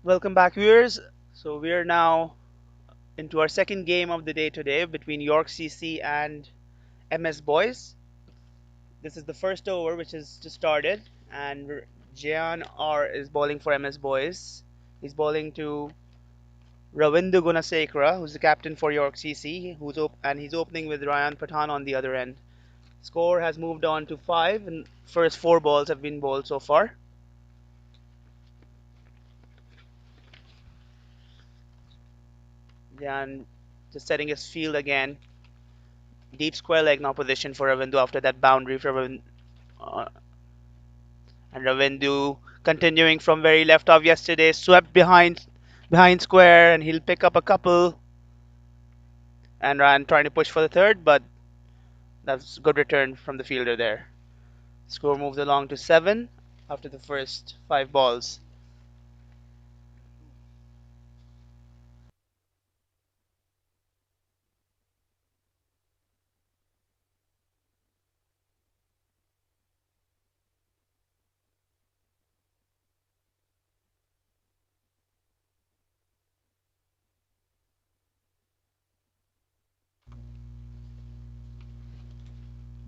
Welcome back, viewers. So we are now into our second game of the day today between York CC and MS Boys. This is the first over, which has just started, and Jian R is bowling for MS Boys. He's bowling to Ravindu Gunasekara, who's the captain for York CC, and he's opening with Ryan Pathan on the other end. Score has moved on to 5, and first 4 balls have been bowled so far. Jian just setting his field again. Deep square leg now position for Ravindu after that boundary from uh, and Ravindu continuing from very left off yesterday, swept behind square, and he'll pick up a couple and Ryan trying to push for the third, but that's a good return from the fielder there. Score moves along to 7 after the first 5 balls.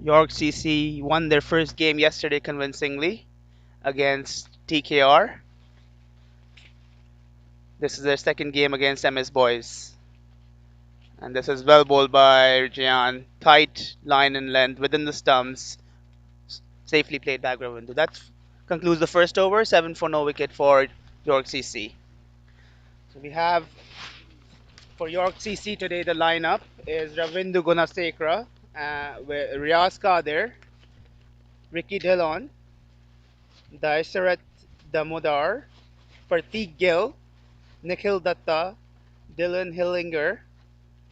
York CC won their first game yesterday convincingly against TKR. This is their second game against MS Boys. And this is well bowled by Jian. Tight line and length within the stumps. Safely played back Ravindu. That concludes the first over. 7 for no wicket for York CC. So we have for York CC today the lineup is Ravindu Gunasekara, with Riaz Kadir, Ricky Dillon, Daisharat Damodar, Pratik Gill, Nikhil Datta, Dylan Hillinger,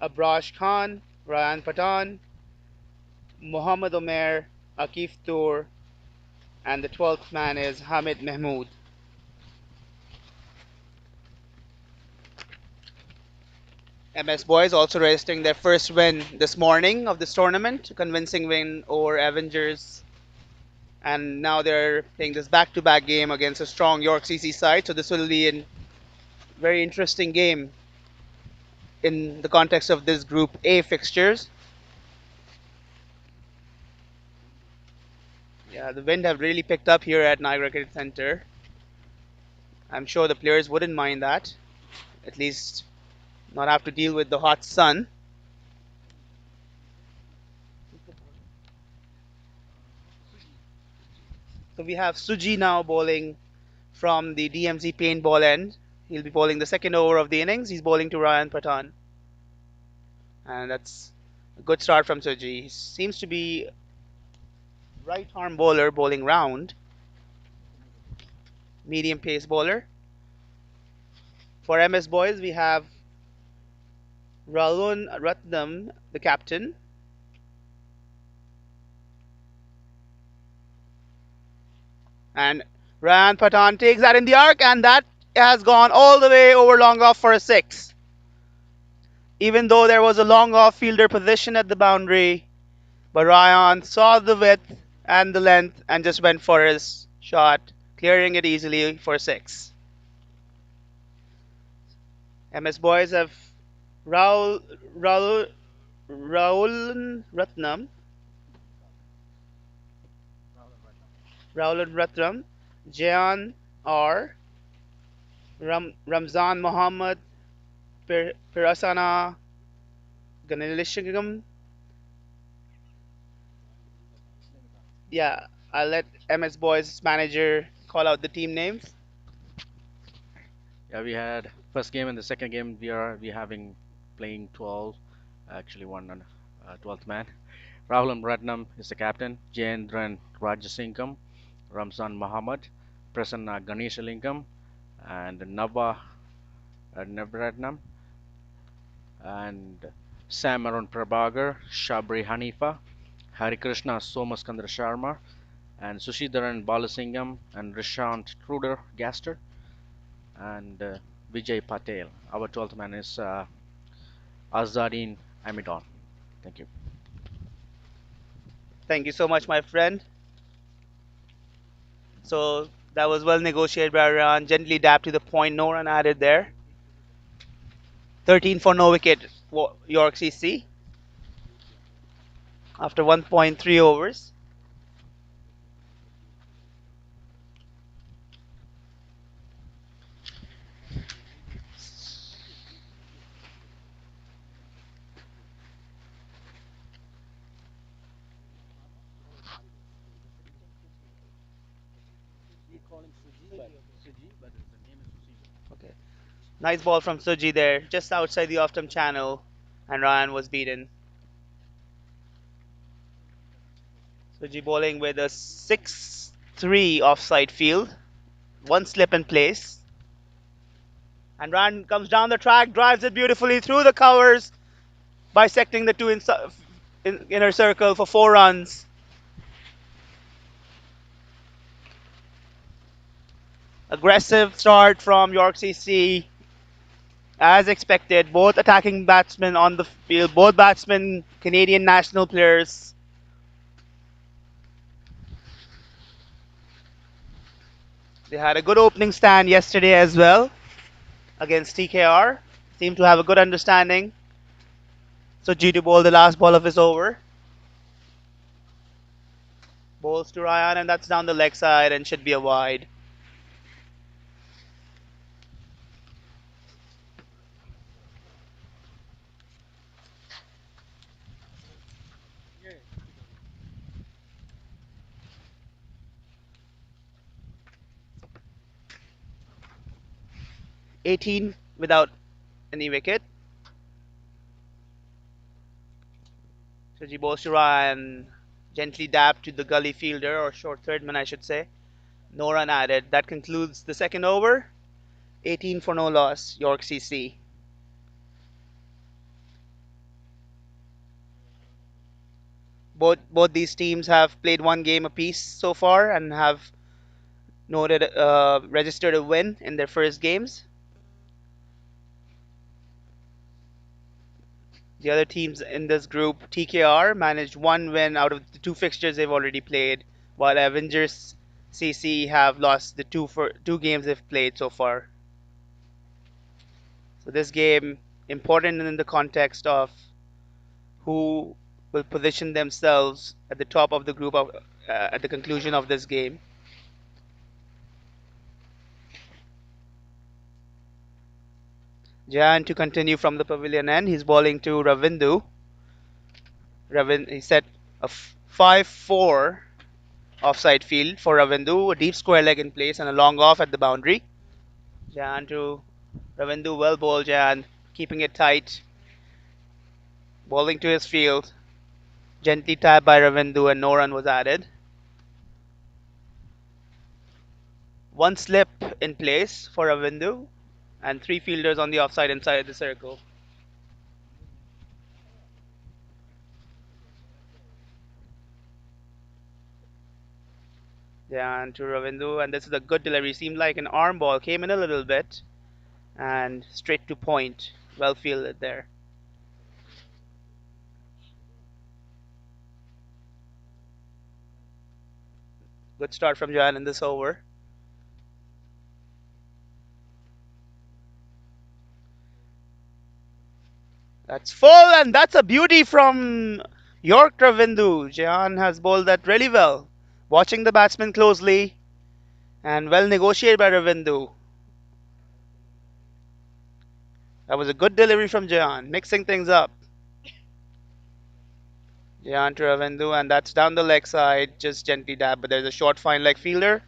Abrash Khan, Ryan Patan, Mohammad Omer, Akif Tour, and the 12th man is Hamid Mahmood. MS Boys also registering their first win this morning of this tournament, a convincing win over Avengers. And now they're playing this back-to-back game against a strong York CC side. So this will be a very interesting game in the context of this Group A fixtures. Yeah, the wind have really picked up here at Niagara Cricket Center. I'm sure the players wouldn't mind that. At least not have to deal with the hot sun. So we have Suji now bowling from the DMZ paintball end. He'll be bowling the second over of the innings. He's bowling to Ryan Patan. And that's a good start from Suji. He seems to be right arm bowler bowling round. Medium pace bowler. For MS Boys, we have Ralun Ratnam, the captain. And Ryan Patan takes that in the arc, and that has gone all the way over long off for a 6. Even though there was a long off fielder position at the boundary, but Ryan saw the width and the length and just went for his shot, clearing it easily for 6. MS Boys have Raul, Raul, Raul Ratnam, Raul Ratnam, Jayan R, Ramzan Mohammed, Pirasana Ganilishigam. Yeah, I'll let MS Boys manager call out the team names. Yeah, we had first game and the second game we having playing 12, actually one on 12th man. Rahul Ratnam is the captain. Jayendran Rajasingham, Ramzan Muhammad, Prasanna Ganeshalingam, and Navratnam, and Sam Arun Prabhagar, Shabri Hanifa, Harikrishna Somaskandra Sharma, and Sushidharan Balasingham, and Rishant Truder Gaster, and Vijay Patel. Our 12th man is Azadin Amidon. Thank you. Thank you so much, my friend. So That was well negotiated by Iran. Gently dabbed to the point. No run added there. 13 for no wicket. York CC after 1.3 overs. Okay. Nice ball from Suji there, just outside the off-stump channel, and Ryan was beaten. Suji bowling with a 6-3 offside field. One slip in place. And Ryan comes down the track, drives it beautifully through the covers, bisecting the two inner circle for 4 runs. Aggressive start from York CC, as expected. Both attacking batsmen on the field, both batsmen Canadian national players. They had a good opening stand yesterday as well against TKR. Seemed to have a good understanding. So G to bowl the last ball of his over. Bowls to Ryan, and that's down the leg side and should be a wide. '18 without any wicket. So G bowls to Ryan, gently dabbed to the gully fielder, or short thirdman I should say. No run added. That concludes the second over. 18 for no loss, York CC. Both these teams have played one game apiece so far and have registered a win in their first games. The other teams in this group, TKR, managed one win out of the two fixtures they've already played, while Avengers CC have lost the two games they've played so far. So this game important in the context of who will position themselves at the top of the group at the conclusion of this game. Jan to continue from the pavilion end. He's bowling to Ravindu. He set a 5-4 offside field for Ravindu, a deep square leg in place and a long off at the boundary. Jan to Ravindu, well bowled Jan, keeping it tight, bowling to his field, gently tapped by Ravindu and no run was added. One slip in place for Ravindu and three fielders on the offside inside the circle. Jan to Ravindu, and this is a good delivery. Seemed like an arm ball, came in a little bit and straight to point. Well fielded there. Good start from Jan in this over. That's full, and that's a beauty from York Ravindu. Jehan has bowled that really well. Watching the batsman closely and well negotiated by Ravindu. That was a good delivery from Jehan, mixing things up. Jehan to Ravindu, and that's down the leg side, just gently dab, but there's a short fine leg fielder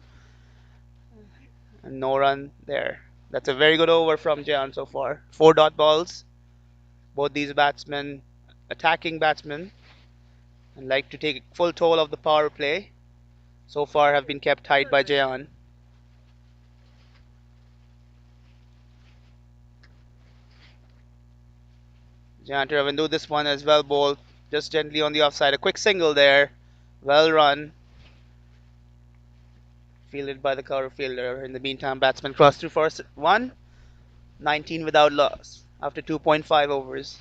and no run there. That's a very good over from Jehan so far. 4 dot balls. Both these batsmen, attacking batsmen, and like to take full toll of the power play. So far have been kept tight by Jehan. Jehan to Ravindu, this one as well bowled just gently on the offside. A quick single there. Well run. Fielded by the cover fielder. In the meantime, batsman crossed through for one. 19 without loss after 2.5 overs.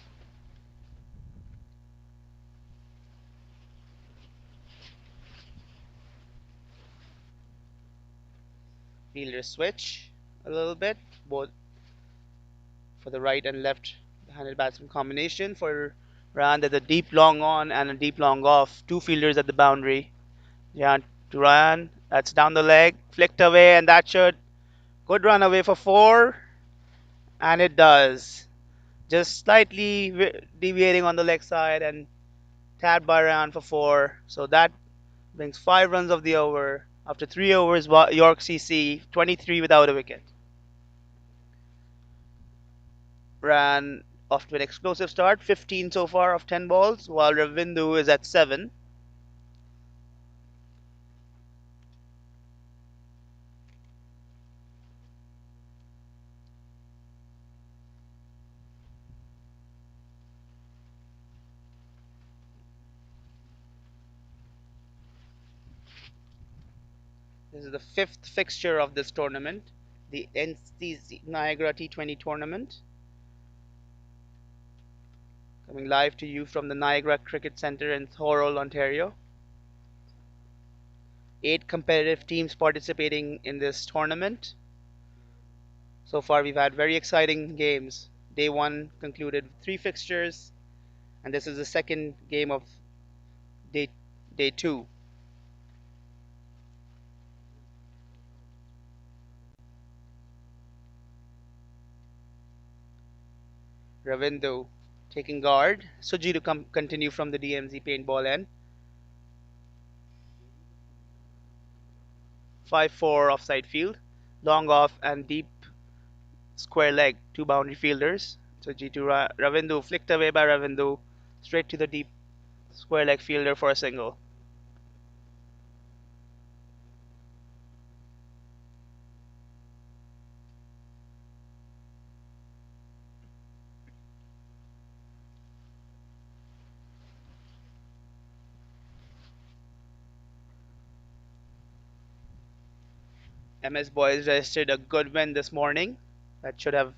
Fielders switch a little bit, both for the right and left-handed batsman combination. For Ryan, there's a deep long on and a deep long off. Two fielders at the boundary. Yeah, to Ryan. That's down the leg, flicked away, and that should good run away for four, and it does. Just slightly deviating on the leg side and tapped by Ryan for four. So that brings 5 runs of the over. After 3 overs, York CC 23 without a wicket. Ran off to an explosive start, 15 so far of 10 balls, while Ravindu is at 7. This is the fifth fixture of this tournament, the NCC Niagara T20 tournament. Coming live to you from the Niagara Cricket Centre in Thorold, Ontario. 8 competitive teams participating in this tournament. So far, we've had very exciting games. Day 1 concluded with 3 fixtures, and this is the second game of day, day 2. Ravindu taking guard. Suji to continue from the DMZ paintball end. 5-4 offside field. Long off and deep square leg. 2 boundary fielders. Suji to Ravindu. Flicked away by Ravindu. Straight to the deep square leg fielder for a single. MS Boyz registered a good win this morning. That should have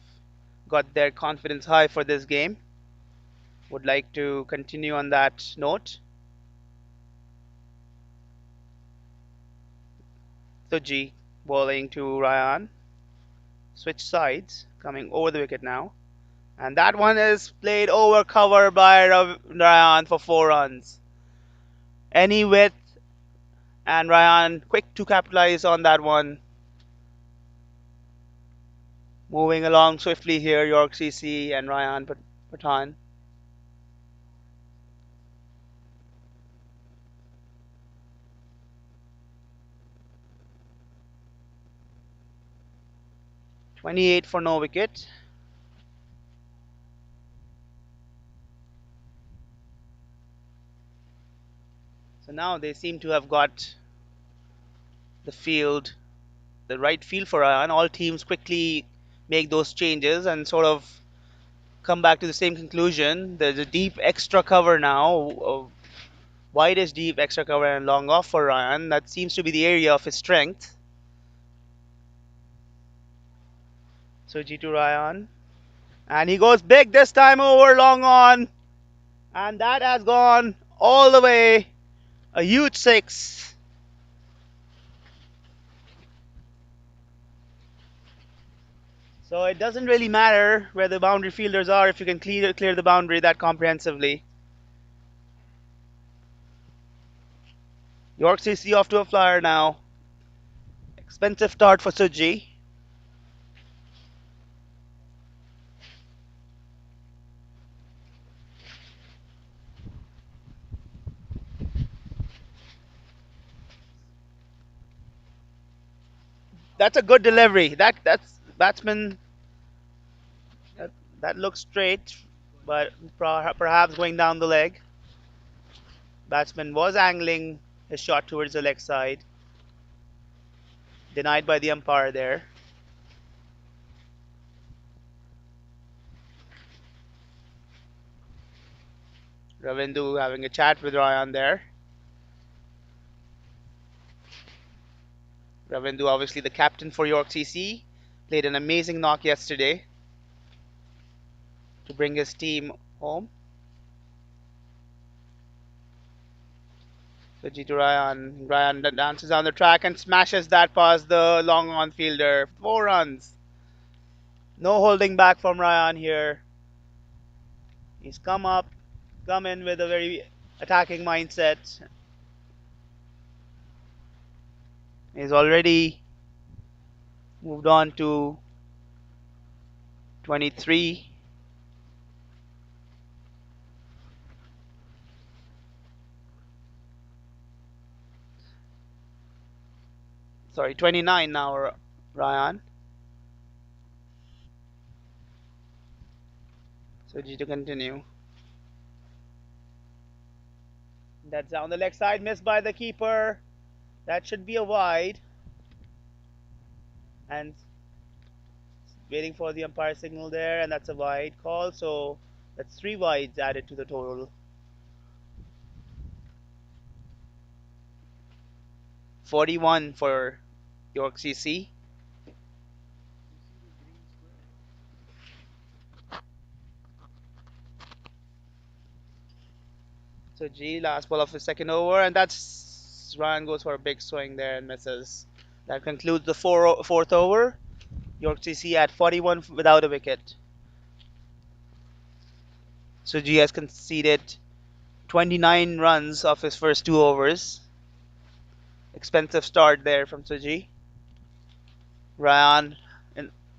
got their confidence high for this game. Would like to continue on that note. Suji bowling to Ryan. Switch sides, coming over the wicket now. And that one is played over cover by Ryan for 4 runs. Any width, and Ryan quick to capitalize on that one. Moving along swiftly here, York CC and Ryan Pathan. 28 for no wicket. So now they seem to have got the field, the right field for Ryan. All teams quickly make those changes and sort of come back to the same conclusion. There's a deep extra cover now, widest deep extra cover and long off for Ryan. That seems to be the area of his strength. So G2 Ryan. And he goes big this time over long on. And that has gone all the way. A huge 6. So it doesn't really matter where the boundary fielders are if you can clear the boundary that comprehensively. York CC off to a flyer now. Expensive start for Suji. That's a good delivery. That's batsman. That looks straight, but perhaps going down the leg. Batsman was angling his shot towards the leg side. Denied by the umpire there. Ravindu having a chat with Ryan there. Ravindu, obviously the captain for York CC, played an amazing knock yesterday to bring his team home. G to Ryan. Ryan dances down the track and smashes that past the long on fielder. 4 runs. No holding back from Ryan here. He's come in with a very attacking mindset. He's already moved on to 23. Sorry, 29 now, Ryan. So G to continue. That's down the leg side, missed by the keeper. That should be a wide. And waiting for the umpire signal there, and that's a wide call. So that's 3 wides added to the total. 41 for York CC. So G, last ball of the second over, and that's Ryan goes for a big swing there and misses. That concludes the fourth over. York CC at 41 without a wicket. So G has conceded 29 runs of his first 2 overs. Expensive start there from Suji. Ryan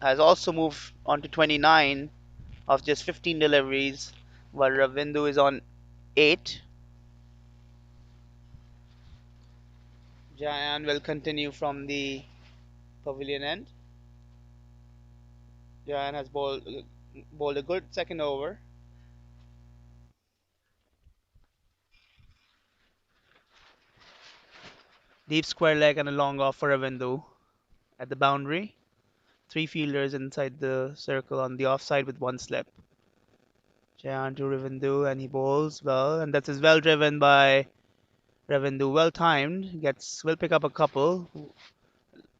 has also moved on to 29 of just 15 deliveries, while Ravindu is on 8. Jayan will continue from the pavilion end. Jayan has bowled a good second over. Deep square leg and a long off for Ravindu at the boundary. 3 fielders inside the circle on the offside with 1 slip. Jayan to Ravindu and he bowls well, and that is well driven by Ravindu. Well timed. Will pick up a couple.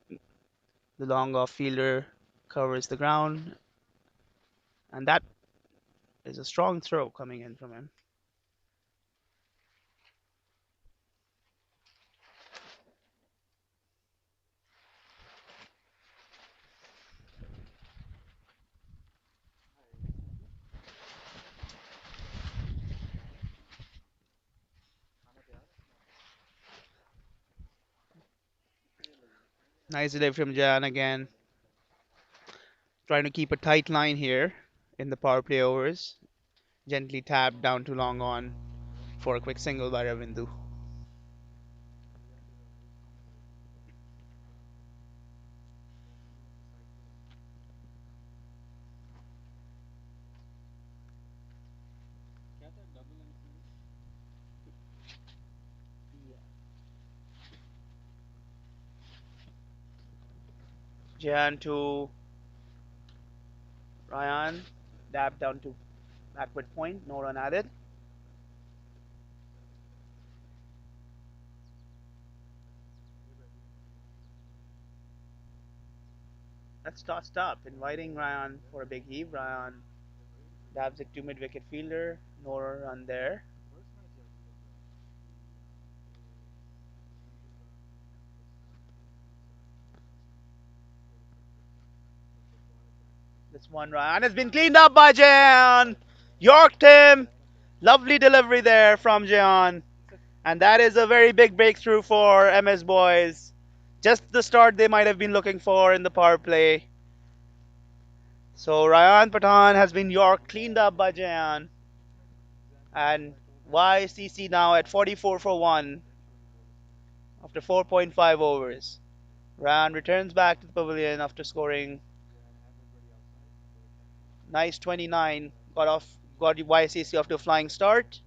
The long off fielder covers the ground, and that is a strong throw coming in from him. Nice delivery from Jan again. Trying to keep a tight line here in the power play overs. Gently tapped down to long on for a quick single by Ravindu. Jan to Ryan. Dab down to backward point. No run added. That's tossed up, inviting Ryan for a big heave. Ryan dabs it to mid wicket fielder. No run there. This one Ryan has been cleaned up by Jayan. Yorked him. Lovely delivery there from Jayan. And that is a very big breakthrough for MS Boys. Just the start they might have been looking for in the power play. So Ryan Pathan has been York cleaned up by Jayan. And YCC now at 44 for 1 after 4.5 overs. Ryan returns back to the pavilion after scoring nice 29. Got YCC off to a flying start.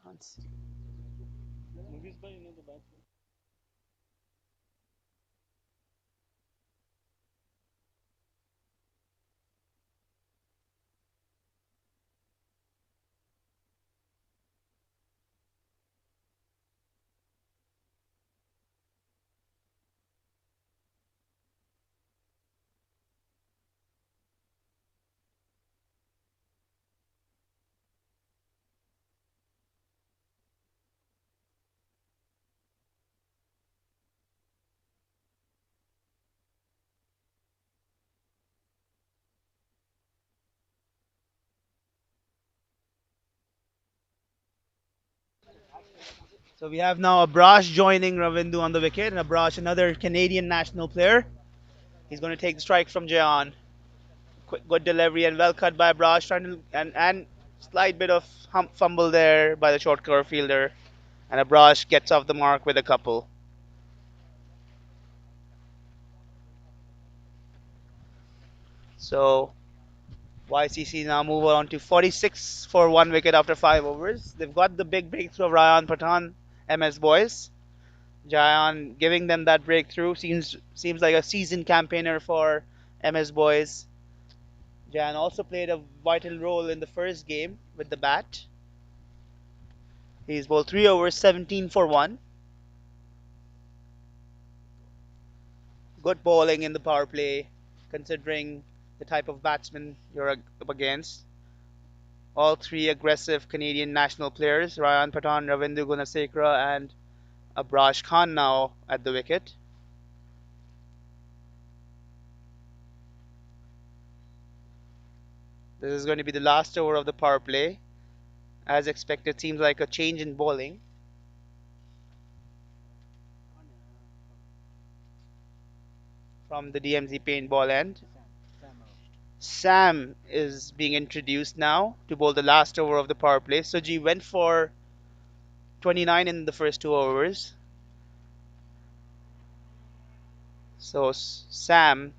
Can't see. So we have now Abrash joining Ravindu on the wicket, and Abrash, another Canadian national player. He's going to take the strike from Jayan. Quick, good delivery and well cut by Abrash, trying to, and slight bit of fumble there by the short cover fielder, and Abrash gets off the mark with a couple. So YCC now move on to 46 for 1 wicket after 5 overs. They've got the big breakthrough of Ryan Pathan, MS Boyz. Jayan giving them that breakthrough seems like a seasoned campaigner for MS Boyz. Jayan also played a vital role in the first game with the bat. He's bowled 3 overs, 17 for 1. Good bowling in the power play, considering the type of batsman you're up against. All three aggressive Canadian national players, Ryan Pathan, Ravindu Gunasekara, and Abrash Khan now at the wicket. This is going to be the last over of the power play. As expected, seems like a change in bowling. From the DMZ paintball end. Sam is being introduced now to bowl the last over of the power play. Suji went for 29 in the first 2 overs. So Sam,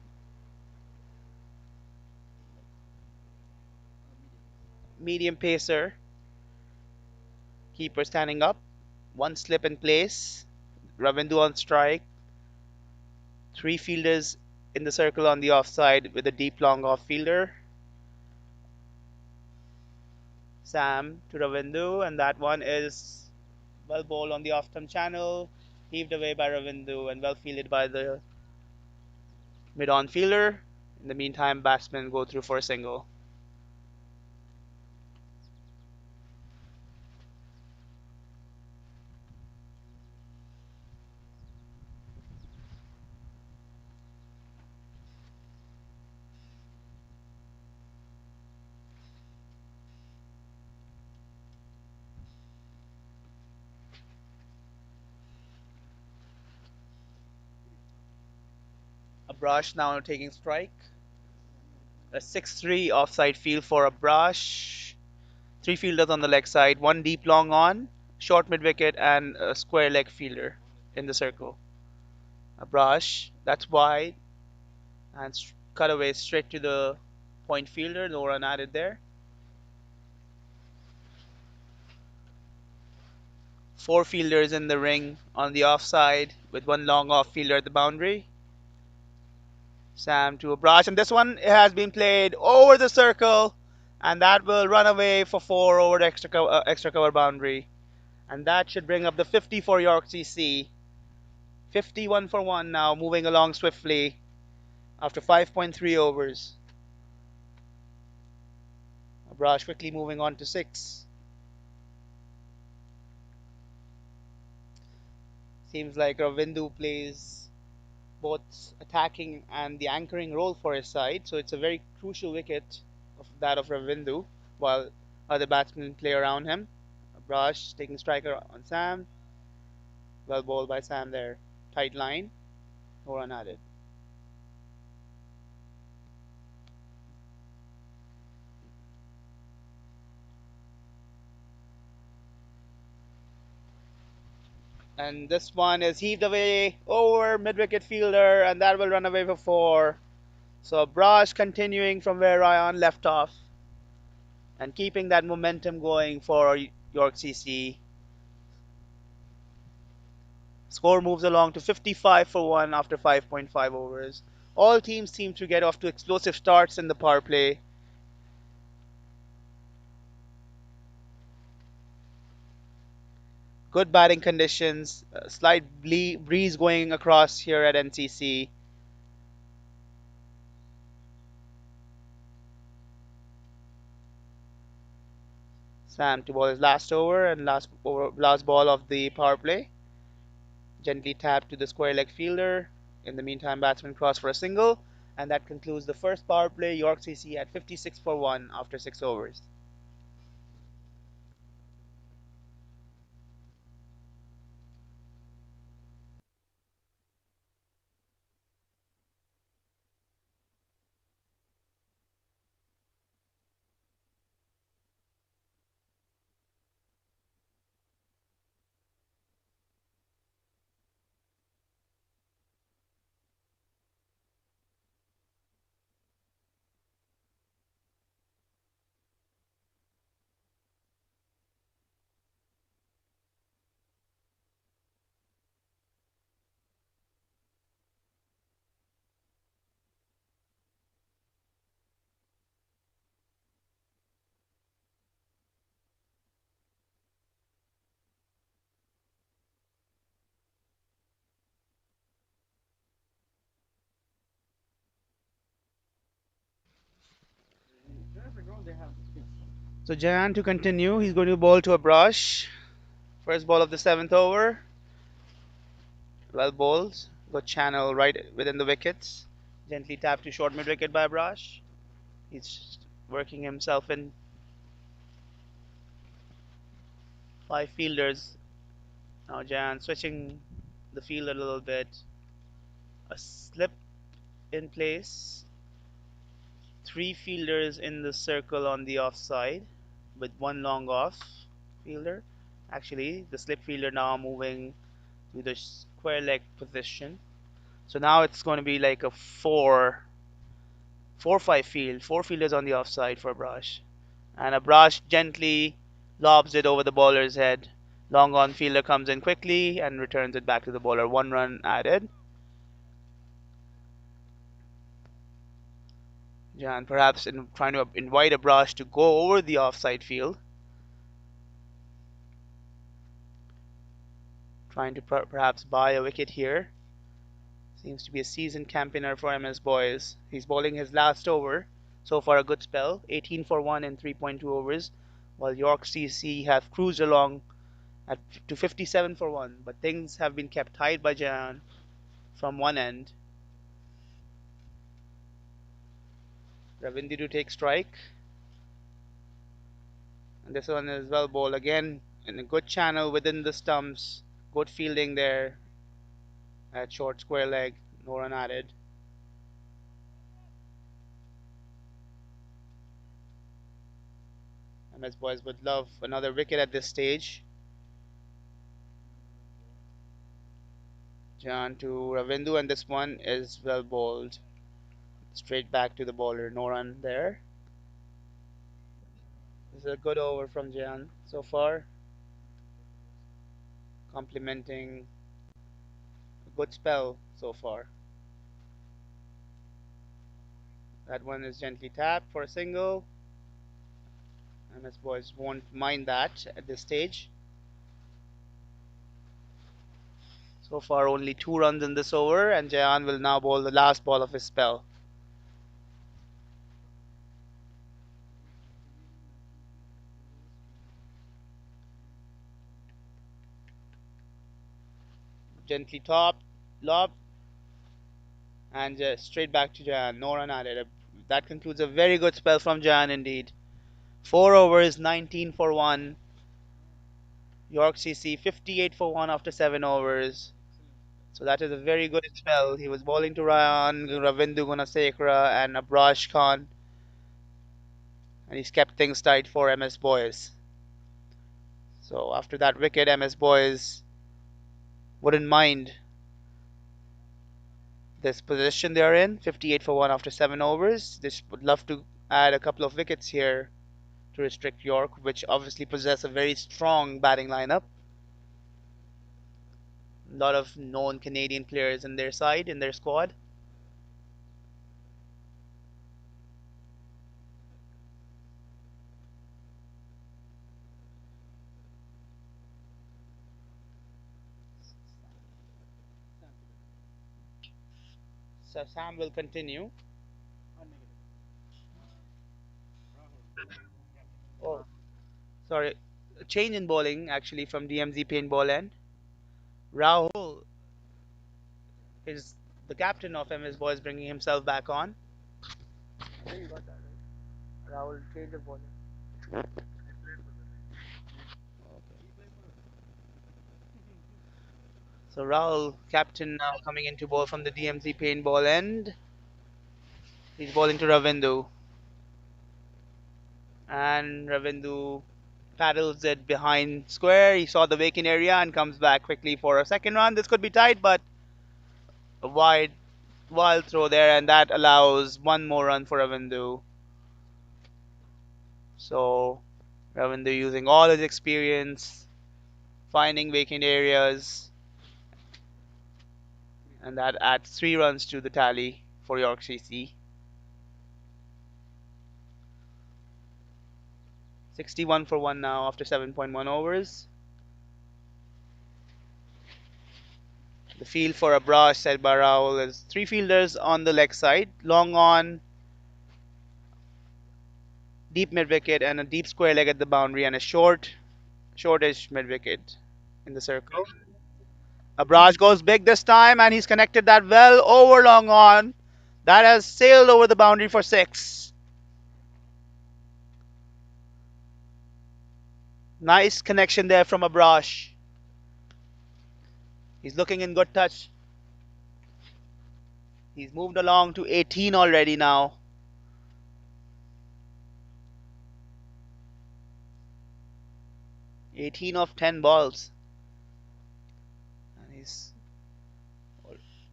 medium pacer, keeper standing up, one slip in place, Ravindu on strike, three fielders in the circle on the offside with a deep long off fielder. Sam to Ravindu, and that one is well bowled on the off stump channel, heaved away by Ravindu and well fielded by the mid on fielder. In the meantime, batsmen go through for a single. Abrash now taking strike. A 6-3 offside field for Abrash. Three fielders on the leg side, one deep long on, short mid wicket, and a square leg fielder in the circle. Abrash, that's wide, and cut away straight to the point fielder. No run added there. Four fielders in the ring on the offside with one long off fielder at the boundary. Sam to Abrash, and this one has been played over the circle, and that will run away for 4 over the extra cover boundary, and that should bring up the 50 for York CC. 51 for 1 now, moving along swiftly after 5.3 overs. Abrash quickly moving on to 6. Seems like Ravindu plays both attacking and the anchoring role for his side, so it's a very crucial wicket of that of Ravindu, while other batsmen play around him. Abrash taking striker on Sam. Well bowled by Sam there. Tight line. No run added. And this one is heaved away over mid-wicket fielder, and that will run away for 4. So Abrash continuing from where Ryan left off and keeping that momentum going for York CC. Score moves along to 55 for 1 after 5.5 overs. All teams seem to get off to explosive starts in the power play. Good batting conditions, a slight breeze going across here at NCC. Sam to bowl his last over and last ball of the power play. Gently tapped to the square leg fielder. In the meantime, batsman crossed for a single, and that concludes the first power play. York CC at 56 for 1 after 6 overs. So Jayan to continue. He's going to bowl to a brush. First ball of the seventh over. Well bowled. Good channel right within the wickets. Gently tapped to short mid wicket by Brush. He's working himself in. Five fielders. Now Jan switching the field a little bit. A slip in place. Three fielders in the circle on the offside with one long off fielder. Actually, the slip fielder now moving to the square leg position. So now it's going to be like a 4-5 field. Four fielders on the offside for Brush. And a Brush gently lobs it over the bowler's head. Long on fielder comes in quickly and returns it back to the bowler. 1 run added. Jan perhaps trying to invite a Brush to go over the offside field. Trying to perhaps buy a wicket here. Seems to be a seasoned campaigner for MS Boyz. He's bowling his last over. So far a good spell. 18 for 1 in 3.2 overs. While York CC have cruised along to 57 for 1. But things have been kept tight by Jan from one end. Ravindi to take strike. And this one is well bowled again in a good channel within the stumps. Good fielding there at short square leg. No run added. MS Boyz would love another wicket at this stage. Jan to Ravindu, and this one is well bowled. Straight back to the bowler. No run there. This is a good over from Jan so far. Complementing a good spell so far. That one is gently tapped for a single. MS Boyz won't mind that at this stage. So far only 2 runs in this over, and Jayan will now bowl the last ball of his spell. Gently top, lob, and straight back to Jayan. No run added. That concludes a very good spell from Jayan indeed. 4 overs, 19 for 1. York CC 58 for 1 after 7 overs. So that is a very good spell. He was bowling to Ryan, Ravindu Gunasekara, and Abrash Khan. And he's kept things tight for MS Boyz. So after that wicket, MS Boyz wouldn't mind this position they're in. 58 for 1 after 7 overs. They would love to add a couple of wickets here to restrict York, which obviously possess a very strong batting lineup. A lot of known Canadian players in their side, in their squad. So Sam will continue. Oh, sorry. A change in bowling actually from DMZ paintball end. Rahul is the captain of MS Boys, bringing himself back on. I think you got that right. Rahul change of bowling. So Rahul, captain now coming into ball from the DMZ paintball end. He's bowling to Ravindu. And Ravindu paddles it behind square. He saw the vacant area and comes back quickly for a second run. This could be tight, but a wild throw there, and that allows one more run for Ravindu. So Ravindu using all his experience, finding vacant areas, and that adds 3 runs to the tally for York CC. 61 for 1 now after 7.1 overs. The field for a brush set by Rahul is 3 fielders on the leg side. Long on, deep mid wicket and a deep square leg at the boundary and a shortish mid wicket in the circle. Abraj goes big this time and he's connected that well over long on. That has sailed over the boundary for six. Nice connection there from Abraj. He's looking in good touch. He's moved along to 18 already now. 18 of 10 balls. And he's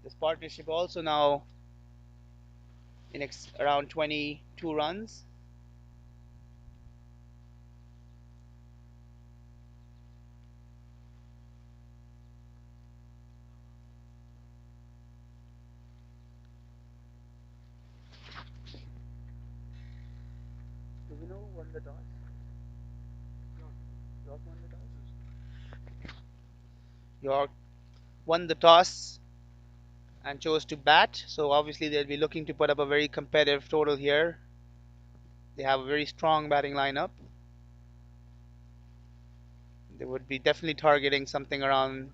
this partnership also now in around 22 runs. Do we know who won the toss? York won the toss? York won the toss and chose to bat. So obviously they'll be looking to put up a very competitive total here. They have a very strong batting lineup. They would be definitely targeting something around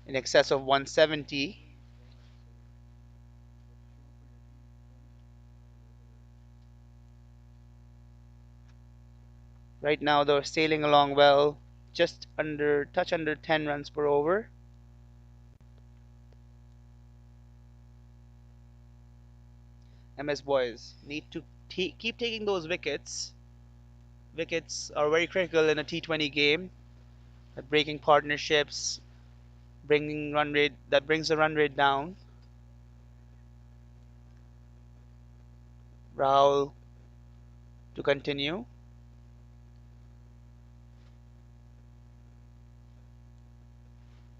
in excess of 170. Right now they're sailing along well, just under touch under 10 runs per over. MS Boyz need to keep taking those wickets. Wickets are very critical in a T20 game at breaking partnerships, bringing run rate that brings the run rate down. Rahul to continue.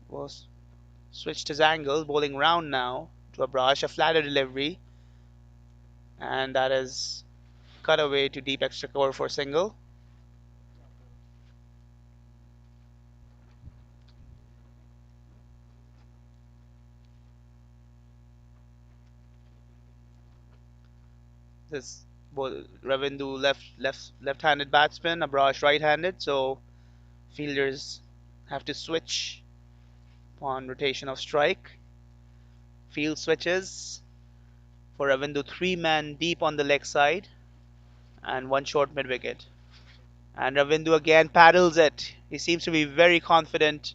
Was switched his angle, bowling round now to Abrash, a flatter delivery, and that is cut away to deep extra cover for single. This Ravindu left-handed batsman, Abrash right-handed, so fielders have to switch upon rotation of strike. Field switches for Ravindu, three man deep on the leg side and one short mid wicket. And Ravindu again paddles it. He seems to be very confident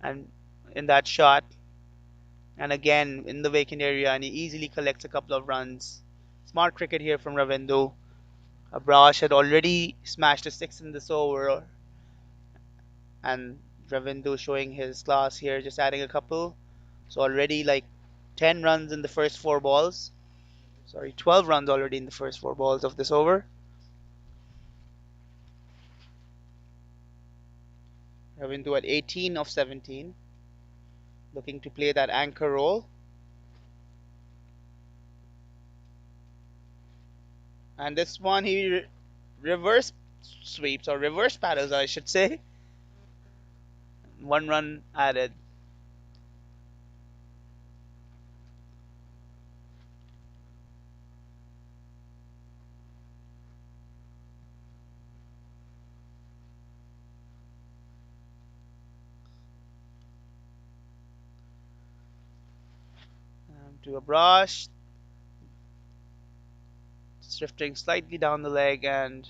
and in that shot. And again in the vacant area, and he easily collects a couple of runs. Smart cricket here from Ravindu. Abrash had already smashed a six in this over, and Ravindu showing his class here, just adding a couple. So already like 10 runs in the first four balls. Sorry, 12 runs already in the first four balls of this over. Ravindu at 18 of 17, looking to play that anchor role. And this one he reverse sweeps or reverse paddles, I should say. One run added. To a brush, drifting slightly down the leg and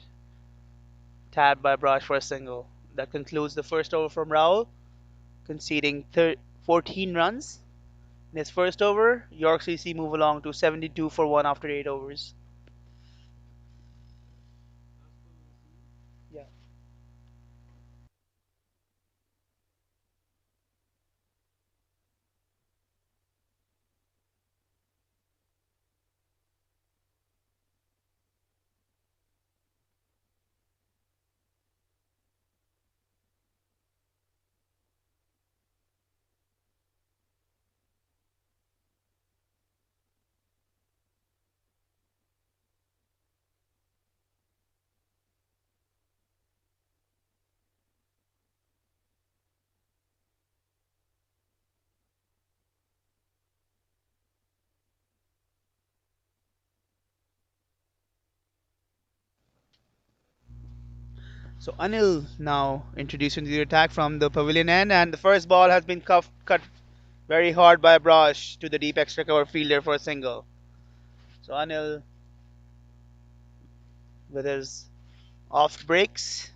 tabbed by Brush for a single. That concludes the first over from Raul, conceding 14 runs in his first over. York CC move along to 72 for 1 after 8 overs. Yeah. So Anil now introducing the attack from the pavilion end, and the first ball has been cut very hard by Brush to the deep extra cover fielder for a single. So Anil with his off breaks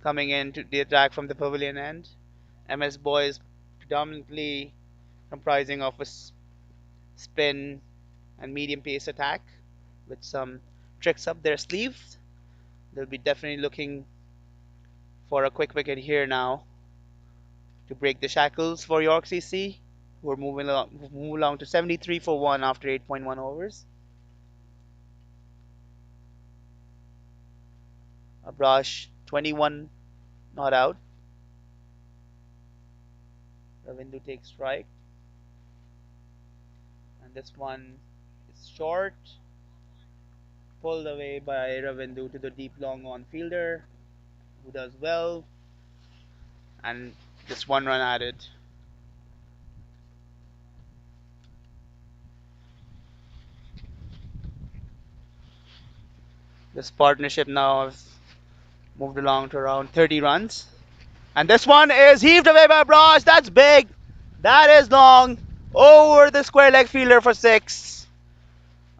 coming into the attack from the pavilion end. MS Boyz predominantly comprising of a spin and medium pace attack with some tricks up their sleeves. They'll be definitely looking for a quick wicket here now to break the shackles for York CC, who are move along to 73 for 1 after 8.1 overs. Abrash 21 not out. Ravindu takes strike, and this one is short, pulled away by Ravindu to the deep long on fielder, who does well, and just 1 run added. This partnership now has moved along to around 30 runs. And this one is heaved away by Brosh. That's big. That is long. Over the square leg fielder for 6.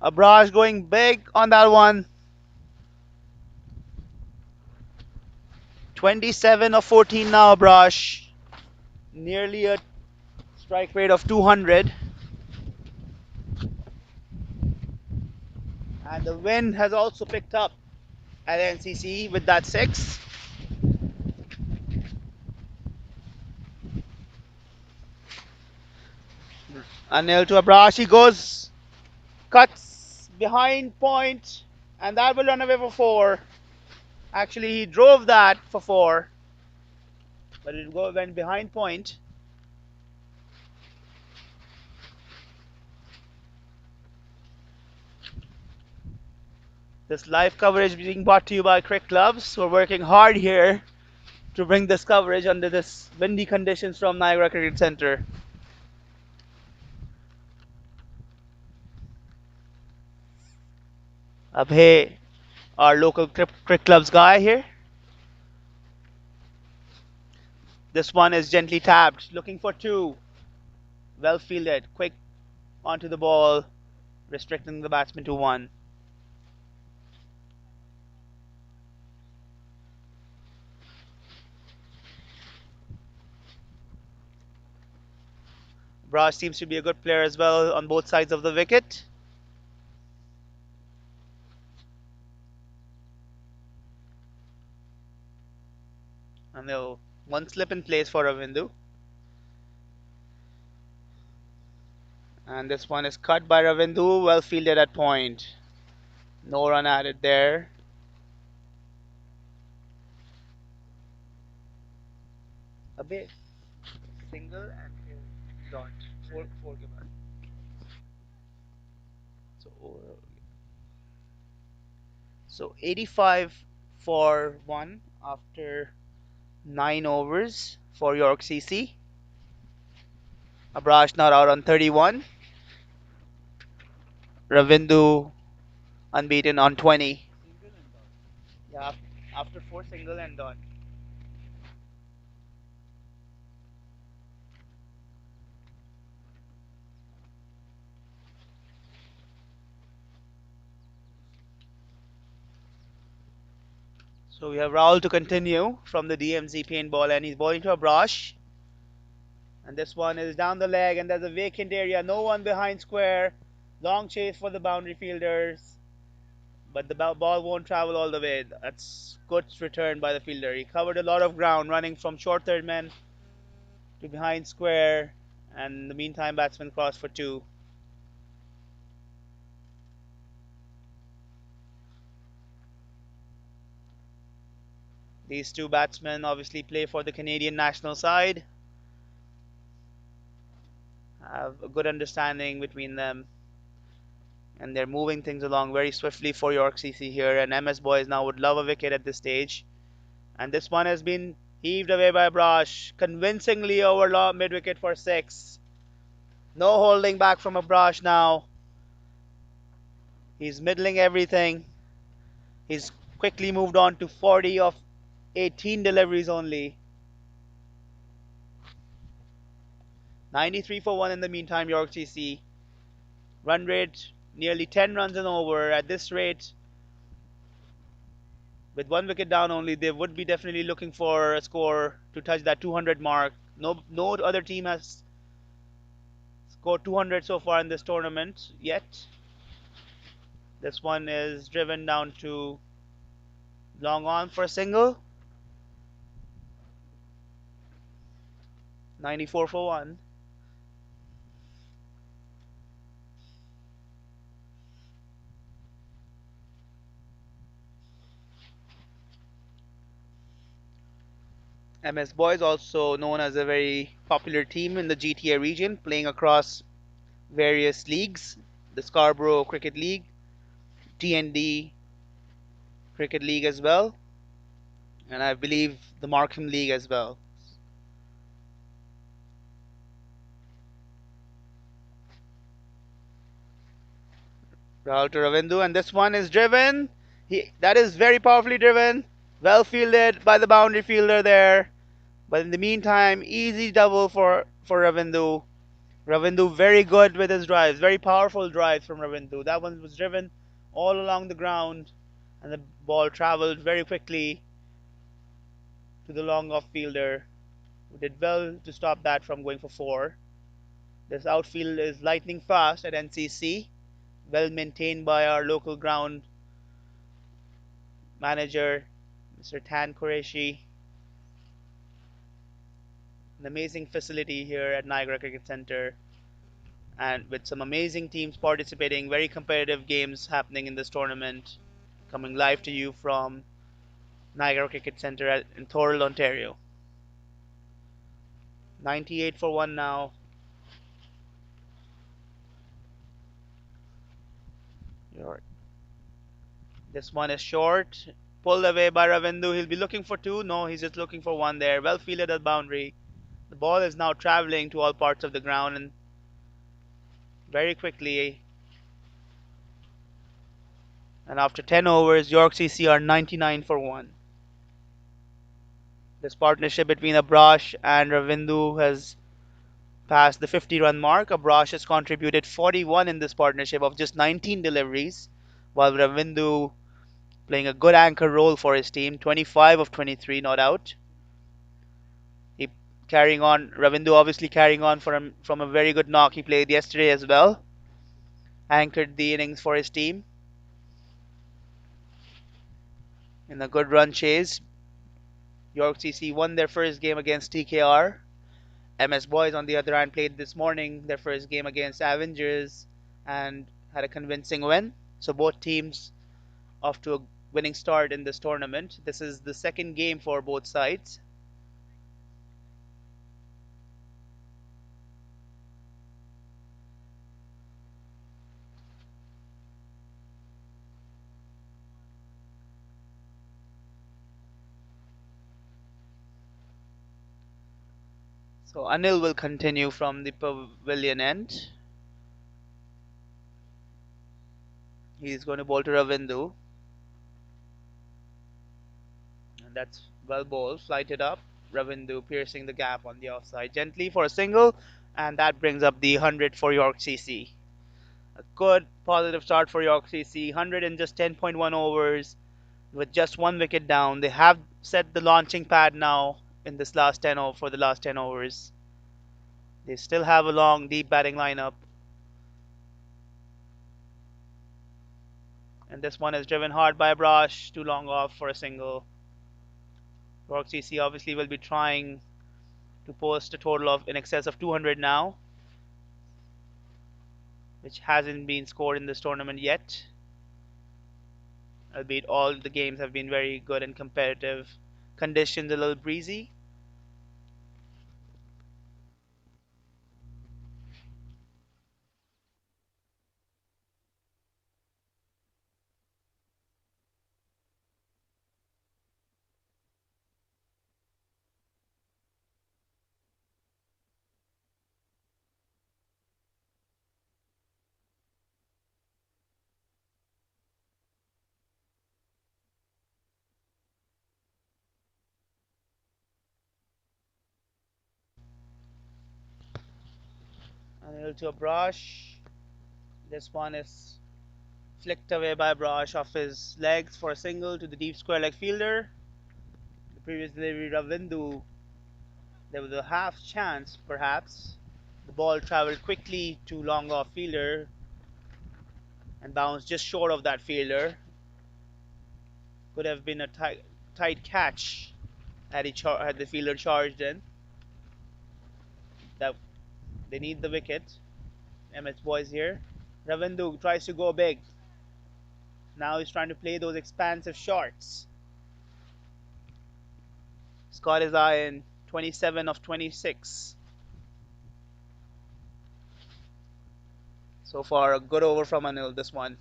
Abrash going big on that one. 27 of 14 now, Abrash. Nearly a strike rate of 200. And the wind has also picked up at NCC with that 6. Anil to Abrash. He goes, cuts behind point, and that will run away for 4. Actually, he drove that for 4, but went behind point. This live coverage being brought to you by Crick Clubs. We're working hard here to bring this coverage under this windy conditions from Niagara Cricket Centre. Abhay, our local Crick Clubs guy here. This one is gently tapped, looking for 2. Well fielded, quick onto the ball, restricting the batsman to 1. Braj seems to be a good player as well on both sides of the wicket. And they'll one slip in place for Ravindu. And this one is cut by Ravindu, well fielded at point. No run added there. A bit single and dot. Four के बाद. So 85 for 1 after 9 overs for York CC. Abrash not out on 31. Ravindu unbeaten on 20. Yeah, after 4 single and done. So we have Rahul to continue from the DMZ paintball, and he's bowling to Abrash. And this one is down the leg, and there's a vacant area. No one behind square. Long chase for the boundary fielders. But the ball won't travel all the way. That's good return by the fielder. He covered a lot of ground running from short third man to behind square. And in the meantime, batsman crossed for 2. These 2 batsmen obviously play for the Canadian national side. Have a good understanding between them. And they're moving things along very swiftly for York CC here. And MS Boyz now would love a wicket at this stage. And this one has been heaved away by Abrash, convincingly over mid wicket for 6. No holding back from Abrash now. He's middling everything. He's quickly moved on to 40 of 18 deliveries only. 93 for 1 in the meantime, York CC. Run rate nearly 10 runs and over. At this rate, with one wicket down only, they would be definitely looking for a score to touch that 200 mark. No other team has scored 200 so far in this tournament yet. This one is driven down to long on for a single. 94 for 1. MS Boyz, also known as a very popular team in the GTA region, playing across various leagues, the Scarborough Cricket League, T&D Cricket League as well, and I believe the Markham League as well. Rahul to Ravindu, and this one is driven. That is very powerfully driven. Well fielded by the boundary fielder there. But in the meantime, easy double for Ravindu. Ravindu very good with his drives, very powerful drives from Ravindu. That one was driven all along the ground, and the ball traveled very quickly to the long off fielder, who did well to stop that from going for four. This outfield is lightning fast at NCC, well maintained by our local ground manager, Mr. Tan Qureshi. An amazing facility here at Niagara Cricket Center, and with some amazing teams participating, very competitive games happening in this tournament, coming live to you from Niagara Cricket Center in Thorold, Ontario. 98 for 1 now. This one is short. Pulled away by Ravindu. He'll be looking for two. No, he's just looking for one there. Well fielded at boundary. The ball is now traveling to all parts of the ground and very quickly. And after 10 overs, York CC are 99 for 1. This partnership between Abrash and Ravindu has passed the 50 run mark. Abrash has contributed 41 in this partnership of just 19 deliveries, while Ravindu playing a good anchor role for his team, 25 of 23 not out. He carrying on, Ravindu obviously carrying on from a very good knock he played yesterday as well. Anchored the innings for his team in a good run chase. York CC won their first game against TKR. MS Boyz, on the other hand, played this morning their first game against Avengers and had a convincing win. So both teams off to a winning start in this tournament. This is the second game for both sides. So Anil will continue from the pavilion end. He's going to bowl to Ravindu. And that's well bowled, flighted up. Ravindu piercing the gap on the offside gently for a single. And that brings up the 100 for York CC. A good positive start for York CC. 100 in just 10.1 overs with just one wicket down. They have set the launching pad now in this last 10 for the last 10 overs. They still have a long, deep batting lineup. And this one is driven hard by Brush, too long off for a single. York CC obviously will be trying to post a total of in excess of 200 now, which hasn't been scored in this tournament yet. Albeit all the games have been very good and competitive. Conditions a little breezy. Anil to a brush. This one is flicked away by Brush off his legs for a single to the deep square leg fielder. The previous delivery, Ravindu, there was a half chance perhaps. The ball traveled quickly to long off fielder and bounced just short of that fielder. Could have been a tight catch had the fielder charged in. That they need the wicket. MS Boyz here. Ravindu tries to go big. Now he's trying to play those expansive shots. Scott is in 27 of 26. So far, a good over from Anil this one.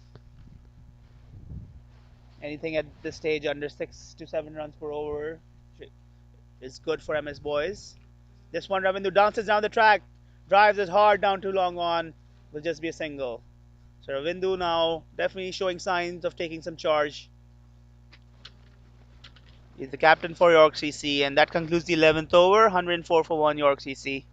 Anything at this stage under 6 to 7 runs per over is good for MS Boyz. This one, Ravindu dances down the track, drives it hard down to long on, will just be a single. So Ravindu now definitely showing signs of taking some charge. He's the captain for York CC, and that concludes the 11th over, 104 for 1 York CC.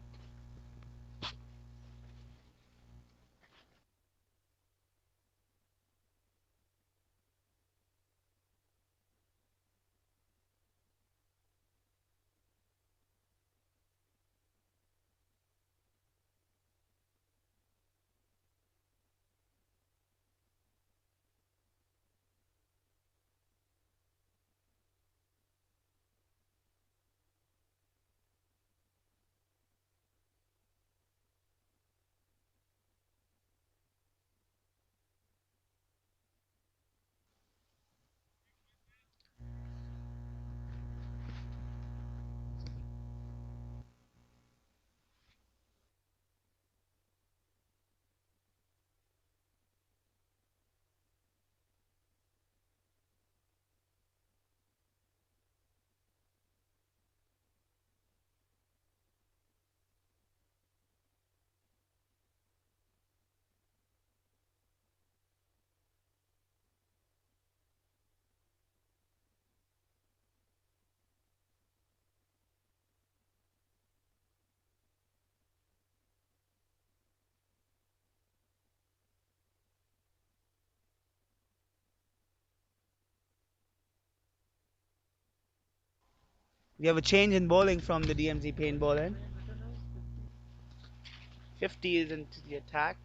We have a change in bowling from the DMZ paintball end. 50 is into the attack.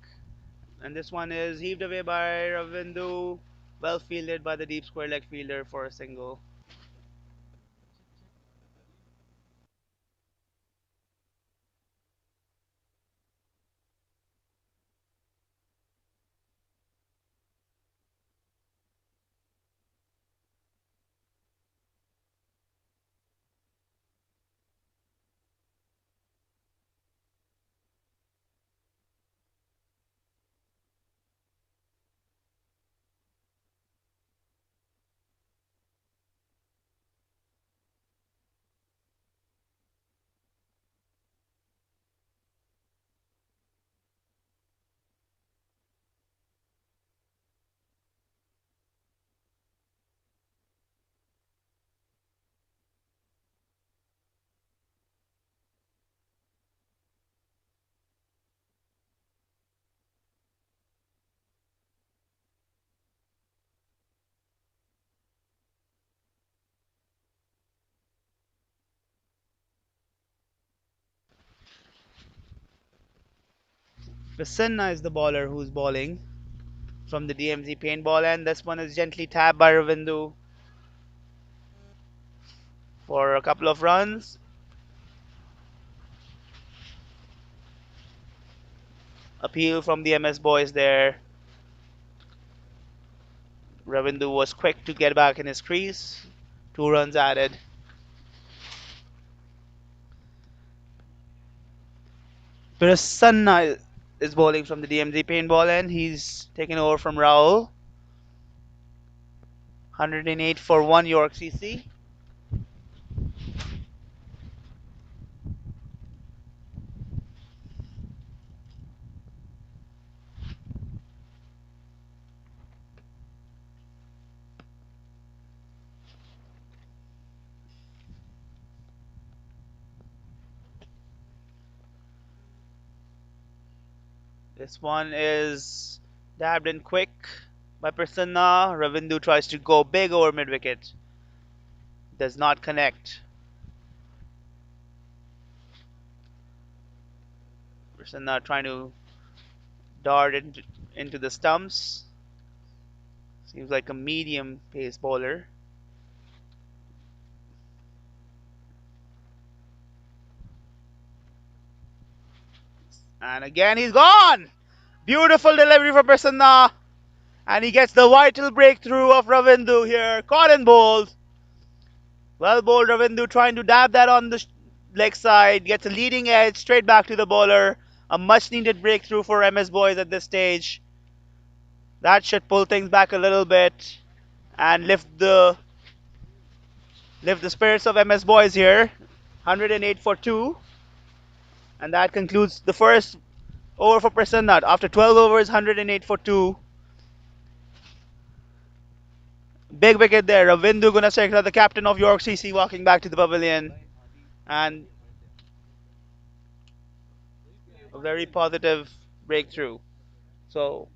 And this one is heaved away by Ravindu. Well fielded by the deep square leg fielder for a single. Prasanna is the bowler who's bowling from the DMZ paintball end. This one is gently tapped by Ravindu for a couple of runs. Appeal from the MS Boyz there. Ravindu was quick to get back in his crease. 2 runs added. Prasanna is bowling from the DMZ paintball end. He's taken over from Raul. 108 for 1 York CC. This one is dabbed in quick by Prasanna. Ravindu tries to go big over mid wicket. Does not connect. Prasanna trying to dart into the stumps. Seems like a medium pace bowler. And again he's gone! Beautiful delivery for Prasanna. And he gets the vital breakthrough of Ravindu here. Caught and bowled. Well bowled Ravindu trying to dab that on the leg side. Gets a leading edge straight back to the bowler. A much needed breakthrough for MS Boyz at this stage. That should pull things back a little bit and lift the spirits of MS Boyz here. 108 for 2. And that concludes the first over for Prasanna. After 12 overs, 108 for 2. Big wicket there. Ravindu Gunasekara, the captain of York CC, walking back to the pavilion. And a very positive breakthrough. So,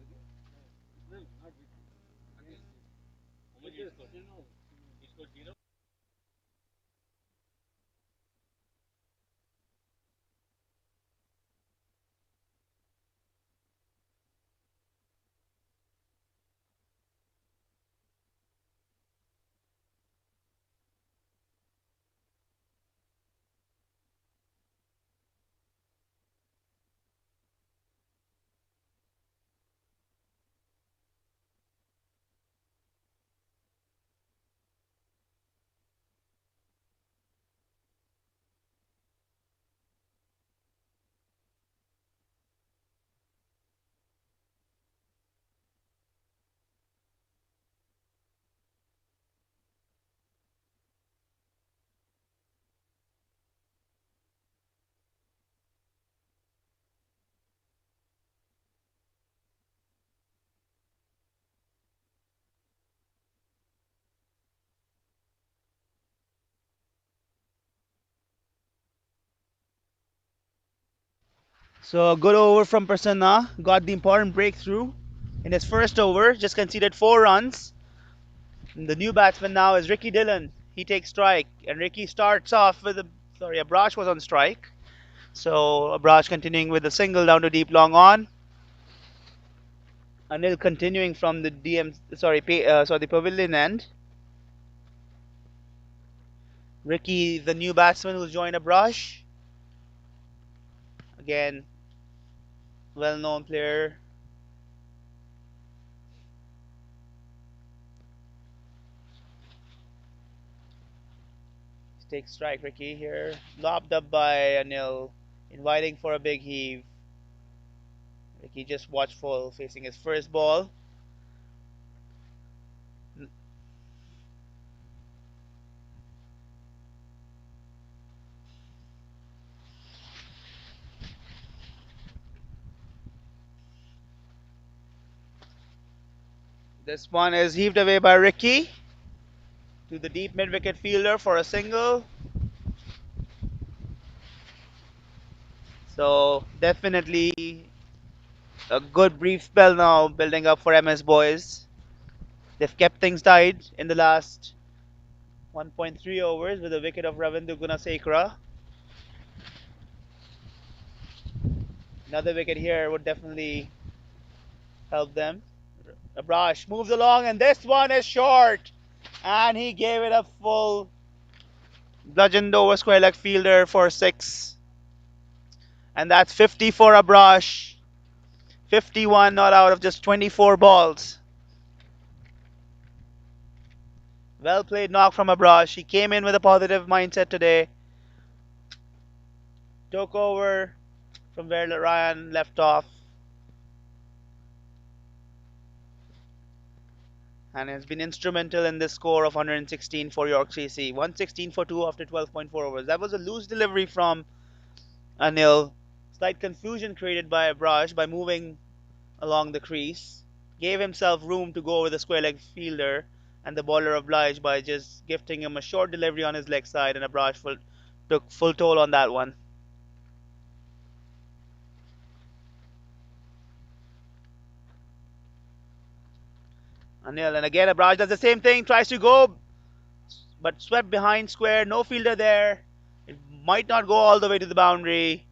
so a good over from Prasanna. Got the important breakthrough in his first over. Just conceded 4 runs. And the new batsman now is Ricky Dillon. He takes strike. And Ricky starts off with a. Sorry, Abrash was on strike. So Abrash continuing with a single down to deep long on. Anil continuing from the the pavilion end. Ricky, the new batsman who's joined Abrash. Again, well-known player. Takes strike, Ricky here. Lobbed up by Anil, inviting for a big heave. Ricky just watchful, facing his first ball. This one is heaved away by Ricky to the deep mid-wicket fielder for a single. So definitely a good brief spell now building up for MS Boyz. They've kept things tight in the last 1.3 overs with a wicket of Ravindu Gunasekara. Another wicket here would definitely help them. Abrash moves along and this one is short. And he gave it a full bludgeoned over square leg fielder for 6. And that's 50 for Abrash. 51 not out of just 24 balls. Well played knock from Abrash. He came in with a positive mindset today. Took over from where Ryan left off. And has been instrumental in this score of 116 for York CC. 116 for 2 after 12.4 overs. That was a loose delivery from Anil. Slight confusion created by Abrash by moving along the crease. Gave himself room to go over the square leg fielder. And the bowler obliged by just gifting him a short delivery on his leg side. And Abrash took full toll on that one. Anil, and again Abraj does the same thing, tries to go, but swept behind square, no fielder there. It might not go all the way to the boundary.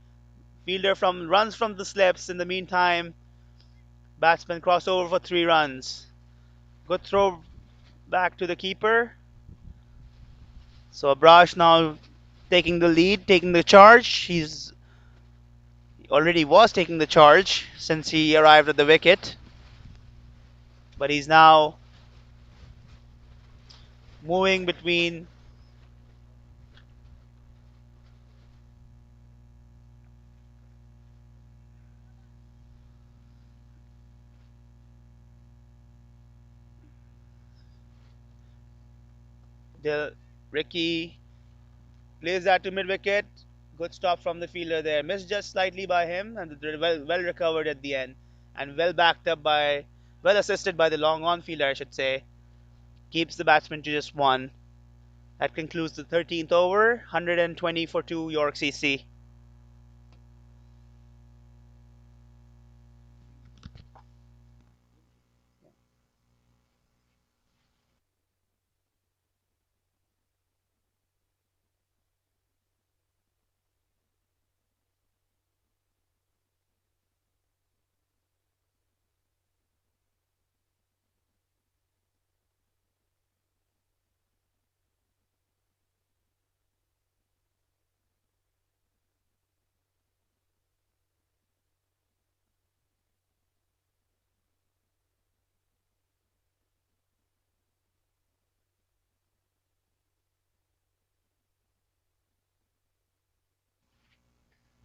Fielder from runs from the slips. In the meantime, batsman crossover for 3 runs. Good throw back to the keeper. So Abraj now taking the lead, taking the charge. He already was taking the charge since he arrived at the wicket, but he's now moving between the Ricky plays that to mid wicket. Good stop from the fielder there. Missed just slightly by him, and well recovered at the end, and well backed up by, well assisted by the long on fielder, I should say. Keeps the batsman to just one. That concludes the 13th over. 120 for 2 York CC.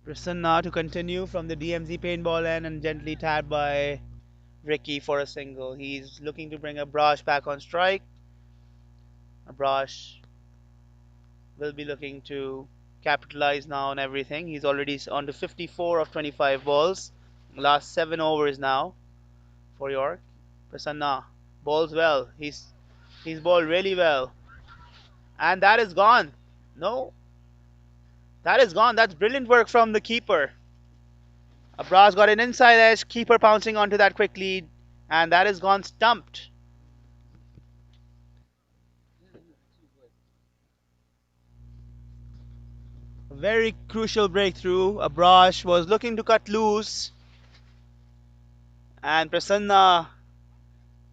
Prasanna to continue from the DMZ paintball end and gently tapped by Ricky for a single. He's looking to bring Abrash back on strike. Abrash will be looking to capitalize now on everything. He's already on to 54 of 25 balls. Last 7 overs now for York. Prasanna bowls well. He's bowled really well. And that is gone. No, that is gone. That's brilliant work from the keeper. Abraz got an inside edge, keeper pouncing onto that quickly, and that is gone stumped. A very crucial breakthrough. Abrash was looking to cut loose, and Prasanna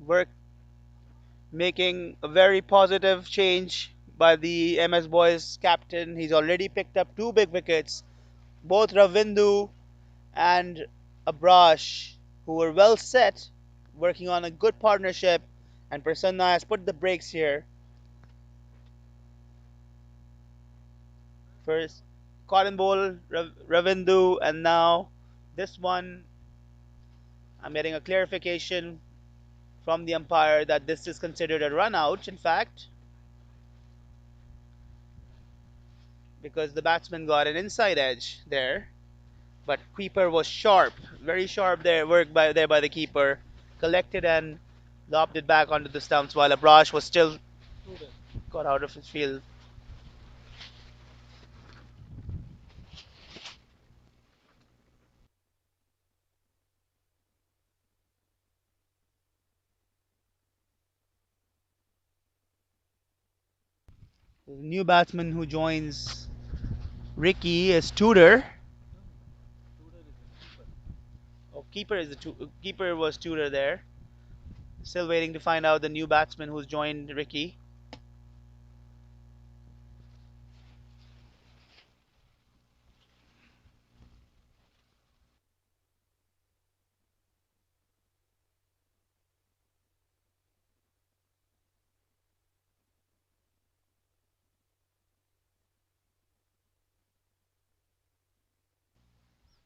work making a very positive change by the MS Boyz captain. He's already picked up 2 big wickets. Both Ravindu and Abrash, who were well set, working on a good partnership, and Prasanna has put the brakes here. First, cotton bowl, Ravindu, and now this one. I'm getting a clarification from the umpire that this is considered a run out, in fact, because the batsman got an inside edge there. But keeper was sharp, very sharp there, work by the keeper, collected and lobbed it back onto the stumps while Abrash was still got out of his field. The new batsman who joins Ricky is Tudor. Oh, keeper was Tudor there. Still waiting to find out the new batsman who's joined Ricky.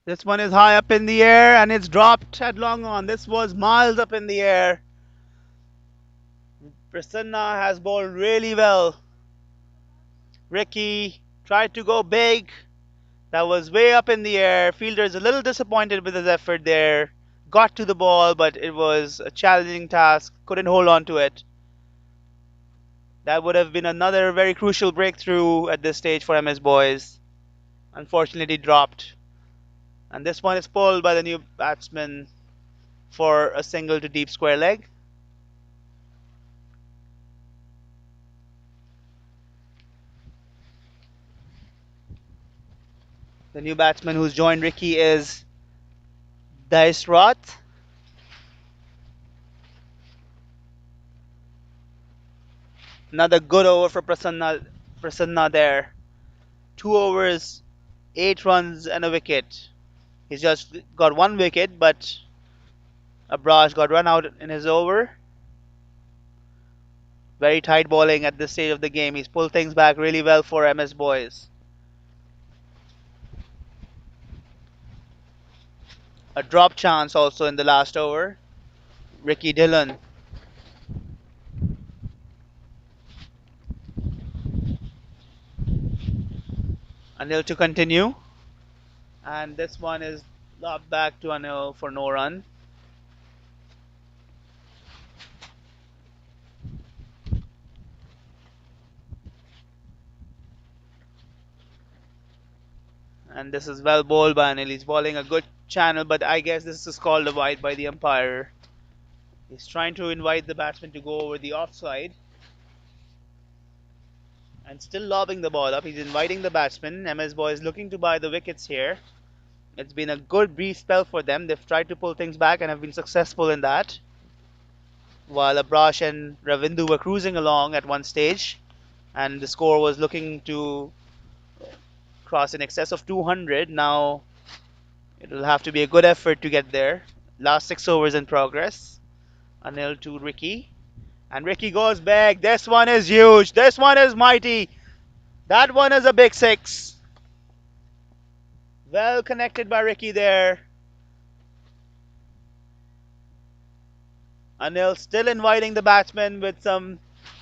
This one is high up in the air and it's dropped at long on. This was miles up in the air. Prasanna has bowled really well. Ricky tried to go big. That was way up in the air. Fielder's a little disappointed with his effort there. Got to the ball, but it was a challenging task. Couldn't hold on to it. That would have been another very crucial breakthrough at this stage for MS Boyz. Unfortunately dropped. And this one is pulled by the new batsman for a single to deep square leg. The new batsman who's joined Ricky is Roth. Another good over for Prasanna there. 2 overs, 8 runs and a wicket. He's just got one wicket, but Abrash got run out in his over. Very tight bowling at this stage of the game. He's pulled things back really well for MS Boyz. A drop chance also in the last over. Ricky Dillon. Anil to continue. And this one is lobbed back to Anil for no run. And this is well bowled by Anil. He's bowling a good channel, but I guess this is called a wide by the umpire. He's trying to invite the batsman to go over the offside. And still lobbing the ball up. He's inviting the batsman. MS Boyz looking to buy the wickets here. It's been a good brief spell for them. They've tried to pull things back and have been successful in that. While Abrash and Ravindu were cruising along at one stage, and the score was looking to cross in excess of 200. Now it'll have to be a good effort to get there. Last 6 overs in progress. Anil to Ricky. And Ricky goes back. This one is huge. This one is mighty. That one is a big six. Well connected by Ricky there. Anil still inviting the batsman with some,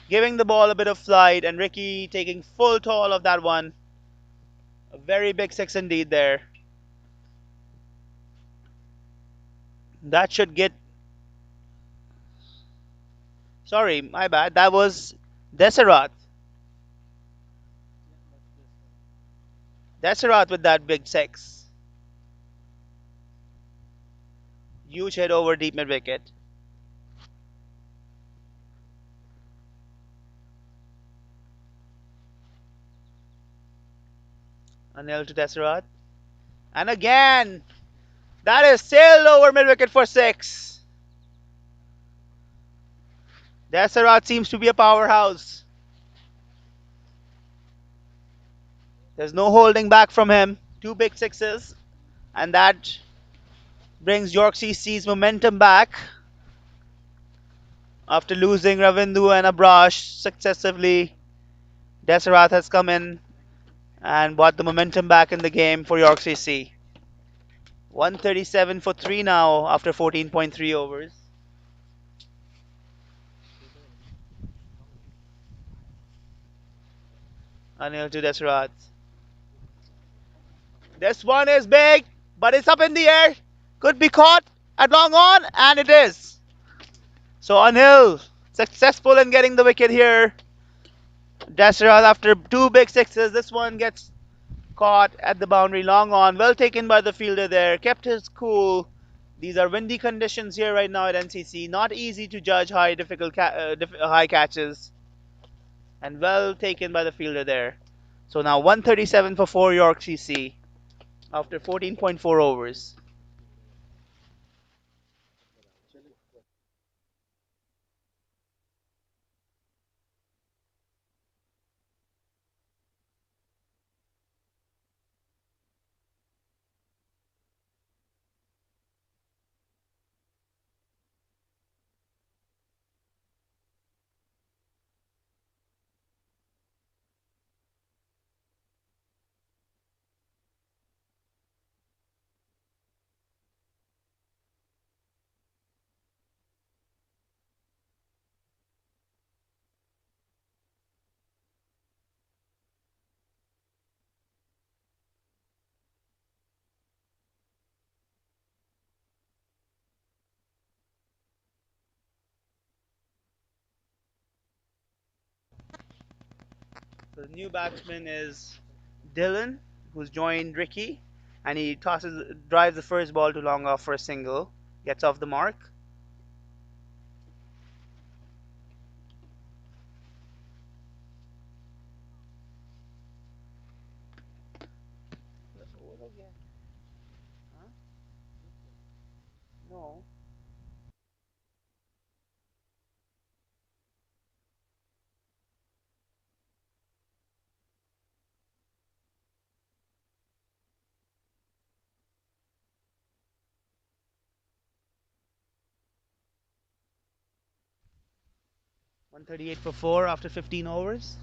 giving the ball a bit of flight, and Ricky taking full toll of that one. A very big six indeed there. That should get. Sorry, my bad. That was Deserath. Deserath with that big six. Huge hit over deep mid wicket. Anil to Deserath. And again, that is sailed over mid wicket for six. Deserath seems to be a powerhouse. There's no holding back from him. Two big sixes. And that brings York CC's momentum back after losing Ravindu and Abrash successively. Deserath has come in and brought the momentum back in the game for York CC. 137 for 3 now after 14.3 overs. Anil to Deserath. This one is big, but it's up in the air. Could be caught at long on, and it is. So Anil successful in getting the wicket here. Deserath after two big sixes. This one gets caught at the boundary, long on. Well taken by the fielder there. Kept his cool. These are windy conditions here right now at NCC. Not easy to judge high high catches. And well taken by the fielder there. So now 137 for 4 York CC after 14.4 overs. So the new batsman is Dylan, who's joined Ricky, and he drives the first ball to long off for a single, gets off the mark. 138 for 4 after 15 overs.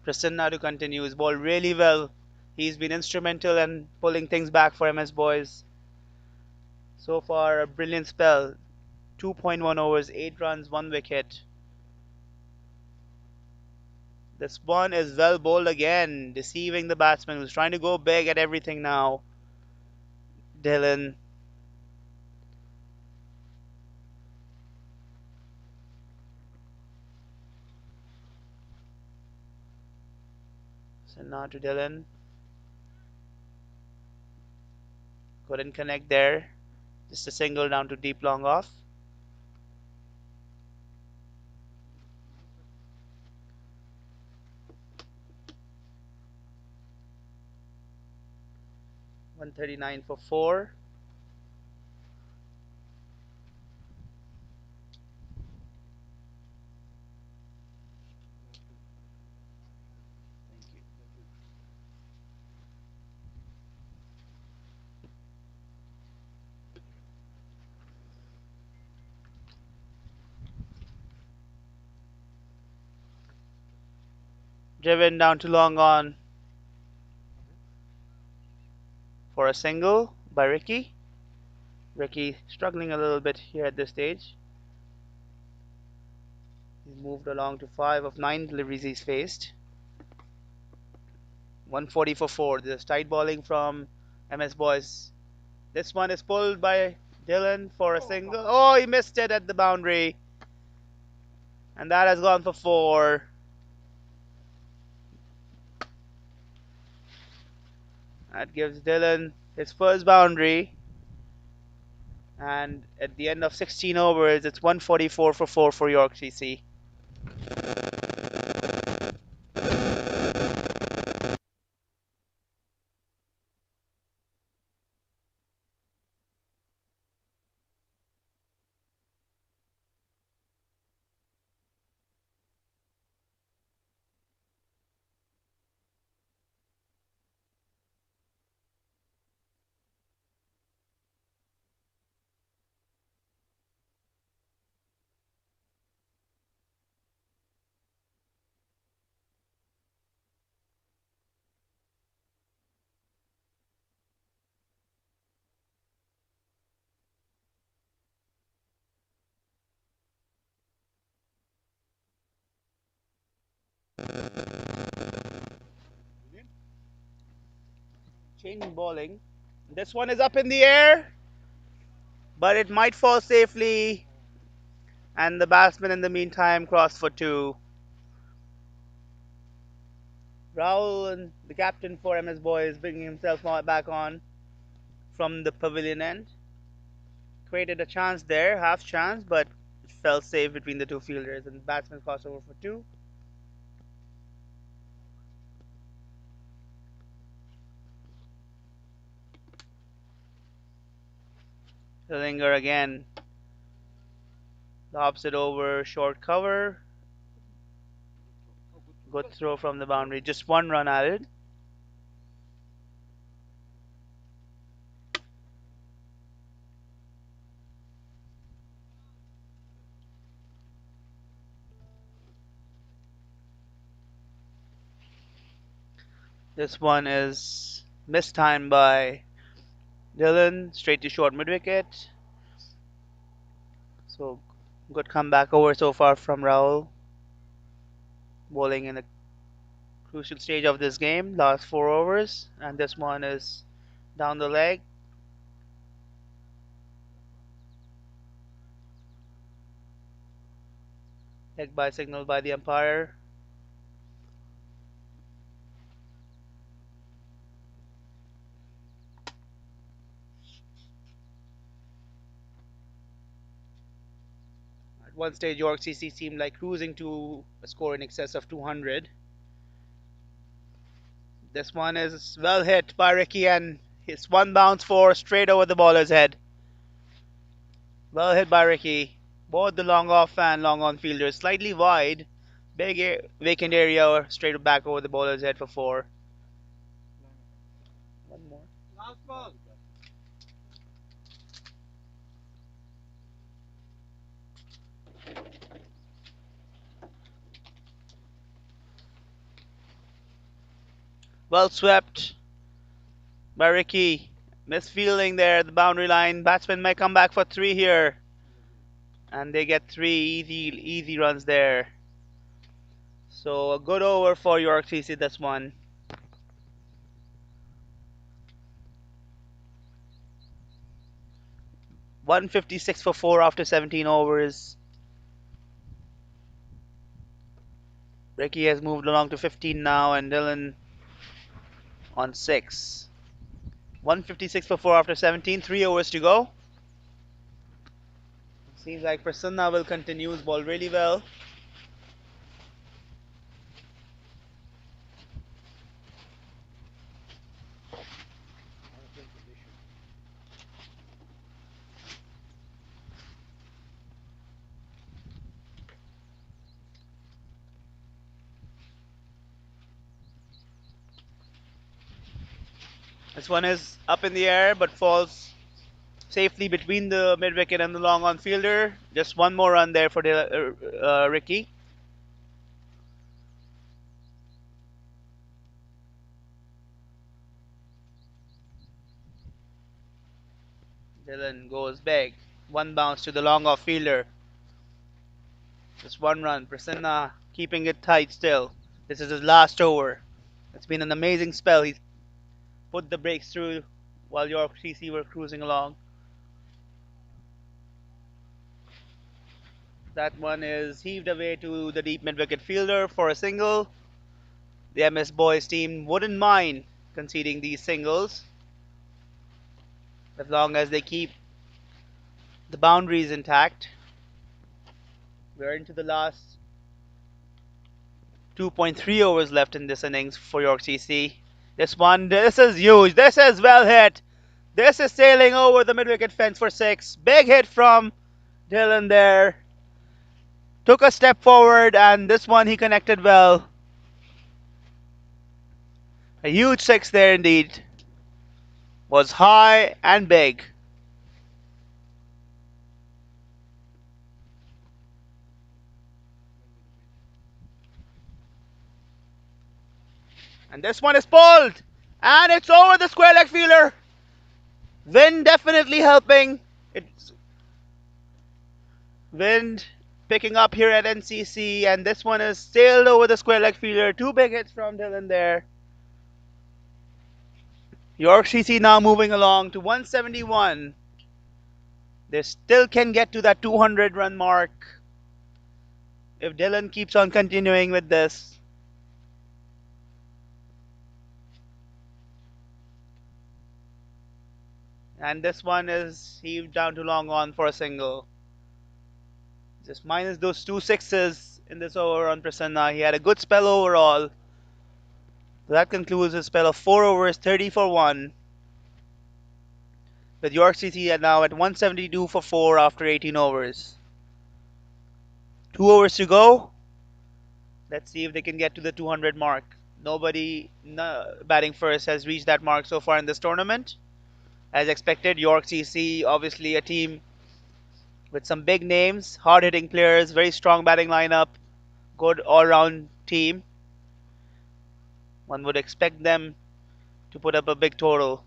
Prasanna to continue his ball really well. He's been instrumental in pulling things back for MS Boys. So far, a brilliant spell. 2.1 overs, 8 runs, 1 wicket. This one is well bowled again, deceiving the batsman who's trying to go big at everything now. Dylan. So now to Dylan. Couldn't connect there. Just a single down to deep long off. .139 for 4. Driven down to long on for a single by Ricky. Ricky struggling a little bit here at this stage. He's moved along to 5 of 9 deliveries he's faced. 140 for 4. This tight bowling from MS Boys. This one is pulled by Dylan for a single. Oh, he missed it at the boundary. And that has gone for 4. That gives Dylan his first boundary. And at the end of 16 overs, it's 144 for 4 for York CC. Changing bowling. This one is up in the air, but it might fall safely. And the batsman in the meantime crossed for 2. Rahul, and the captain for MS Boys, bringing himself back on from the pavilion end. Created a chance there, half chance, but it fell safe between the two fielders, and the batsman crossed over for 2. Hillinger again lobs it over short cover. Good throw from the boundary. Just 1 run added. This one is mistimed by Dylan. Straight to short mid wicket. So good comeback over so far from Rahul. Bowling in a crucial stage of this game, last 4 overs. And this one is down the leg. Leg by signal by the umpire. At one stage, York CC seemed like cruising to a score in excess of 200. This one is well hit by Ricky, and it's 1 bounce 4 straight over the bowler's head. Well hit by Ricky. Both the long off and long on fielders slightly wide. Big vacant area straight back over the bowler's head for 4. One more. Well swept by Ricky. Misfielding there at the boundary line. Batsman might come back for three here. And they get three easy runs there. So a good over for York CC this one. 156 for 4 after 17 overs. Ricky has moved along to 15 now and Dylan on 6. 156 for 4 after 17, 3 overs to go. Seems like Prasanna will continue his ball really well. This one is up in the air but falls safely between the mid wicket and the long on fielder. Just one more run there for Ricky. Dylan goes big. One bounce to the long off fielder. Just one run. Prasanna keeping it tight still. This is his last over. It's been an amazing spell. He's put the brakes through while York CC were cruising along. That one is heaved away to the deep mid-wicket fielder for a single. The MS Boyz team wouldn't mind conceding these singles as long as they keep the boundaries intact. We're into the last 2.3 overs left in this innings for York CC. This is huge. This is well hit. This is sailing over the mid-wicket fence for 6. Big hit from Dylan there. Took a step forward and this one he connected well. A huge 6 there indeed. Was high and big. And this one is pulled. And it's over the square leg fielder. Wind definitely helping. It's wind picking up here at NCC. And this one is sailed over the square leg fielder. 2 big hits from Dylan there. York CC now moving along to 171. They still can get to that 200 run mark if Dylan keeps on continuing with this. And this one is heaved down to long on for a single. Just minus those 2 sixes in this over on Prasanna. He had a good spell overall. So that concludes his spell of 4 overs, 30 for 1. With York CC now at 172 for 4 after 18 overs. 2 overs to go. Let's see if they can get to the 200 mark. Nobody batting first has reached that mark so far in this tournament. As expected, York CC, obviously a team with some big names, hard-hitting players, very strong batting lineup, good all-round team. One would expect them to put up a big total.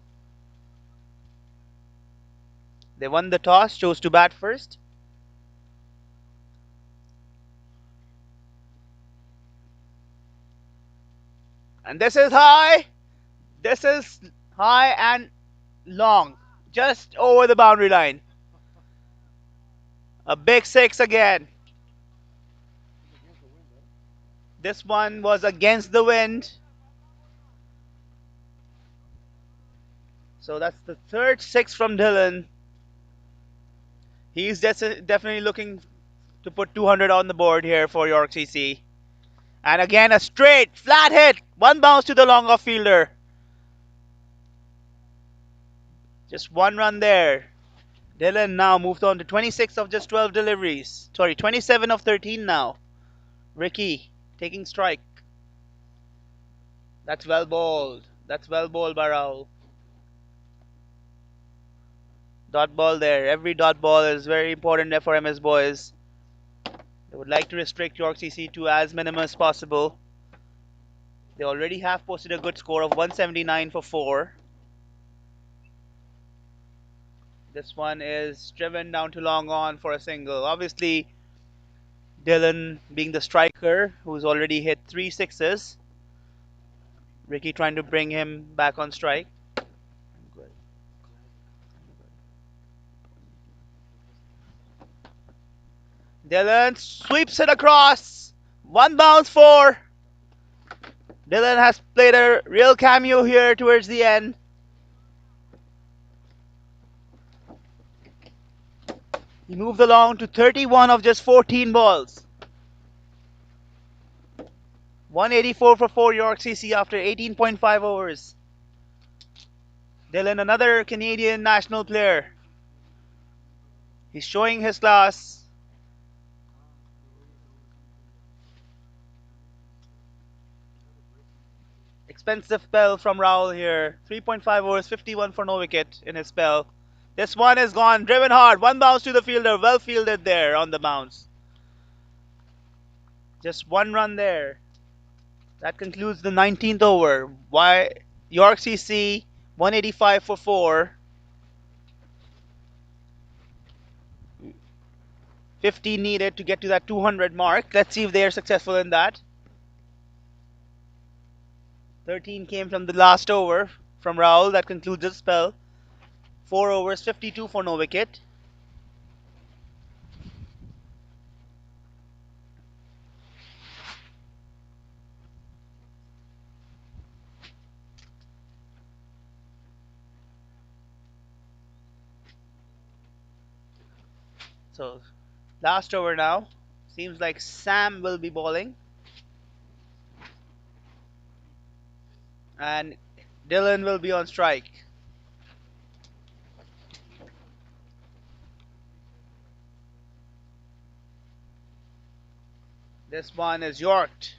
They won the toss, chose to bat first. And this is high. This is high and long, just over the boundary line. A big 6 again. This one was against the wind. So that's the third 6 from Dylan. He's definitely looking to put 200 on the board here for York CC. And again, a straight, flat hit. One bounce to the long off fielder. Just one run there. Dylan now moved on to 26 of just 12 deliveries. Sorry, 27 of 13 now. Ricky taking strike. That's well bowled. That's well bowled by Rahul. Dot ball there. Every dot ball is very important there for MS Boyz. They would like to restrict York CC to as minimum as possible. They already have posted a good score of 179 for 4. This one is driven down to long on for a single. Obviously, Dylan being the striker who's already hit 3 sixes. Ricky trying to bring him back on strike. Dylan sweeps it across. One bounce for. Dylan has played a real cameo here towards the end. He moved along to 31 of just 14 balls. 184 for 4 York CC after 18.5 overs. Dylan, another Canadian national player. He's showing his class. Expensive spell from Raul here. 3.5 overs, 51 for no wicket in his spell. This one is gone, driven hard. One bounce to the fielder, well fielded there on the bounce. Just one run there. That concludes the 19th over. York CC 185 for 4. 50 needed to get to that 200 mark. Let's see if they are successful in that. 13 came from the last over from Raul. That concludes the spell. 4 overs, 52 for no wicket. So, last over now. Seems like Sam will be bowling. And Dylan will be on strike. This one is yorked.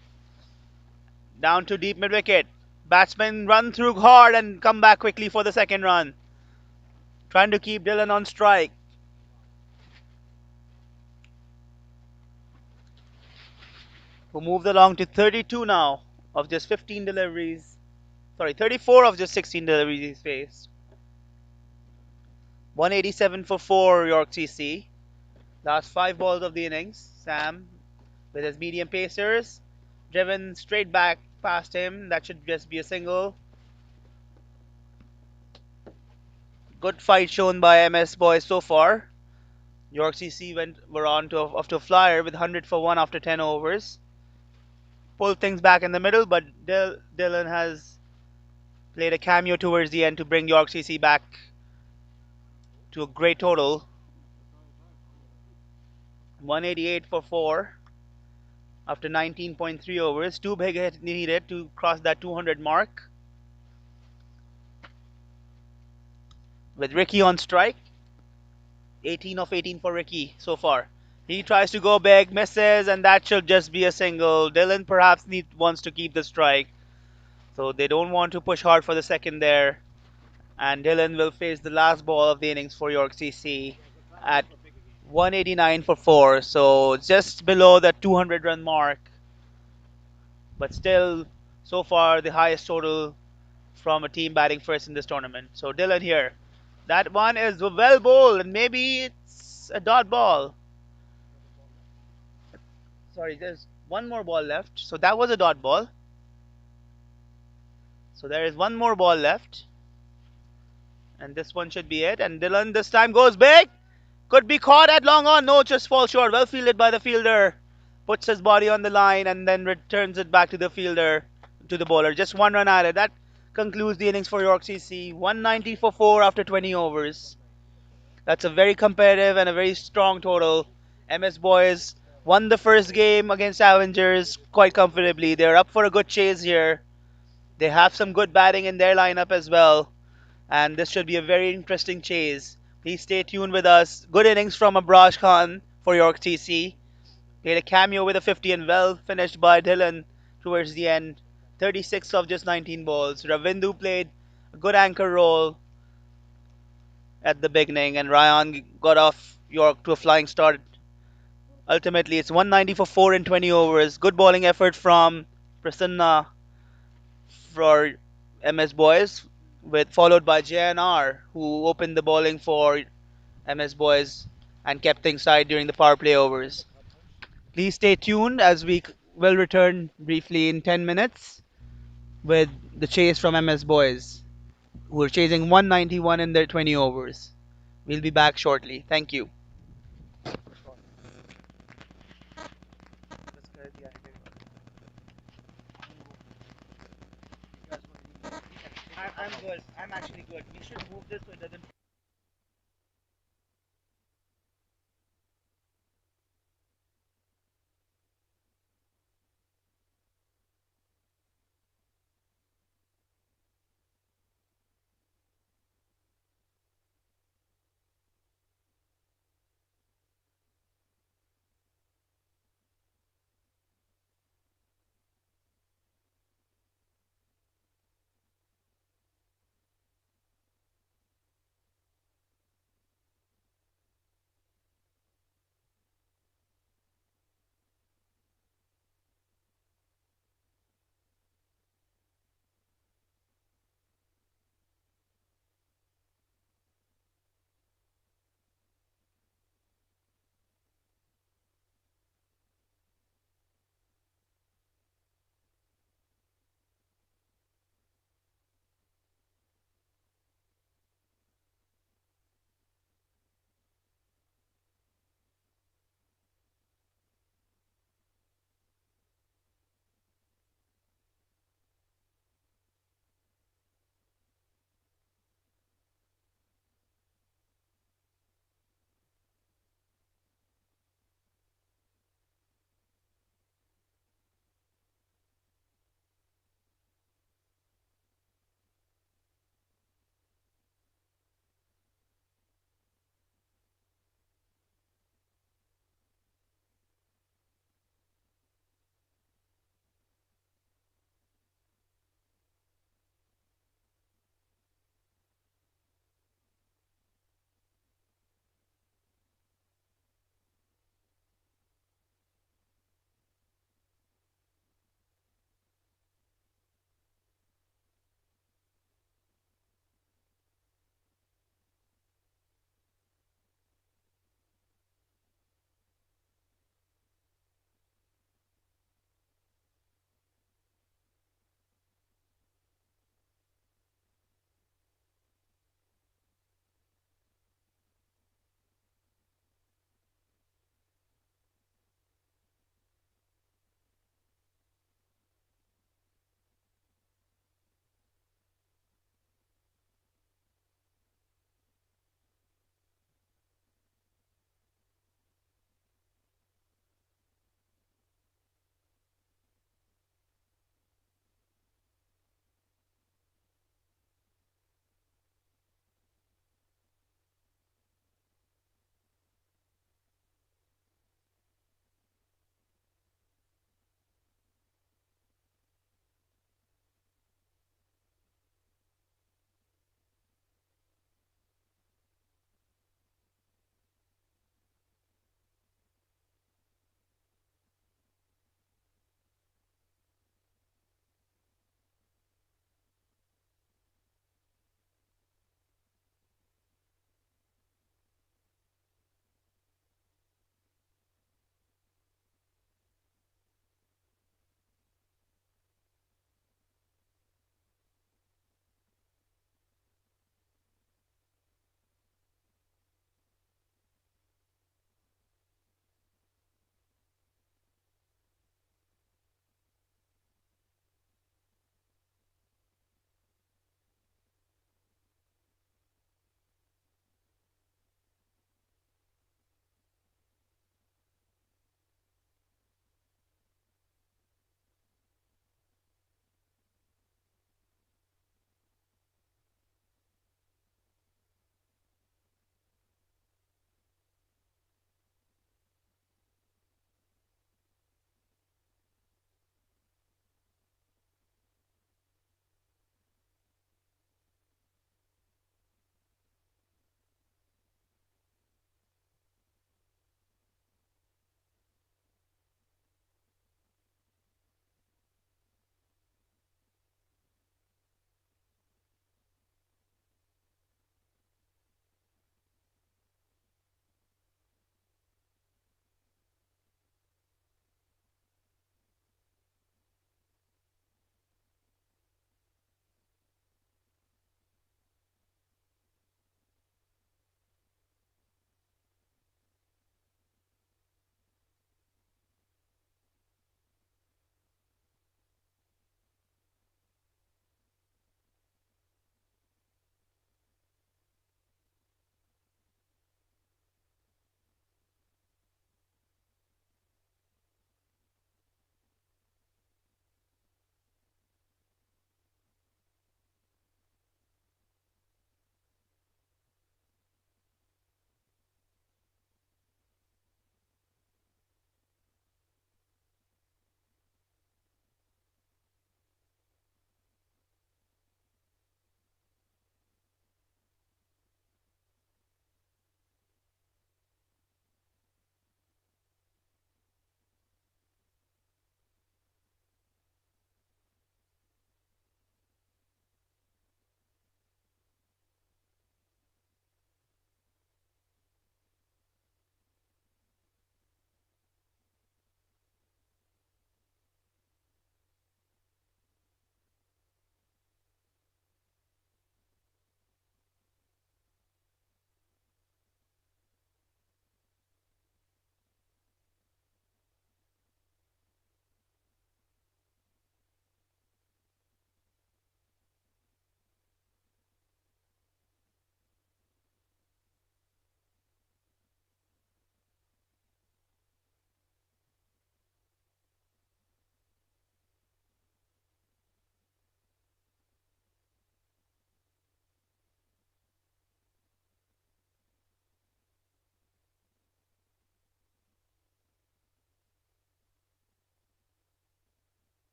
Down to deep mid wicket. Batsman run through hard and come back quickly for the second run. Trying to keep Dylan on strike. Who moved along to 32 now of just 15 deliveries. Sorry, 34 of just 16 deliveries he's faced. 187 for 4 York CC. Last 5 balls of the innings. Sam with his medium pacers. Driven straight back past him. That should just be a single. Good fight shown by MS Boyz so far. York CC were on to a flyer with 100 for 1 after 10 overs. Pulled things back in the middle, but Dylan has played a cameo towards the end to bring York CC back to a great total. 188 for 4 after 19.3 overs. 2 big hits needed to cross that 200 mark. With Ricky on strike. 18 of 18 for Ricky so far. He tries to go big, misses, and that should just be a single. Dylan perhaps wants to keep the strike. So they don't want to push hard for the second there. And Dylan will face the last ball of the innings for York CC at 189 for 4. So just below the 200 run mark. But still, so far, the highest total from a team batting first in this tournament. So Dylan here. That one is well bowled, and maybe it's a dot ball. Sorry, there's one more ball left. So that was a dot ball. So there is one more ball left. And this one should be it. And Dylan this time goes big. Could be caught at long on. No, just falls short. Well fielded by the fielder. Puts his body on the line and then returns it back to the fielder, to the bowler. Just one run added. That concludes the innings for York CC. 190 for 4 after 20 overs. That's a very competitive and a very strong total. MS Boyz won the first game against Avengers quite comfortably. They're up for a good chase here. They have some good batting in their lineup as well. And this should be a very interesting chase. Please stay tuned with us. Good innings from Abraj Khan for York CC. Played a cameo with a 50 and well finished by Dylan towards the end. 36 of just 19 balls. Ravindu played a good anchor role at the beginning, and Ryan got off York to a flying start. Ultimately, it's 190 for 4 in 20 overs. Good bowling effort from Prasanna for MS Boys, with followed by JNR, who opened the bowling for MS Boys and kept things tight during the power play overs. Please stay tuned as we will return briefly in 10 minutes with the chase from MS Boys, who are chasing 191 in their 20 overs. We'll be back shortly. Thank you. I'm good. I'm actually good. We should move this so it doesn't.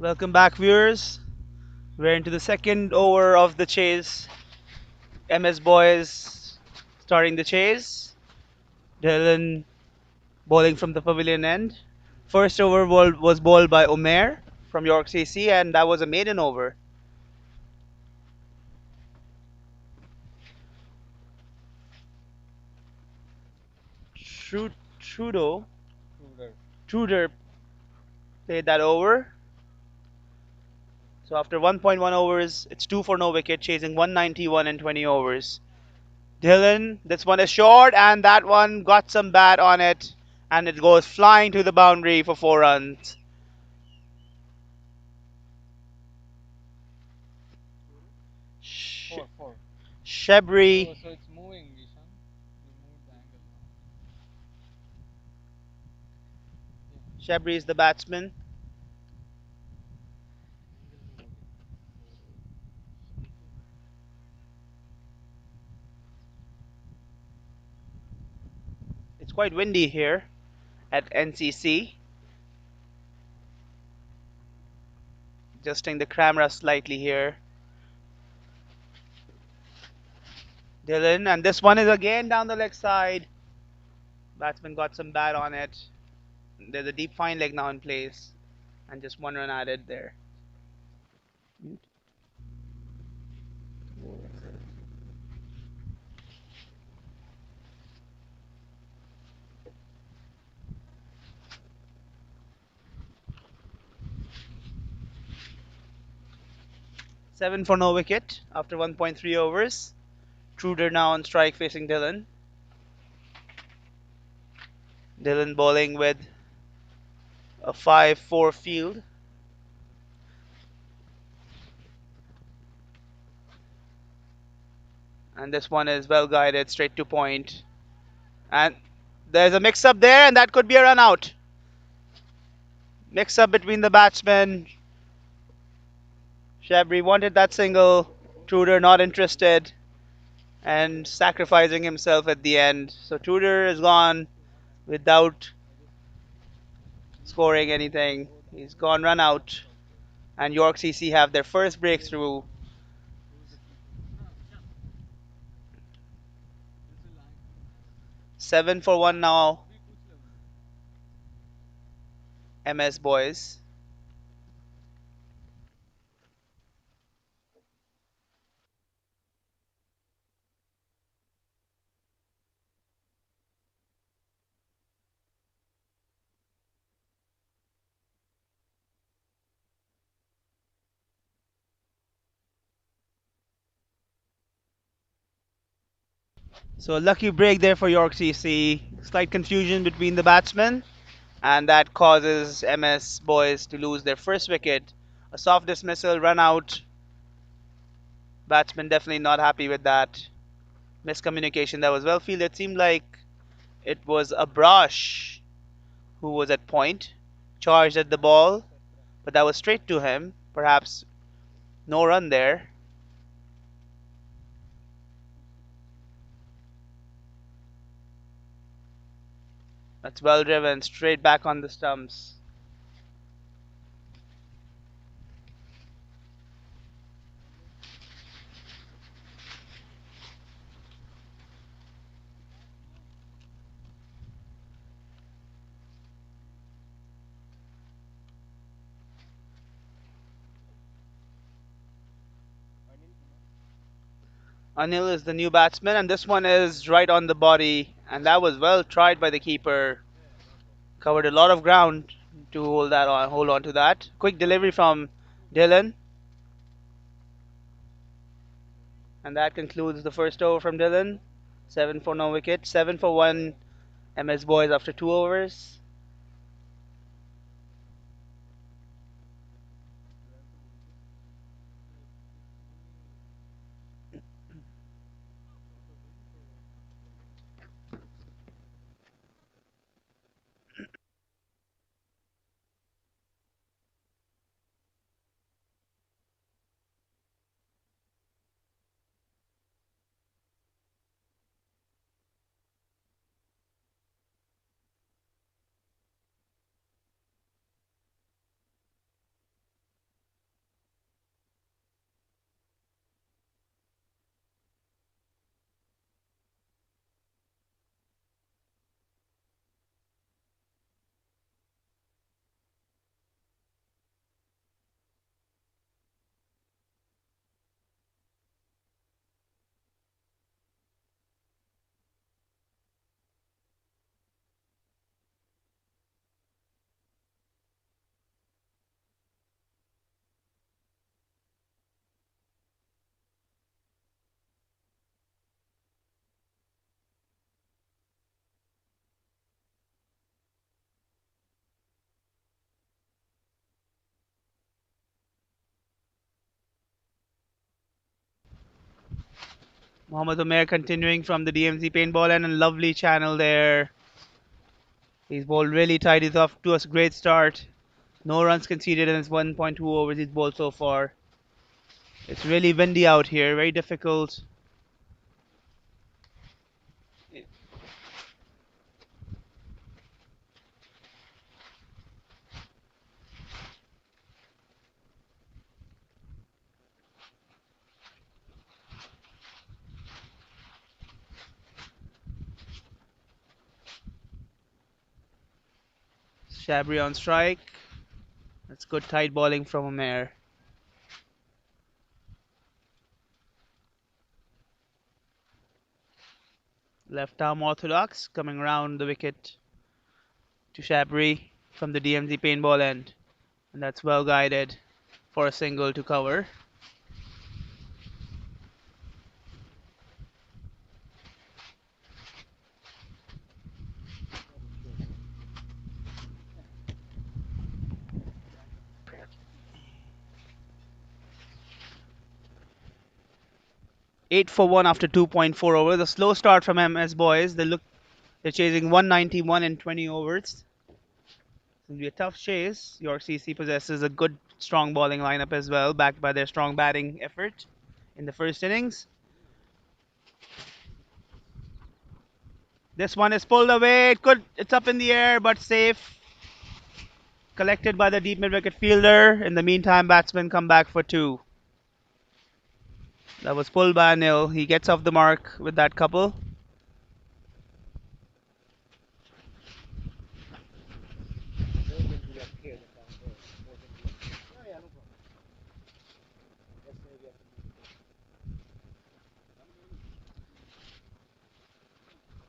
Welcome back, viewers. We're into the second over of the chase. MS Boys starting the chase. Dylan bowling from the pavilion end. First over was bowled by Omer from York CC, and that was a maiden over. Trudeau, Truder played that over. So after 1.1 overs, it's 2 for no wicket, chasing 191 in 20 overs. Dylan, this one is short, and that one got some bat on it, and it goes flying to the boundary for 4 runs. Sh- Shebri, Shebri is the batsman. It's quite windy here at NCC. Adjusting the camera slightly here. Dylan, and this one is again down the leg side. Batsman got some bat on it. There's a deep fine leg now in place, and just 1 run added there. 7 for no wicket after 1.3 overs. Truder now on strike facing Dylan. Dylan bowling with a 5-4 field. And this one is well guided straight to point. And there's a mix up there, and that could be a run out. Mix up between the batsmen. Shabri wanted that single. Truder not interested and sacrificing himself at the end. So Truder is gone without scoring anything. He's gone run out. And York CC have their first breakthrough. 7 for 1 now. MS Boys. So a lucky break there for York CC. Slight confusion between the batsmen, and that causes MS Boys to lose their first wicket. A soft dismissal, run out. Batsman definitely not happy with that. Miscommunication that was well fielded. It seemed like it was a brush who was at point, charged at the ball, but that was straight to him. Perhaps no run there. That's well driven, straight back on the stumps. Anil is the new batsman, and this one is right on the body, and that was well tried by the keeper. Covered a lot of ground to hold on to that. Quick delivery from Dylan, and that concludes the first over from Dylan. 7 for no wicket, 7 for 1 MS Boys after 2 overs. Mohammad Umair continuing from the DMZ paintball end, and a lovely channel there. He's bowled really tight. He's off to a great start. No runs conceded in his 1.2 overs he's bowled so far. It's really windy out here, very difficult. Shabri on strike. That's good tight bowling from Umair. Left arm orthodox coming round the wicket to Shabri from the DMZ paintball end. And that's well guided for a single to cover. Eight for one after 2.4 overs. A slow start from MS Boyz. They're chasing 191 in 20 overs. It'll be a tough chase. York CC possesses a good strong bowling lineup as well, backed by their strong batting effort in the first innings. This one is pulled away. It's up in the air, but safe. Collected by the deep mid wicket fielder. In the meantime, batsmen come back for two. That was pulled by Anil. He gets off the mark with that couple.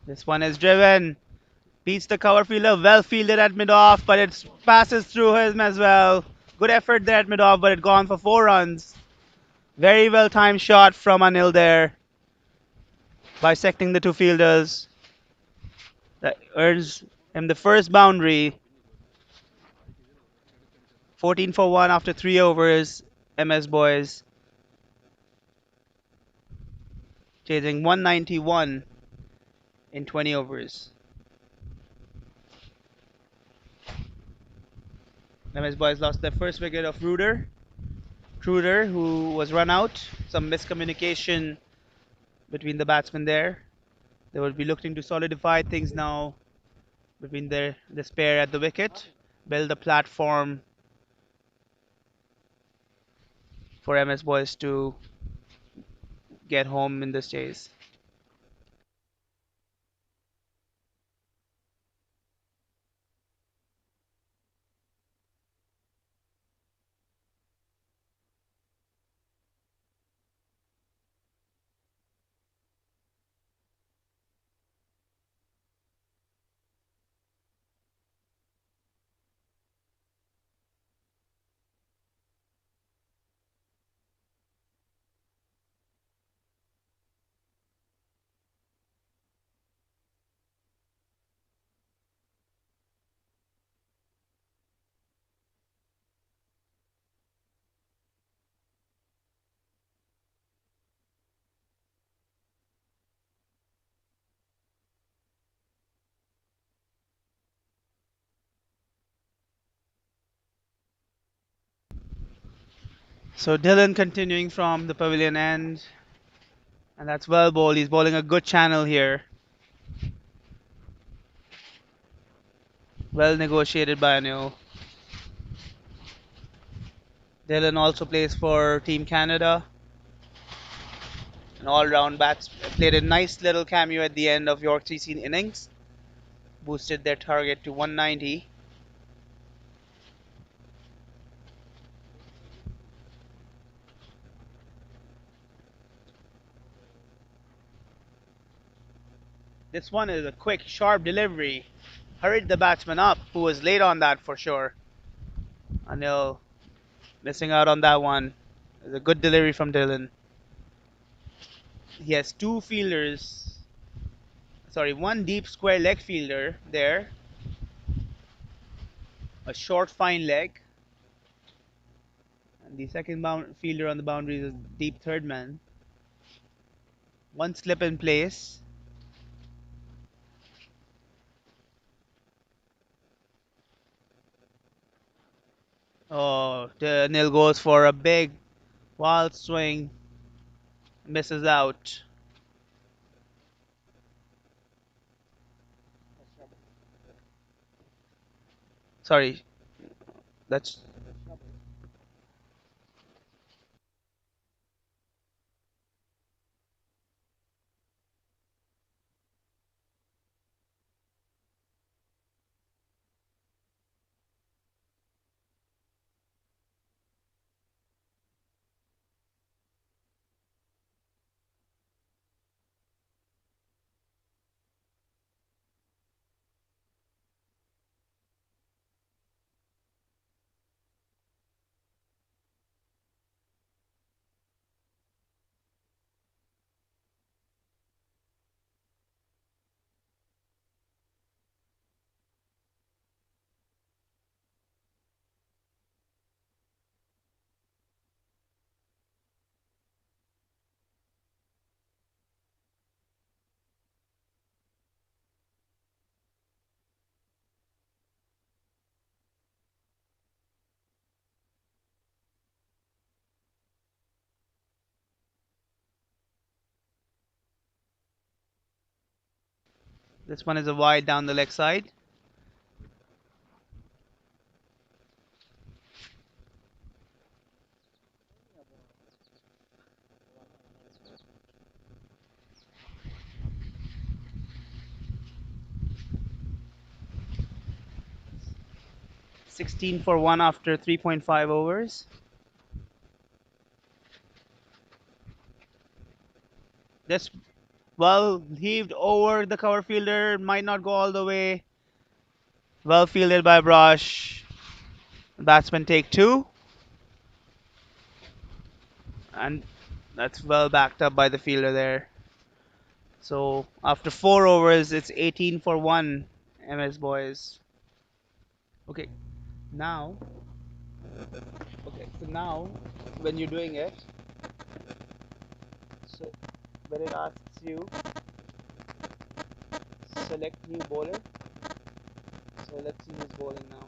This one is driven. Beats the cover fielder. Well fielded at mid off, but it passes through him as well. Good effort there at mid off, but it gone for 4 runs. Very well timed shot from Anil there. Bisecting the two fielders. That earns him the first boundary. 14 for 1 after 3 overs. MS Boyz chasing 191 in 20 overs. MS Boyz lost their first wicket of Truder, who was run out. Some miscommunication between the batsmen there. They will be looking to solidify things now between this pair at the wicket. Build a platform for MS Boyz to get home in this chase. So Dylan continuing from the pavilion end, and that's well bowled. He's bowling a good channel here. Well negotiated by Anil. Dylan also plays for Team Canada. An all-round bats played a nice little cameo at the end of York CC innings. Boosted their target to 190. This one is a quick, sharp delivery. Hurried the batsman up, who was late on that for sure. Anil missing out on that one. It's a good delivery from Dylan. He has two fielders. Sorry, one deep square leg fielder there. A short fine leg. And the second fielder on the boundary is a deep third man. One slip in place. Oh, the Nil goes for a big wild swing, misses out. Sorry, that's this one is a wide down the leg side. 16 for 1 after 3.5 overs. This well heaved over the cover fielder, might not go all the way. Well fielded by Brush. Batsman take two, and that's well backed up by the fielder there. So after 4 overs, it's 18 for 1, MS Boys. Okay, now, so now when you're doing it, so when it asks you select new bowler, so let's see who's bowling now.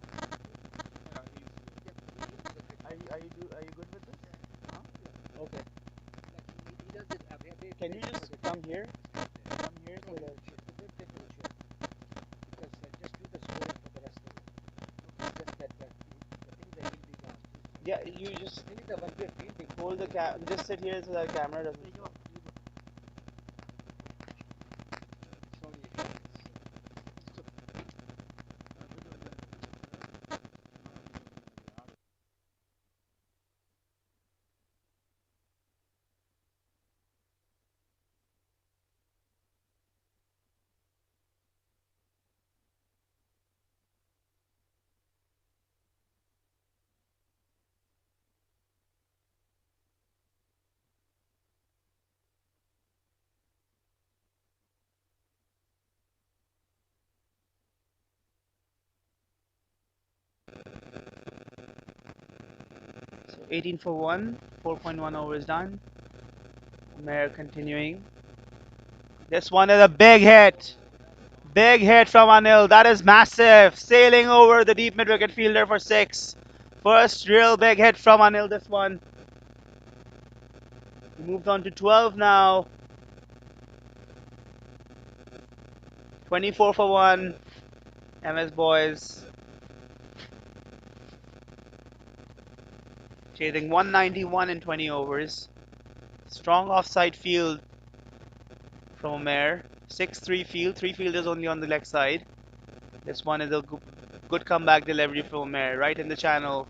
Are you good with this? Huh? Okay. Can you just come here? Come here so that yeah, you just hold the just sit here so that camera doesn't. So 18 for 1, 4.1 overs done. Mayor continuing. This one is a big hit. Big hit from Anil. That is massive. Sailing over the deep mid wicket fielder for six. First real big hit from Anil. This one. He moved on to 12 now. 24 for 1. MS Boys chasing 191 in 20 overs. Strong offside field from Omer. 6-3 field. 3 fielders only on the leg side. This one is a good comeback delivery from Omer. Right in the channel.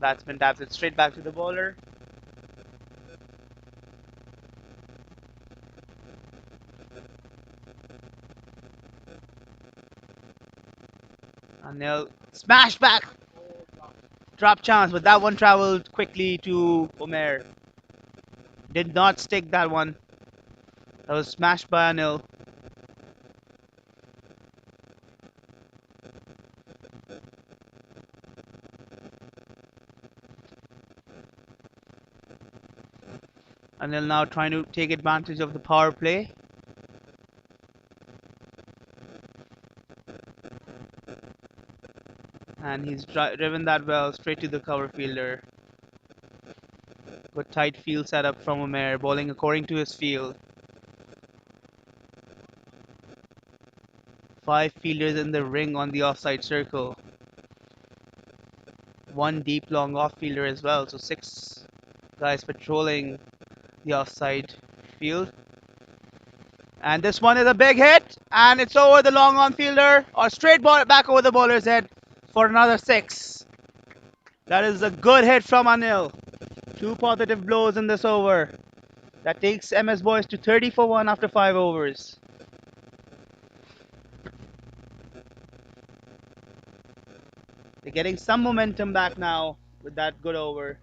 Batsman taps it straight back to the bowler. Anil smash back. Drop chance, but that one traveled quickly to Omer. Did not stick that one. That was smashed by Anil. And they're now trying to take advantage of the power play. And he's driven that well straight to the cover fielder. Good tight field setup from Umair, bowling according to his field. 5 fielders in the ring on the offside circle. 1 deep long off fielder as well, so 6 guys patrolling the offside field. And this one is a big hit, and it's over the long on fielder, or straight ball back over the bowler's head for another 6. That is a good hit from Anil. 2 positive blows in this over. That takes MS Boyz to 30 for 1 after 5 overs. They're getting some momentum back now with that good over.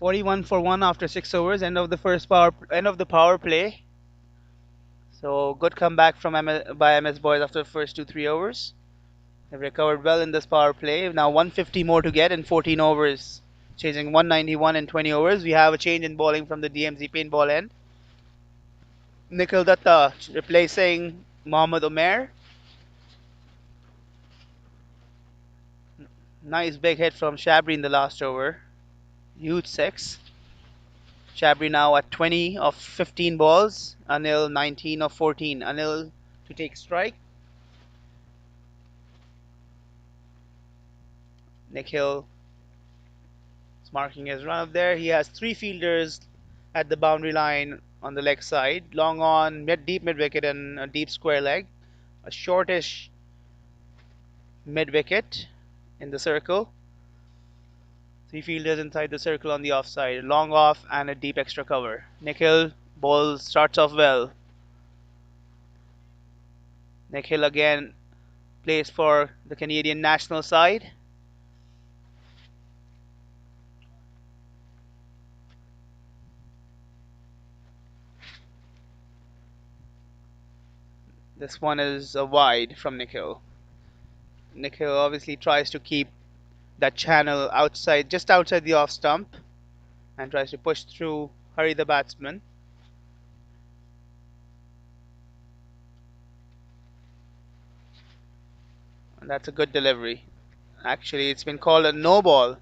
41 for 1 after 6 overs, end of the power play. So good comeback from by MS Boys after the first 2 3 overs. They've recovered well in this power play. Now 150 more to get in 14 overs. Chasing 191 in 20 overs. We have a change in bowling from the DMZ paintball end. Nikhil Datta replacing Mohammad Omer. Nice big hit from Shabri in the last over. Huge six. Shabri now at 20 of 15 balls. Anil 19 of 14. Anil to take strike. Nikhil is marking his run up there. He has three fielders at the boundary line on the leg side. Long on, deep mid wicket, and a deep square leg. A shortish mid wicket in the circle. Three fielders inside the circle on the offside. Long off and a deep extra cover. Nikhil ball starts off well. Nikhil again plays for the Canadian national side. This one is a wide from Nikhil. Nikhil obviously tries to keep that channel outside, just outside the off stump, and tries to push through, hurry the batsman. And that's a good delivery. Actually, it's been called a no ball.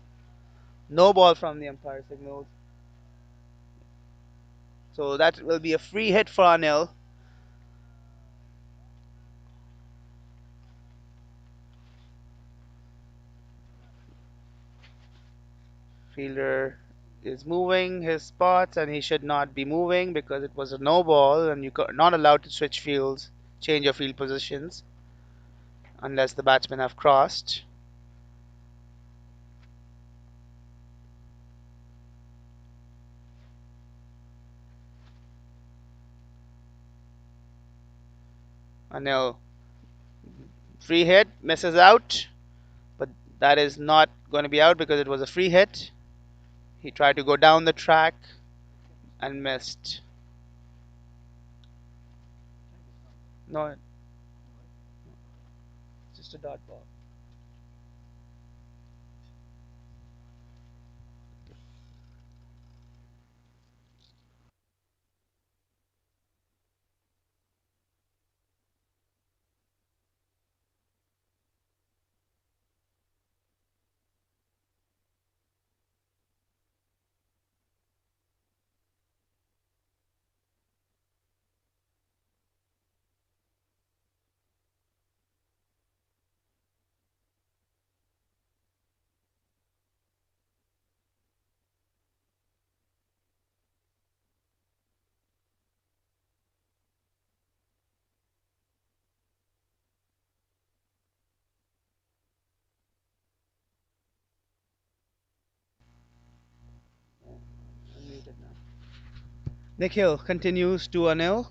No ball from the umpire signals. So that will be a free hit for Anil. Fielder is moving his spots and he should not be moving because it was a no ball and you're not allowed to switch fields, change your field positions unless the batsmen have crossed. Anil, free hit, misses out, but that is not going to be out because it was a free hit. He tried to go down the track and missed. No, it's just a dot ball. Nikhil continues to Anil,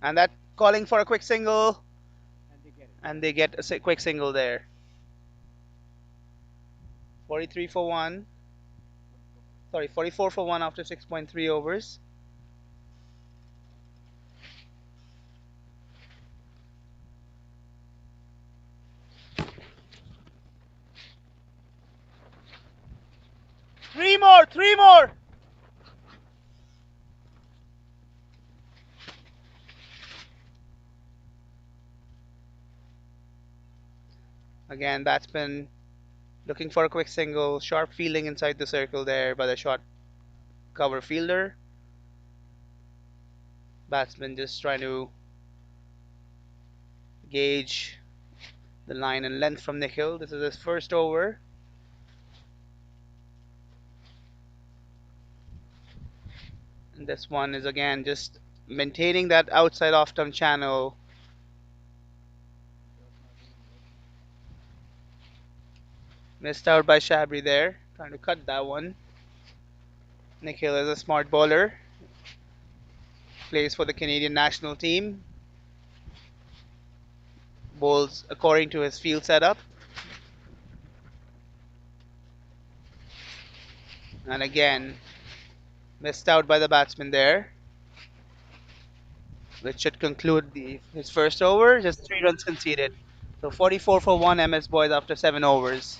and that calling for a quick single, and they get a quick single there. 43 for 1. Sorry, 44 for 1 after 6.3 overs. Three more, three more. Again, batsman looking for a quick single. Sharp fielding inside the circle there by the short cover fielder. Batsman just trying to gauge the line and length from Nikhil. This is his first over. And this one is again just maintaining that outside off stump channel. Missed out by Shabri there, trying to cut that one. Nikhil is a smart bowler. Plays for the Canadian national team. Bowls according to his field setup. And again, Missed out by the batsman there, which should conclude his first over. Just 3 runs conceded. So 44 for 1 MS Boys after 7 overs.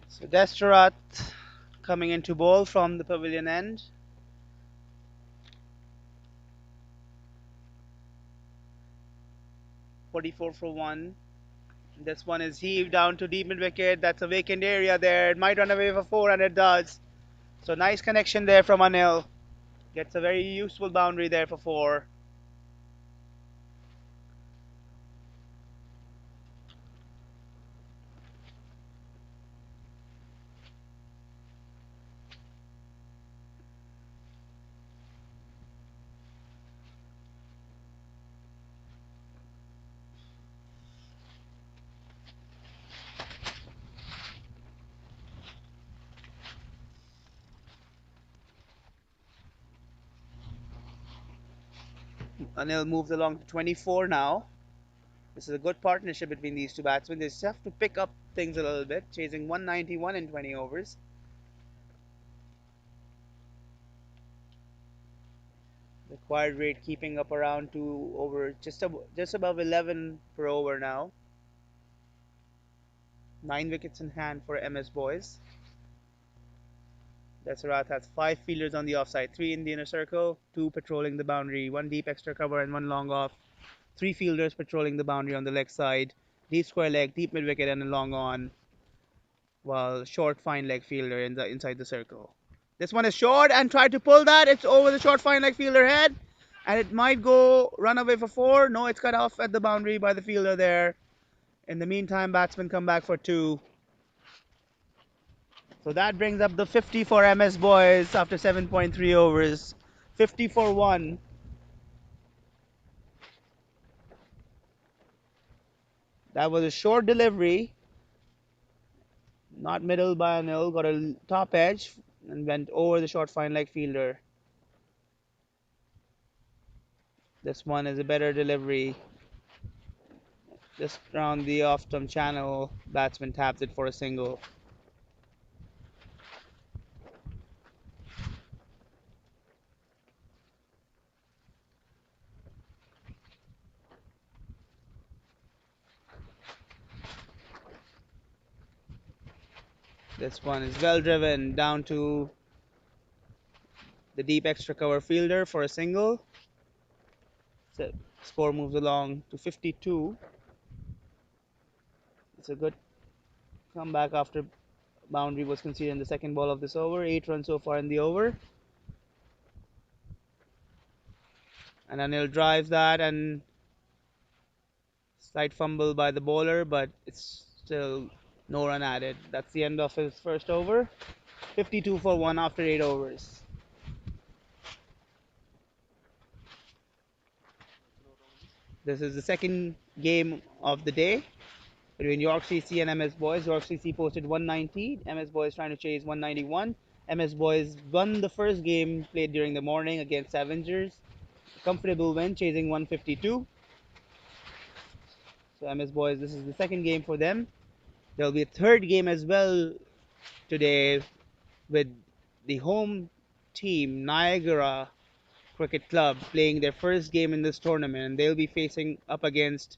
So Destrat coming into ball from the pavilion end. 44 for 1. This one is heaved down to deep mid wicket. That's a vacant area there. It might run away for 4 and it does. So nice connection there from Anil. Gets a very useful boundary there for 4. Anil moves along to 24 now. This is a good partnership between these two batsmen. They just have to pick up things a little bit, chasing 191 in 20 overs. Required rate keeping up around to over just above 11 per over now. 9 wickets in hand for MS Boys. Desarath has 5 fielders on the offside, 3 in the inner circle, 2 patrolling the boundary, 1 deep extra cover and 1 long off. 3 fielders patrolling the boundary on the leg side, deep square leg, deep mid wicket and a long on, while short fine leg fielder inside the circle. This one is short and tried to pull that. It's over the short fine leg fielder head, and it might go run away for 4. No, it's cut off at the boundary by the fielder there. In the meantime, batsmen come back for 2. So that brings up the 50 for MS Boys after 7.3 overs. 50 for 1. That was a short delivery, not middle by a nil. Got a top edge and went over the short fine leg fielder. This one is a better delivery. Just around the off stump channel, batsman taps it for a single. This one is well driven down to the deep extra cover fielder for a single. So score moves along to 52. It's a good comeback after boundary was conceded in the second ball of this over. 8 runs so far in the over. And Anil drives that, and slight fumble by the bowler, but it's still no run added. That's the end of his first over. 52 for 1 after 8 overs. This is the second game of the day between York CC and MS Boys. York CC posted 190. MS Boys trying to chase 191. MS Boys won the first game played during the morning against Avengers. comfortable win, chasing 152. So MS Boys, this is the second game for them. There'll be a third game as well today with the home team Niagara Cricket Club playing their first game in this tournament, and they'll be facing up against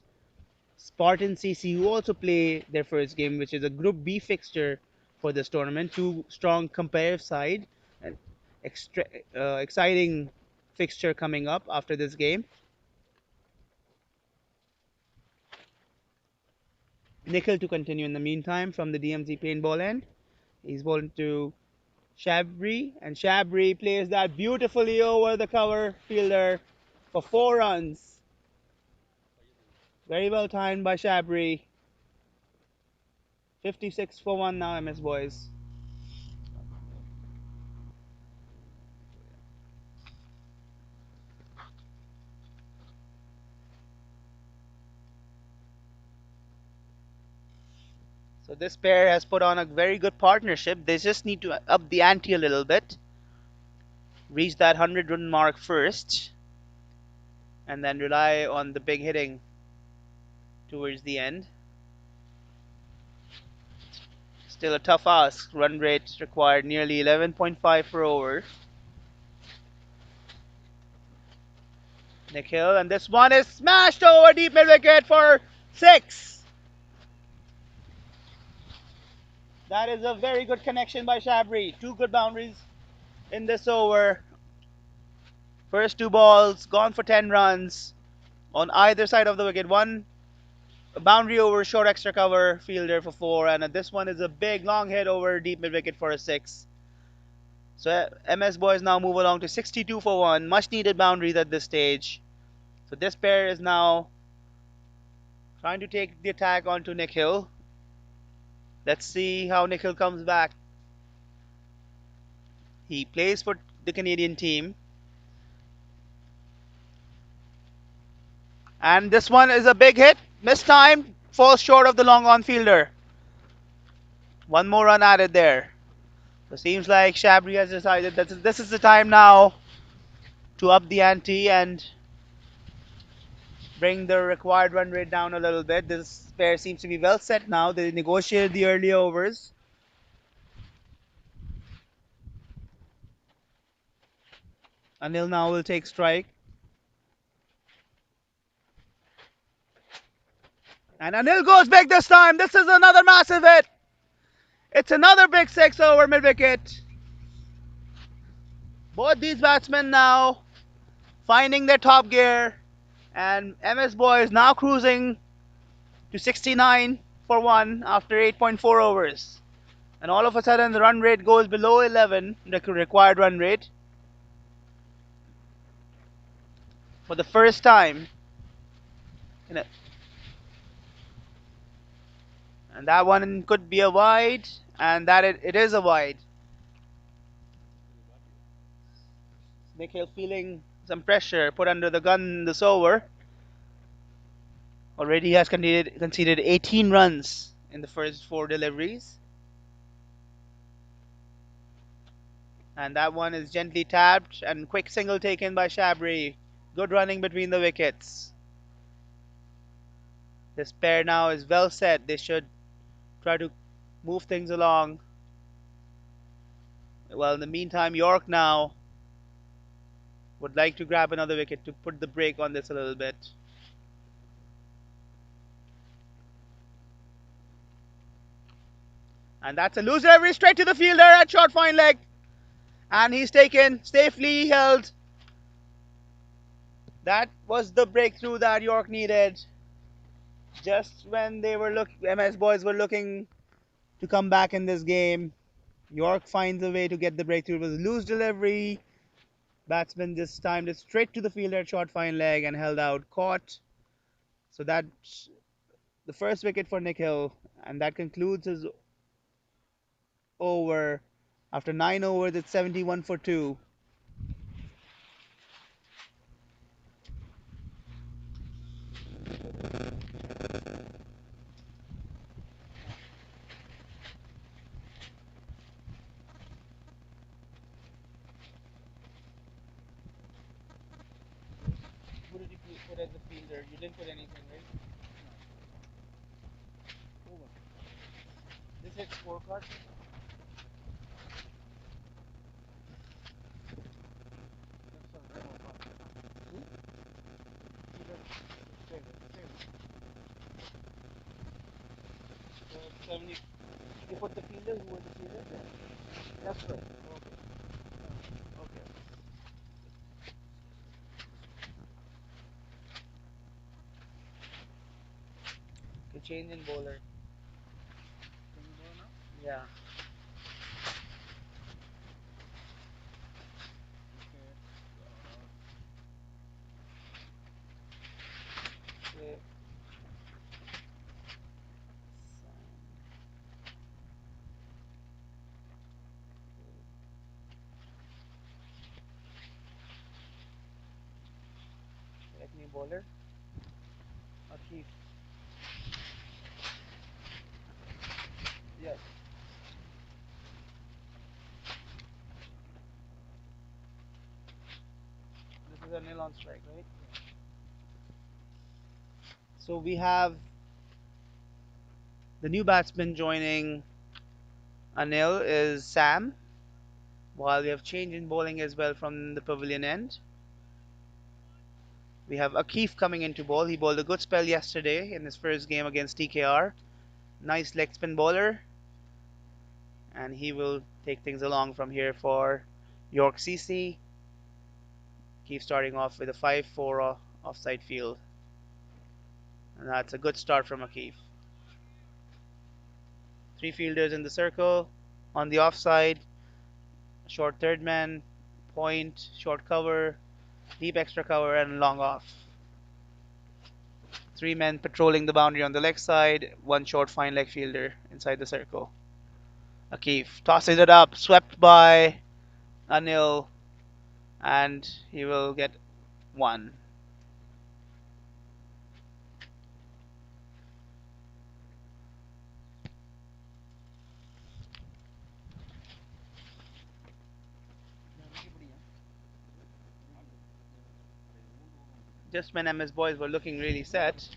Spartan CC, who also play their first game, which is a Group B fixture for this tournament. Two strong competitive side, and exciting fixture coming up after this game. Nikhil to continue in the meantime from the DMZ paintball end. He's bowling to Shabri, and Shabri plays that beautifully over the cover fielder for 4 runs. Very well timed by Shabri. 56 for 1 now, MS Boys. So this pair has put on a very good partnership. They just need to up the ante a little bit, reach that 100-run mark first, and then rely on the big hitting towards the end. Still a tough ask. Run rate required nearly 11.5 per over. Nikhil, and this one is smashed over deep mid wicket for 6. That is a very good connection by Shabri. Two good boundaries in this over. First two balls gone for 10 runs on either side of the wicket. One boundary over short extra cover fielder for 4, and this one is a big long hit over deep mid wicket for a 6. So MS Boys now move along to 62 for 1. Much needed boundaries at this stage. So this pair is now trying to take the attack onto Nikhil. Let's see how Nikhil comes back. He plays for the Canadian team. And this one is a big hit. Missed time. Falls short of the long on fielder. One more run added there. So it seems like Shabri has decided that this is the time now to up the ante and bring the required run rate down a little bit. This pair seems to be well set now. They negotiated the early overs. Anil now will take strike. And Anil goes big this time. This is another massive hit. It's another big 6 over mid wicket. Both these batsmen now finding their top gear. And MS Boys now cruising to 69 for 1 after 8.4 overs. And all of a sudden the run rate goes below 11, the required run rate, for the first time. And that one could be a wide, and that it is a wide. Nikhil feeling some pressure put under the gun in this over. Already has conceded 18 runs in the first 4 deliveries. And that one is gently tapped and quick single taken by Shabri. Good running between the wickets. This pair now is well set. They should try to move things along. Well, in the meantime, York now would like to grab another wicket to put the brake on this a little bit. And that's a loose delivery straight to the fielder at short fine leg. And he's taken, safely held. That was the breakthrough that York needed. Just when they were MS Boys were looking to come back in this game, York finds a way to get the breakthrough. It was a loose delivery. Batsman just timed it straight to the fielder at short fine leg and held out, caught. So that's the first wicket for Nikhil, and that concludes his over. After 9 overs, it's 71 for 2. put as a fielder. You didn't put anything, right? This hit scorecard. So 70. You put the fielder. Who was the fielder? That's right. Okay. Okay. Okay. Change in bowler. Yeah. Okay. Select new bowler. Keith. Yes. This is a nil on strike, right? So we have the new batsman joining Anil is Sam, while we have change in bowling as well from the pavilion end. We have Akif coming into bowl. He bowled a good spell yesterday in his first game against TKR. Nice leg spin bowler, and he will take things along from here for York CC. Keep starting off with a 5-4 offside field, and that's a good start from Akif. Three fielders in the circle. On the offside, short third man, point, short cover, deep extra cover, and long off. Three men patrolling the boundary on the leg side, one short fine leg fielder inside the circle. Akif tosses it up, swept by Anil, and he will get one. Just when MS Boyz were looking really set,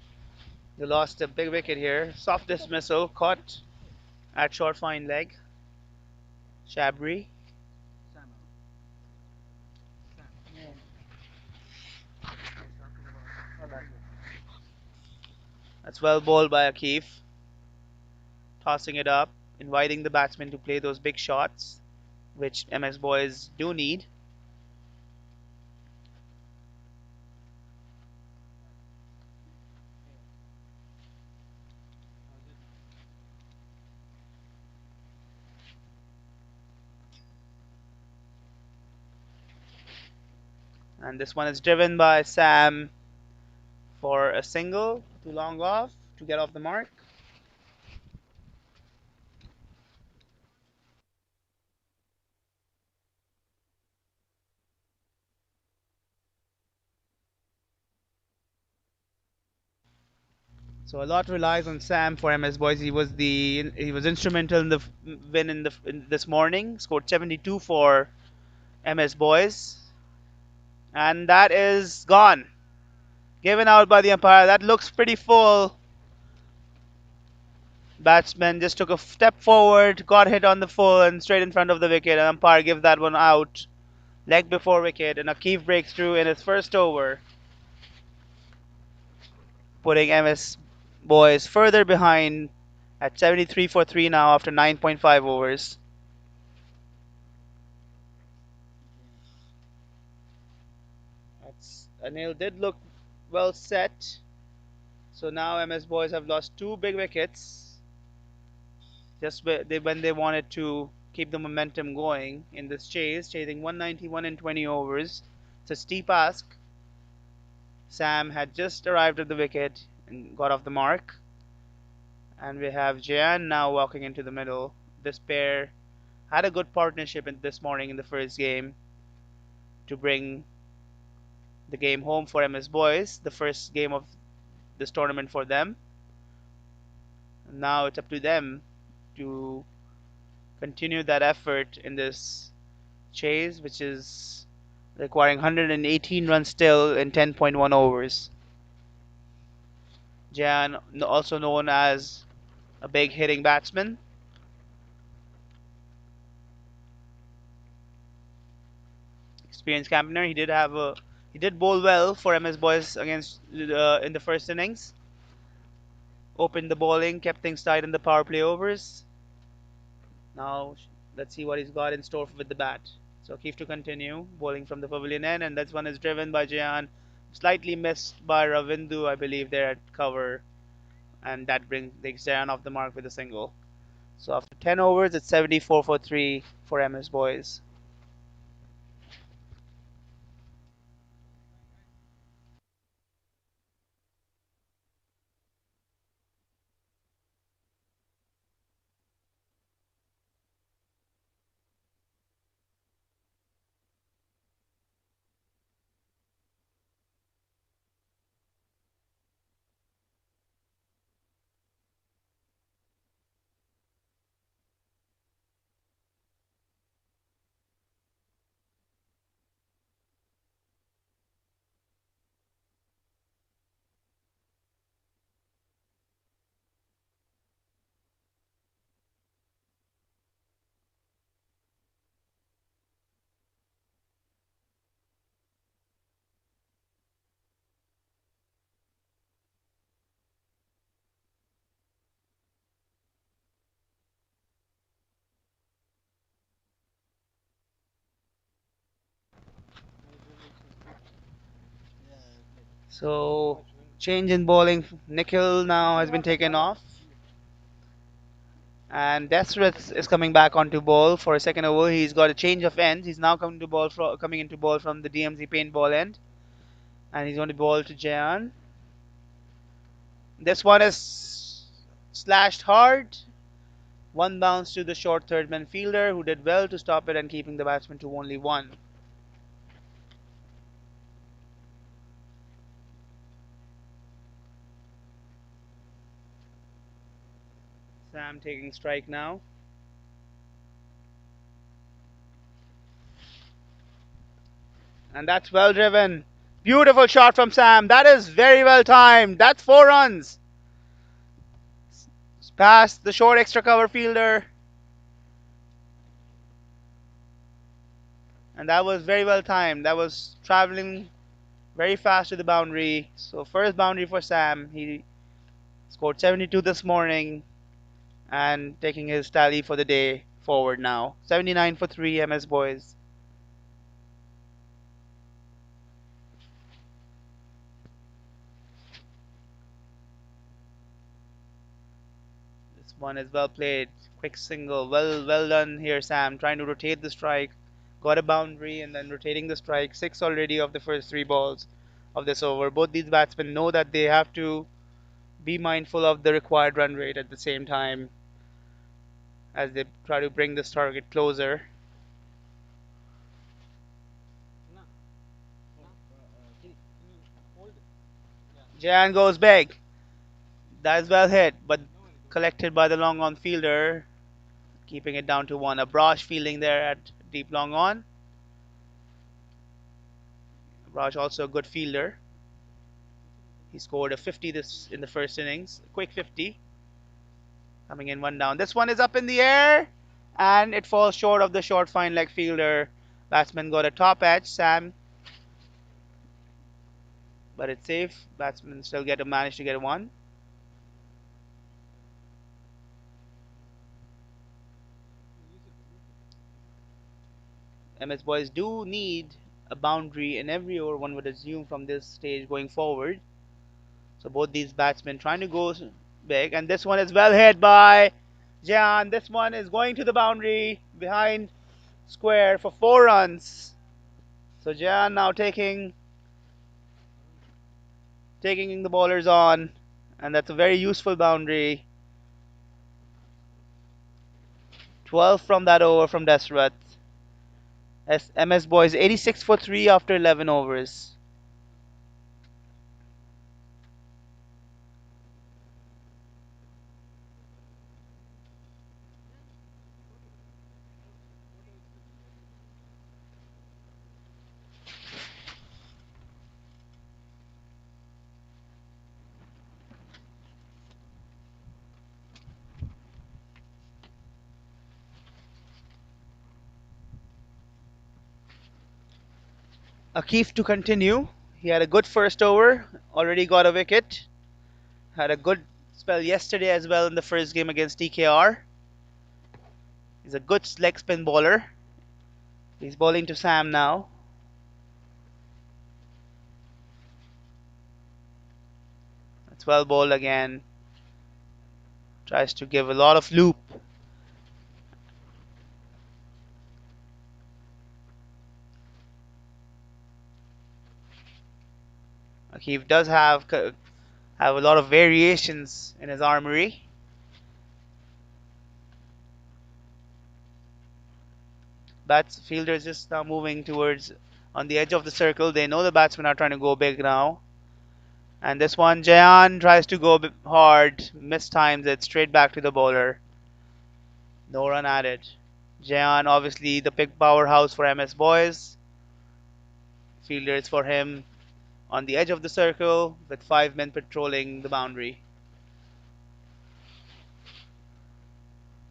they lost a big wicket here. Soft dismissal, caught at short fine leg. Shabri. That's well bowled by Akif. Tossing it up, inviting the batsman to play those big shots, which MS Boyz do need. And this one is driven by Sam for a single, too long off to get off the mark. So a lot relies on Sam for MS Boyz. He was instrumental in the win in this morning. Scored 72 for MS Boyz, and that is gone. Given out by the umpire. That looks pretty full. Batsman just took a step forward, got hit on the full and straight in front of the wicket. And umpire gives that one out. Leg before wicket, and Akif breaks through in his first over, putting MS Boyz further behind at 73 for 3 now after 9.5 overs. Anil did look well set. So now MS Boyz have lost two big wickets just when they wanted to keep the momentum going in this chase, chasing 191 in 20 overs. It's a steep ask. Sam had just arrived at the wicket and got off the mark. And we have Jayan now walking into the middle. This pair had a good partnership this morning in the first game to bring the game home for MS Boyz, the first game of this tournament for them. Now it's up to them to continue that effort in this chase, which is requiring 118 runs still in 10.1 overs. Jan, also known as a big hitting batsman, experienced campaigner. He did bowl well for MS Boys against in the first innings. Opened the bowling, kept things tight in the power play overs. Now let's see what he's got in store with the bat. So Keith to continue bowling from the pavilion end, and that one is driven by Jayan, slightly missed by Ravindu, I believe, there at cover, and that takes Jayan off the mark with a single. So after 10 overs, it's 74 for 3 for MS Boys. So change in bowling. Nikhil now has been taken off, and Desrith is coming back onto ball for a second over. He's got a change of ends. He's now coming into ball from the DMZ paintball end, and he's going to bowl to Jayan. This one is slashed hard. One bounce to the short third man fielder, who did well to stop it and keeping the batsman to only one. Sam taking strike now. And that's well driven. Beautiful shot from Sam. That is very well timed. That's 4 runs. Past the short extra cover fielder. And that was very well timed. That was traveling very fast to the boundary. So first boundary for Sam. He scored 72 this morning and taking his tally for the day forward now. 79 for 3 MS Boys. This one is well played. Quick single. Well done here, Sam. Trying to rotate the strike. Got a boundary and then rotating the strike. Six already of the first three balls of this over. Both these batsmen know that they have to be mindful of the required run rate at the same time as they try to bring this target closer. Jan goes big. That is well hit, but collected by the long on fielder, keeping it down to one. A Brash fielding there at deep long on. Brash also a good fielder. He scored a 50 this in the first innings. A quick 50. Coming in one down. This one is up in the air and it falls short of the short fine leg fielder. Batsman got a top edge, Sam, but it's safe. Batsman still managed to get one. MS Boys do need a boundary in every over, one would assume, from this stage going forward. So both these batsmen trying to go big, and this one is well hit by Jan. This one is going to the boundary behind square for 4 runs. So Jan now taking the bowlers on, and that's a very useful boundary. 12 from that over from Desrat. MS Boys 86 for 3 after 11 overs. Akif to continue. He had a good first over, already got a wicket. Had a good spell yesterday as well in the first game against TKR. He's a good leg spin bowler. He's bowling to Sam now. It's well bowled again. Tries to give a lot of loop. Akif does have a lot of variations in his armory. Bats fielders just now moving towards on the edge of the circle. They know the batsmen are trying to go big now. And this one, Jayan tries to go hard, mistimes it straight back to the bowler. No run added. Jayan, obviously the big powerhouse for MS Boyz. Fielders for him on the edge of the circle with 5 men patrolling the boundary.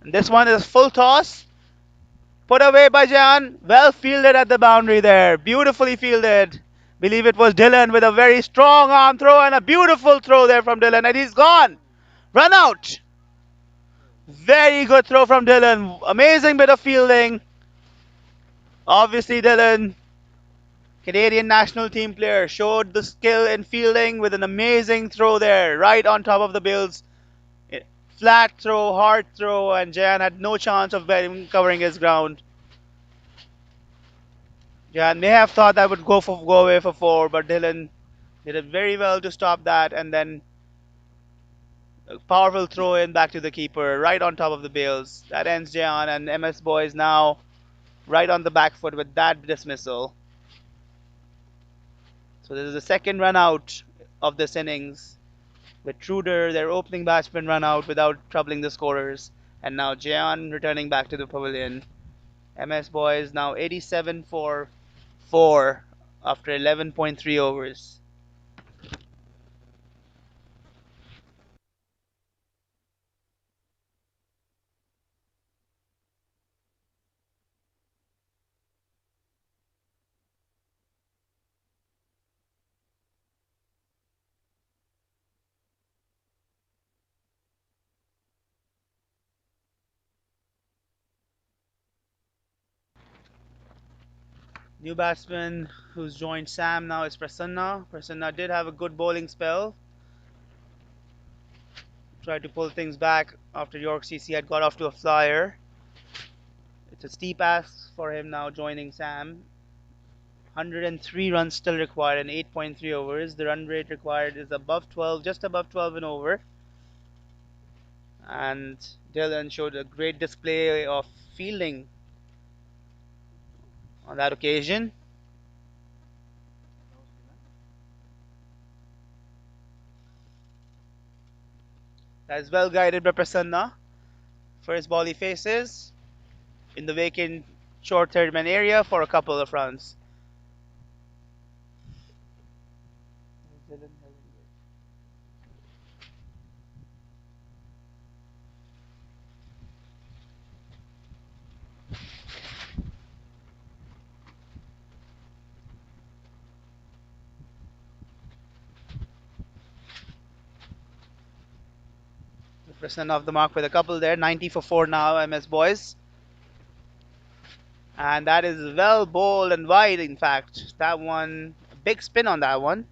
And this one is full toss. Put away by Jan. Well fielded at the boundary there. Beautifully fielded. Believe it was Dylan with a very strong arm throw and a beautiful throw there from Dylan. And he's gone. Run out. Very good throw from Dylan. Amazing bit of fielding. Obviously, Dylan, Canadian national team player, showed the skill in fielding with an amazing throw there, right on top of the Bills. Flat throw, hard throw, and Jan had no chance of covering his ground. Jan may have thought that would go away for 4, but Dylan did it very well to stop that, and then a powerful throw in back to the keeper, right on top of the Bills. That ends Jan, and MS Boyz now right on the back foot with that dismissal. So this is the second run out of this innings. With Truder, their opening batsman, run out without troubling the scorers. And now Jeon returning back to the pavilion. MS Boyz now 87 for 4 after 11.3 overs. New batsman who's joined Sam now is Prasanna. Prasanna did have a good bowling spell. Tried to pull things back after York CC had got off to a flyer. It's a steep ask for him now joining Sam. 103 runs still required in 8.3 overs. The run rate required is above 12, just above 12 and over. And Dylan showed a great display of fielding on that occasion. That is well guided by Prasanna. First ball he faces in the vacant short third man area for a couple of runs. Prasanna off the mark with a couple there. 90 for 4 now, MS Boyz. And that is well bowled and wide, in fact. That one, a big spin on that one.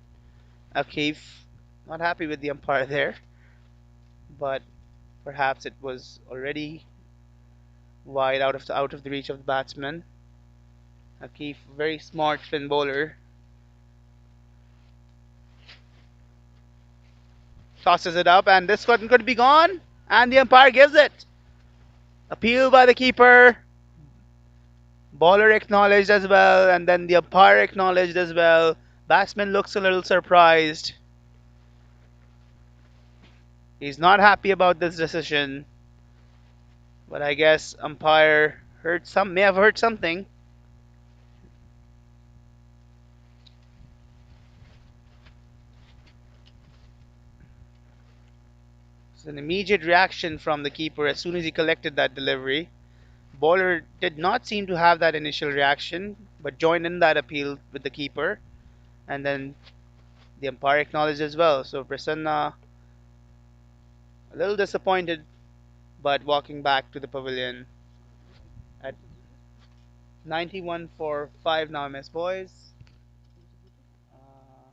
Akif, not happy with the umpire there. But perhaps it was already wide out of the reach of the batsman. Akif, very smart spin bowler. Tosses it up, and this one could be gone. And the umpire gives it. Appeal by the keeper. Bowler acknowledged as well, and then the umpire acknowledged as well. Batsman looks a little surprised. He's not happy about this decision, but I guess umpire may have heard something. It's an immediate reaction from the keeper as soon as he collected that delivery. Bowler did not seem to have that initial reaction. but joined in that appeal with the keeper, and then the umpire acknowledged as well. So Prasanna a little disappointed, but walking back to the pavilion at 91 for 5 now, MS Boys. Uh,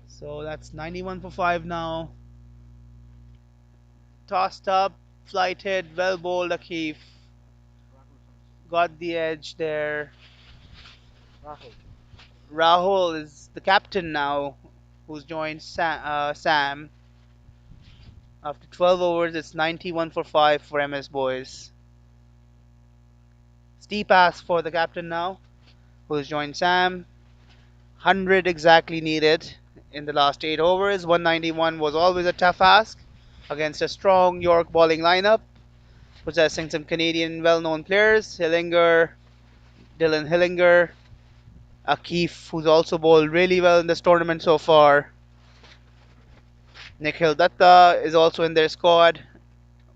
so that's 91 for 5 now. Tossed up, flighted, well bowled. Akif got the edge there. Rahul is the captain now, who's joined Sam. After 12 overs, it's 91 for 5 for MS Boys. Steep ask for the captain now, who's joined Sam. 100 exactly needed in the last 8 overs. 191 was always a tough ask against a strong York bowling lineup, possessing some Canadian well known players Hillinger, Dylan Hillinger, Akif, who's also bowled really well in this tournament so far. Nikhil Datta is also in their squad,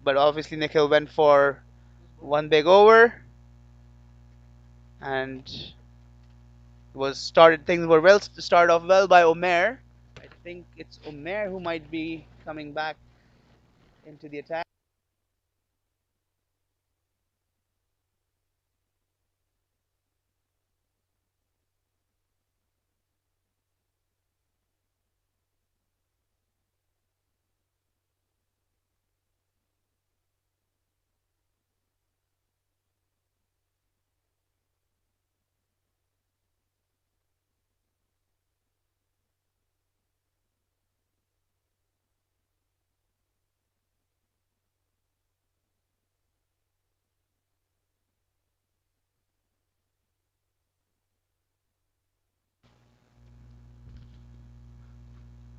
but obviously Nikhil went for one big over and was started things were well started off well by Omer. I think it's Omer who might be coming back into the attack.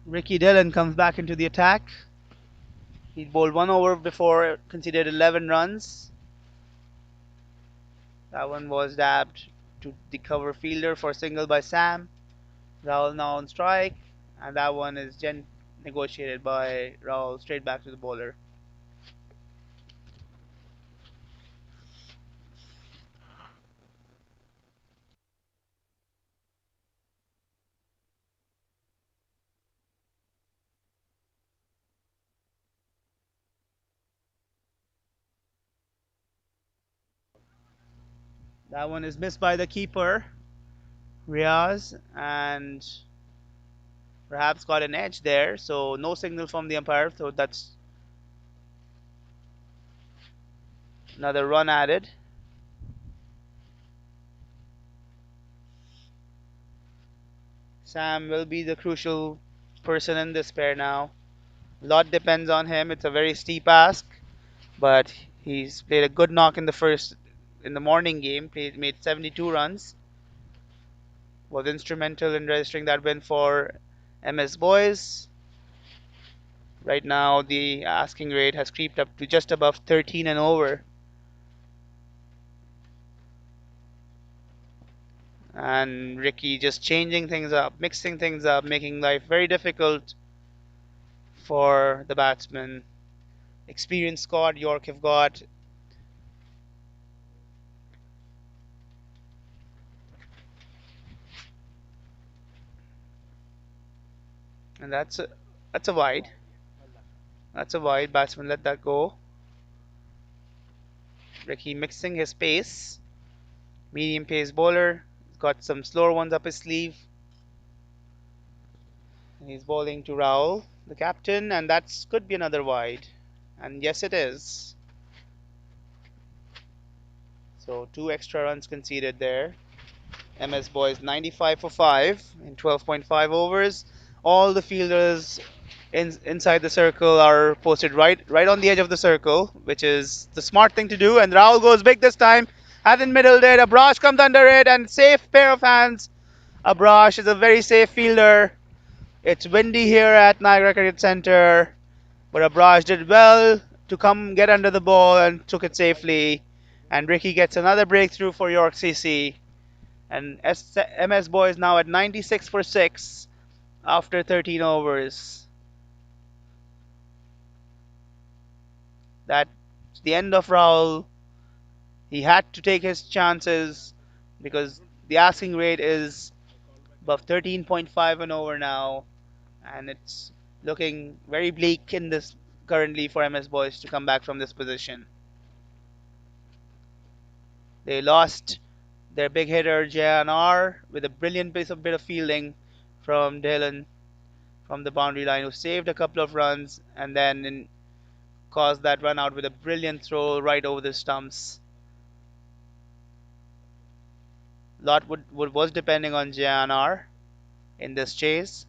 Ricky Dillon comes back into the attack. He bowled one over before, conceded 11 runs. That one was dabbed to the cover fielder for a single by Sam. Rahul now on strike, and that one is negotiated by Rahul straight back to the bowler. That one is missed by the keeper, Riaz, and perhaps got an edge there. So no signal from the umpire. So that's another run added. Sam will be the crucial person in this pair now. A lot depends on him. It's a very steep ask, but he's played a good knock in the morning game. Made 72 runs. Was instrumental in registering that win for MS Boys. Right now, the asking rate has creeped up to just above 13 and over. And Ricky just changing things up, mixing things up, making life very difficult for the batsman. Experienced squad York have got. And that's a wide. That's a wide. Batsman let that go. Ricky mixing his pace. Medium pace bowler. He's got some slower ones up his sleeve. He's bowling to Rahul, the captain, and that could be another wide. And yes, it is. So 2 extra runs conceded there. MS Boys 95 for 5 in 12.5 overs. All the fielders inside the circle are posted right on the edge of the circle, which is the smart thing to do. And Rahul goes big this time. Hasn't middled it. Abrash comes under it and safe pair of hands. Abrash is a very safe fielder. It's windy here at Niagara Cricket Centre, but Abrash did well to come get under the ball and took it safely. And Ricky gets another breakthrough for York CC. And MS Boyz now at 96 for 6 after 13 overs. That's the end of Rahul. He had to take his chances because the asking rate is above 13.5 and over now, and it's looking very bleak in this currently for MS Boyz to come back from this position. They lost their big hitter JNR with a brilliant bit of fielding from Dylan from the boundary line, who saved a couple of runs and then caused that run out with a brilliant throw right over the stumps. Lot was depending on JNR in this chase.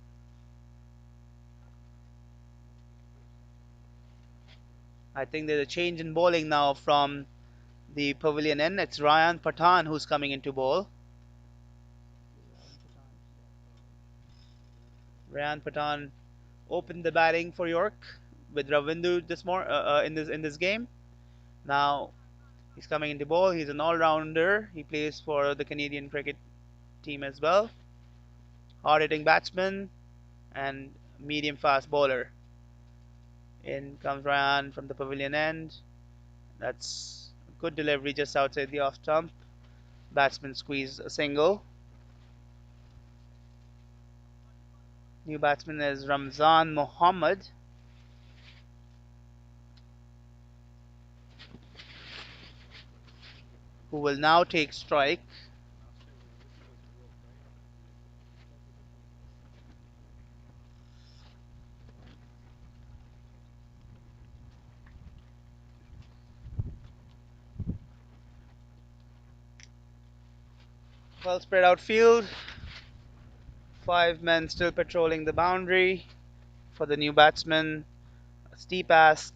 I think there's a change in bowling now from the pavilion end. It's Ryan Pathan who's coming into bowl. Ryan Pathan opened the batting for York with Ravindu in this game. Now he's coming into bowl. He's an all-rounder. He plays for the Canadian cricket team as well. Hard-hitting batsman and medium-fast bowler. In comes Ryan from the pavilion end. That's a good delivery just outside the off stump. Batsman squeezed a single. New batsman is Ramzan Mohammed, who will now take strike. Well spread out field. Five men still patrolling the boundary for the new batsman. A steep ask.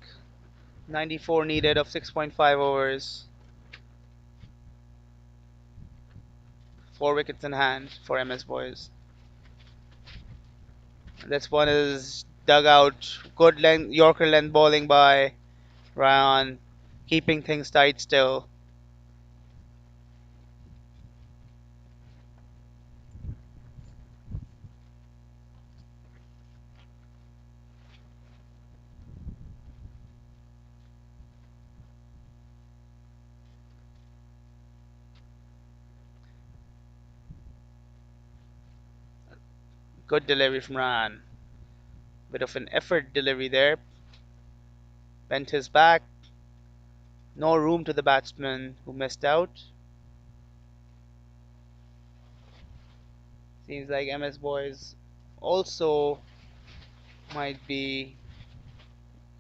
94 needed of 6.5 overs. 4 wickets in hand for MS Boyz. This one is dug out. Good length, Yorker length bowling by Ryan, keeping things tight still. Good delivery from Ryan. Bit of an effort delivery there. Bent his back. No room to the batsman who missed out. Seems like MS Boyz also might be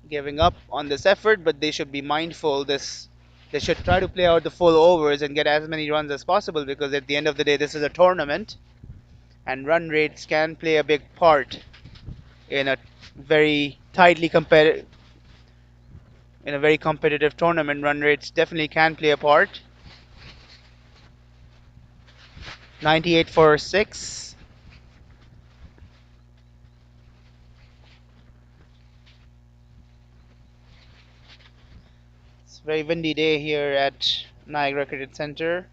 giving up on this effort, but they should be mindful. They should try to play out the full overs and get as many runs as possible, because at the end of the day, this is a tournament, and run rates can play a big part in a very tightly competitive in a very competitive tournament. Run rates definitely can play a part. 98 for 6. It's a very windy day here at Niagara Cricket Centre.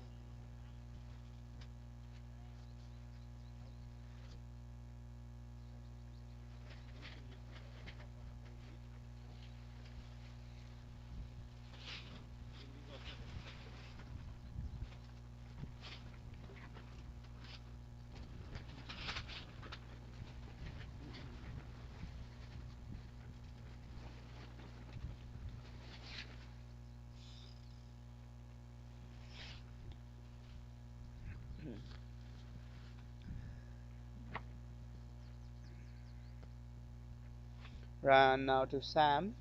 Run now to Sam.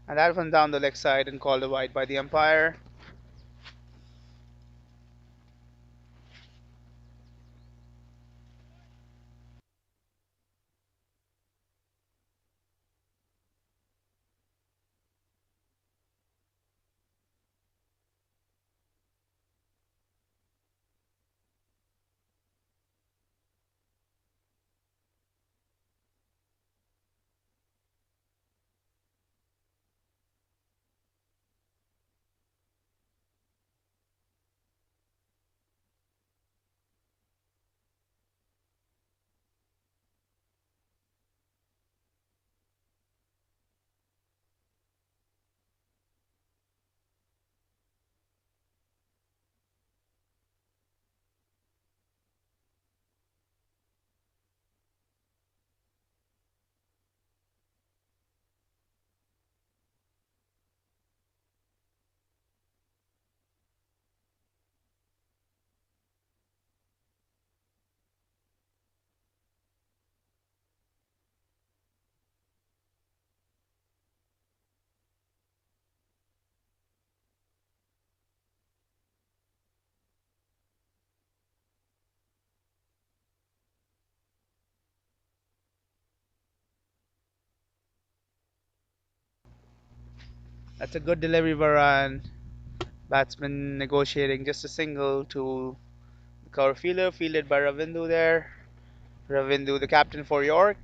And that one down the leg side and called a wide by the umpire. That's a good delivery, Varan. Batsman negotiating just a single to the cover fielder, fielded by Ravindu there. Ravindu, the captain for York,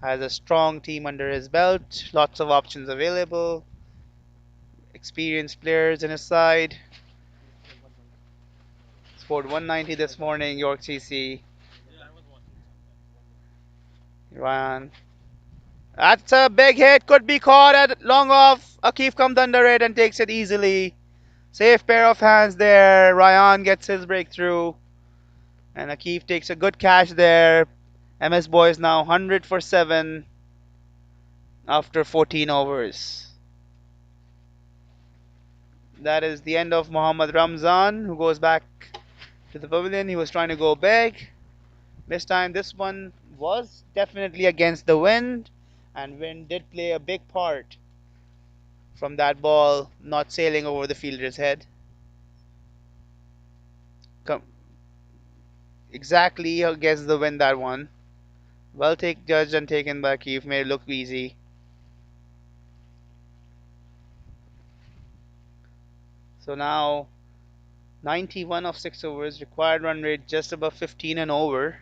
has a strong team under his belt, lots of options available, experienced players in his side. Scored 190 this morning, York CC. Ryan. That's a big hit, could be caught at long off. Akif comes under it and takes it easily. Safe pair of hands there. Ryan gets his breakthrough. And Akif takes a good catch there. MS Boyz now 100 for 7 after 14 overs. That is the end of Mohammad Ramzan, who goes back to the pavilion. He was trying to go big. This time, this one was definitely against the wind, and wind did play a big part from that ball not sailing over the fielder's head. Exactly against the wind, that one. Well judged and taken by Keith, made it look easy. So now 91 of 6 overs, required run rate just above 15 and over.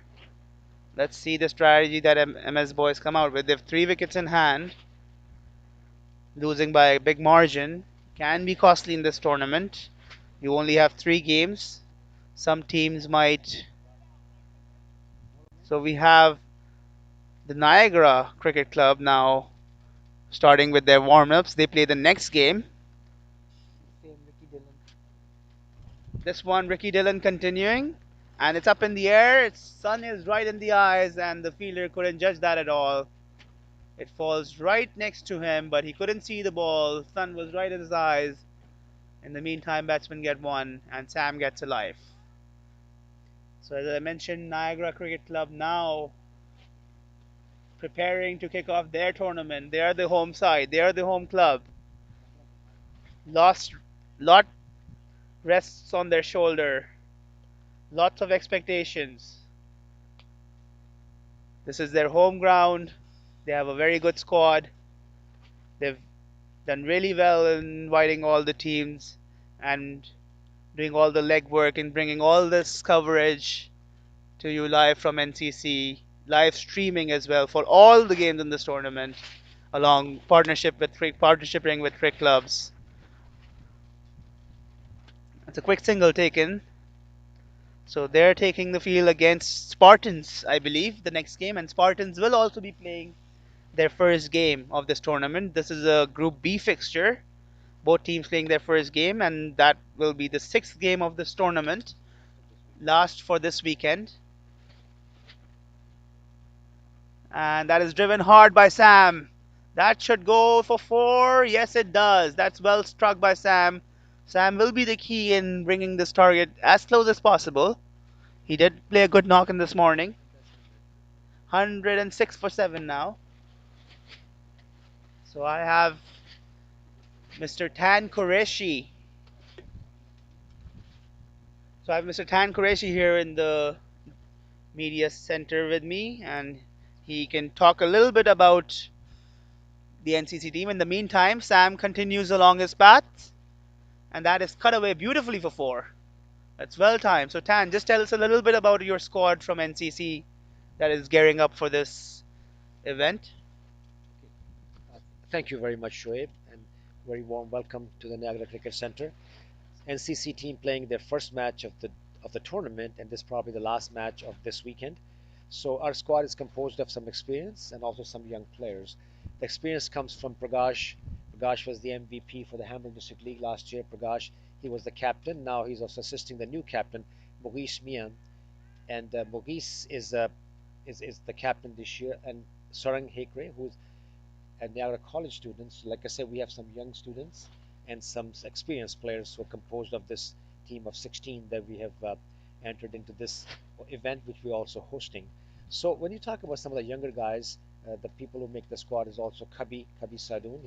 Let's see the strategy that MS Boyz come out with. They have 3 wickets in hand. Losing by a big margin can be costly in this tournament. You only have 3 games. Some teams might. So we have the Niagara Cricket Club now starting with their warm-ups. They play the next game. This one, Ricky Dillon continuing, and it's up in the air. Its sun is right in the eyes, and the fielder couldn't judge that at all. It falls right next to him, but he couldn't see the ball. Sun was right in his eyes. In the meantime, batsmen get one, and Sam gets a life. So as I mentioned, Niagara Cricket Club now preparing to kick off their tournament. They are the home side. They are the home club. Lost lot rests on their shoulder. Lots of expectations. This is their home ground. They have a very good squad. They've done really well in inviting all the teams and doing all the legwork and bringing all this coverage to you live from NCC, live streaming as well for all the games in this tournament, along partnershiping with cricket clubs. It's a quick single taken. So they're taking the field against Spartans, I believe, the next game, and Spartans will also be playing their first game of this tournament. This is a Group B fixture. Both teams playing their first game, and that will be the 6th game of this tournament. Last for this weekend. And that is driven hard by Sam. That should go for 4. Yes, it does. That's well struck by Sam. Sam will be the key in bringing this target as close as possible. He did play a good knock in this morning. 106 for 7 now. So I have Mr. Tan Qureshi. So I have Mr. Tan Qureshi here in the media center with me, and he can talk a little bit about the NCC team. In the meantime, Sam continues along his path, and that is cut away beautifully for 4. That's well timed. So Tan, just tell us a little bit about your squad from NCC that is gearing up for this event. Thank you very much, Shoaib, and very warm welcome to the Niagara Cricket Center. NCC team playing their first match of the tournament, and this is probably the last match of this weekend. So our squad is composed of some experience and also some young players. The experience comes from Prakash. Prakash was the MVP for the Hamilton District League last year. Prakash, he was the captain. Now he's also assisting the new captain, Mukesh Mian, and Mukesh is the captain this year, and Sarang Hekre, who's at Niagara College students. Like I said, we have some young students and some experienced players who are composed of this team of 16 that we have entered into this event, which we're also hosting. So when you talk about some of the younger guys, the people who make the squad is also Kabi Sadoon.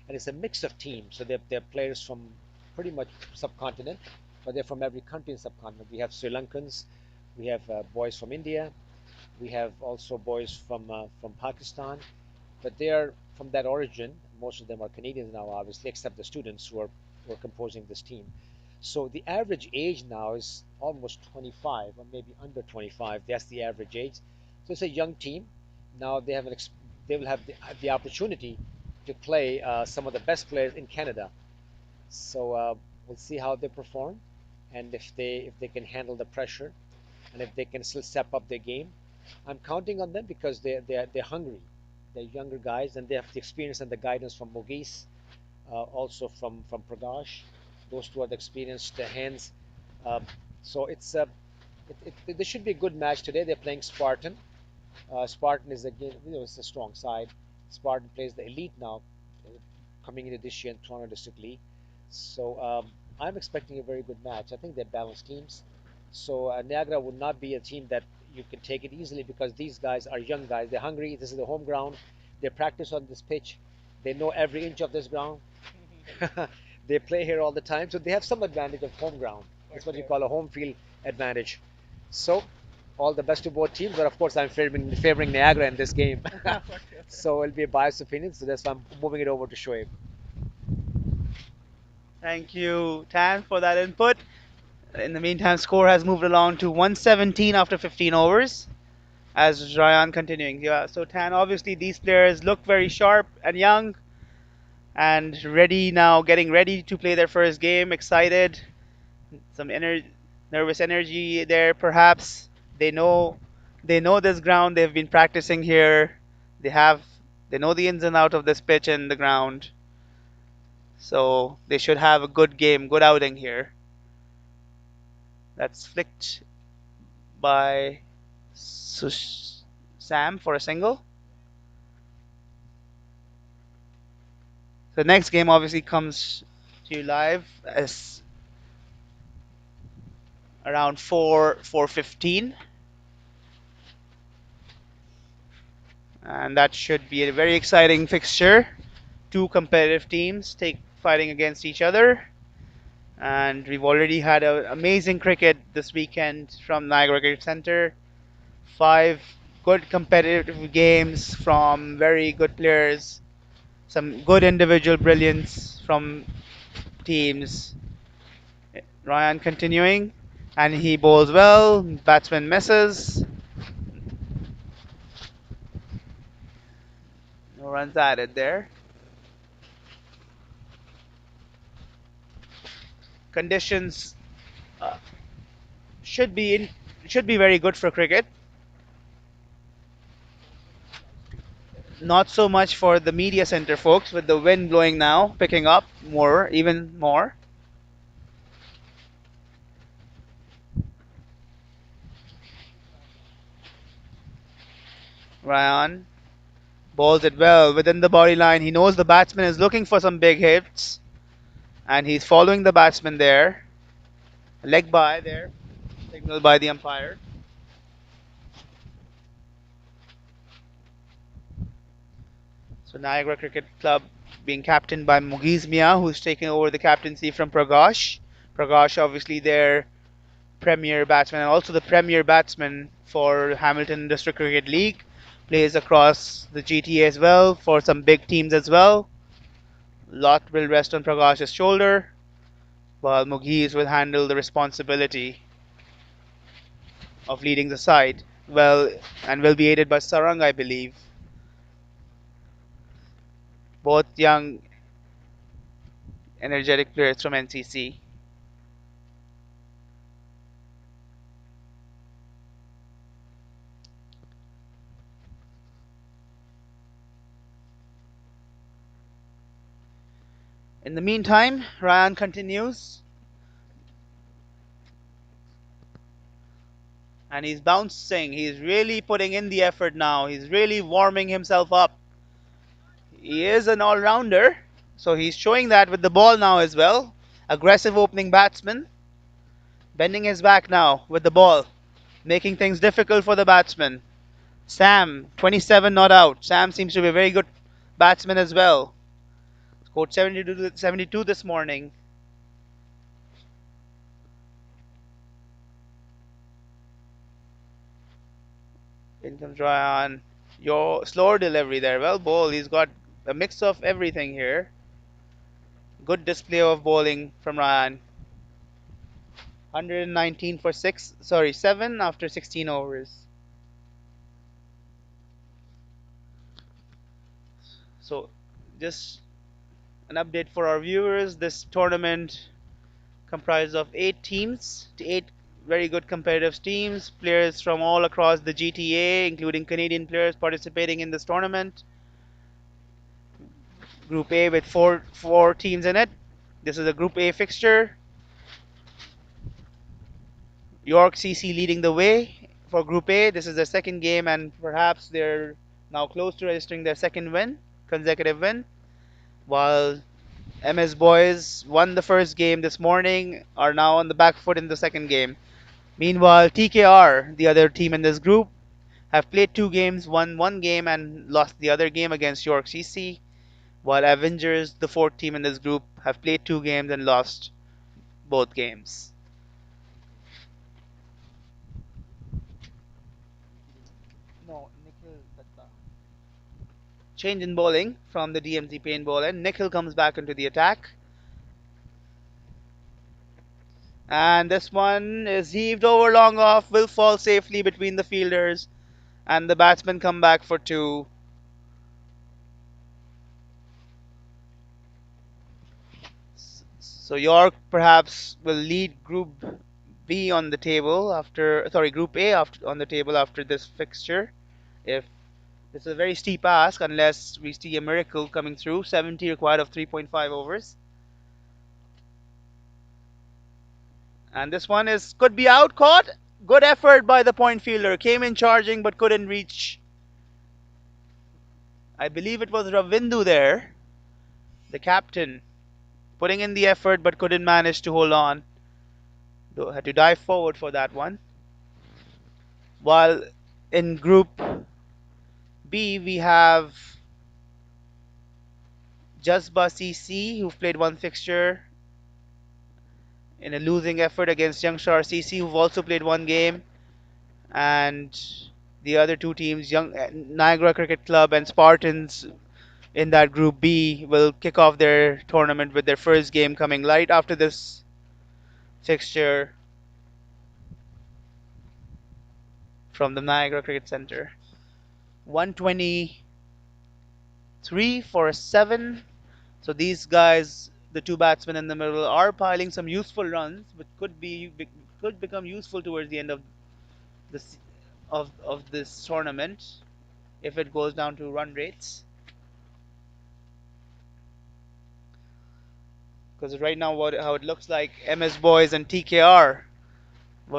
And it's a mix of teams. So they're players from pretty much subcontinent, but they're from every country in subcontinent. We have Sri Lankans, we have boys from India, we have also boys from Pakistan, but they are from that origin. most of them are Canadians now, obviously, except the students who are composing this team. So the average age now is almost 25, or maybe under 25. That's the average age. So it's a young team. Now they will have the opportunity to play some of the best players in Canada. So we'll see how they perform, and if they can handle the pressure, and if they can still step up their game. I'm counting on them because they're hungry. They're younger guys, and they have the experience and the guidance from Mogis, also from Prakash. Those two are the experienced hands. Um, so this should be a good match today. They're playing Spartan. Spartan is again, it's a strong side. Spartan plays the elite now, coming into this year in Toronto District League. So I'm expecting a very good match. I think they're balanced teams. So Niagara would not be a team that you can take it easily because these guys are young guys. They're hungry. This is the home ground. They practice on this pitch. They know every inch of this ground. They play here all the time, so they have some advantage of home ground. That's what you call a home field advantage. So all the best to both teams, but of course I'm favoring Niagara in this game. So it'll be a biased opinion. So that's why I'm moving it over to Shoaib. Thank you, Tan, for that input. In the meantime, score has moved along to 117 after 15 overs. As Ryan continuing, yeah. So Tan, obviously these players look very sharp and young, and ready now, getting ready to play their first game. Excited, some nervous energy there, perhaps. They know, they know this ground. They've been practicing here. They have, they know the ins and out of this pitch and the ground. So they should have a good game, good outing here. That's flicked by Sam for a single. The next game obviously comes to you live as around 4:15, and that should be a very exciting fixture. Two competitive teams take fighting against each other, and we've already had amazing cricket this weekend from Niagara Cricket Centre. Five good competitive games from very good players, some good individual brilliance from teams. Ryan continuing, and he bowls well. Batsman misses. No runs added there. Conditions uh, should be in, should be very good for cricket. Not so much for the media center folks, with the wind blowing now, picking up more, even more. Ryan bowls it well within the body line. He knows the batsman is looking for some big hits, and he's following the batsman there. Leg by there, signaled by the umpire. So Niagara Cricket Club being captained by Mugiz Mia, who's taking over the captaincy from Prakash. Prakash, obviously their premier batsman and also the premier batsman for Hamilton District Cricket League. Plays across the GTA as well for some big teams as well. Lot will rest on Prakash's shoulder, while Mugiz will handle the responsibility of leading the side. Well, and will be aided by Sarang, I believe. Both young, energetic players from NCC. In the meantime, Ryan continues, and he's bouncing. He's really putting in the effort now. He's really warming himself up. He is an all-rounder, so he's showing that with the ball now as well. Aggressive opening batsman, bending his back now with the ball, making things difficult for the batsman. Sam, 27 not out. Sam seems to be a very good batsman as well. Scored 72 this morning. In comes Ryan. Your slower delivery there. Well ball. He's got a mix of everything here. Good display of bowling from Ryan. 119 for 7 after 16 overs. So, just an update for our viewers. This tournament comprised of 8 teams, 8 very good competitive teams, players from all across the GTA, including Canadian players participating in this tournament. Group A with four teams in it. This is a Group A fixture. York CC leading the way for Group A. This is their second game, and perhaps they're now close to registering their second consecutive win. While MS Boyz won the first game this morning, are now on the back foot in the second game. Meanwhile, TKR, the other team in this group, have played 2 games, won one game, and lost the other game against York CC. While Avengers, the fourth team in this group, have played 2 games and lost both games. No, change in bowling from the DMT pain ball, and Nikhil comes back into the attack. And this one is heaved over long off, will fall safely between the fielders, and the batsmen come back for 2. So York perhaps will lead Group B on the table after, sorry, Group A after, on the table after this fixture. If It's a very steep ask unless we see a miracle coming through. 70 required of 3.5 overs. And this one could be out, caught. Good effort by the point fielder. Came in charging but couldn't reach. I believe it was Ravindu there, the captain, putting in the effort but couldn't manage to hold on. Had to dive forward for that one. While in Group B we have Jasba CC, who've played one fixture in a losing effort against Youngshar CC, who've also played one game, and the other 2 teams, Niagara Cricket Club and Spartans, in that Group B, will kick off their tournament with their first game coming right after this fixture from the Niagara Cricket Centre. 123 for a 7. So these guys, the 2 batsmen in the middle, are piling some useful runs, which could become useful towards the end of this this tournament if it goes down to run rates. Because right now, how it looks like, MS Boyz and TKR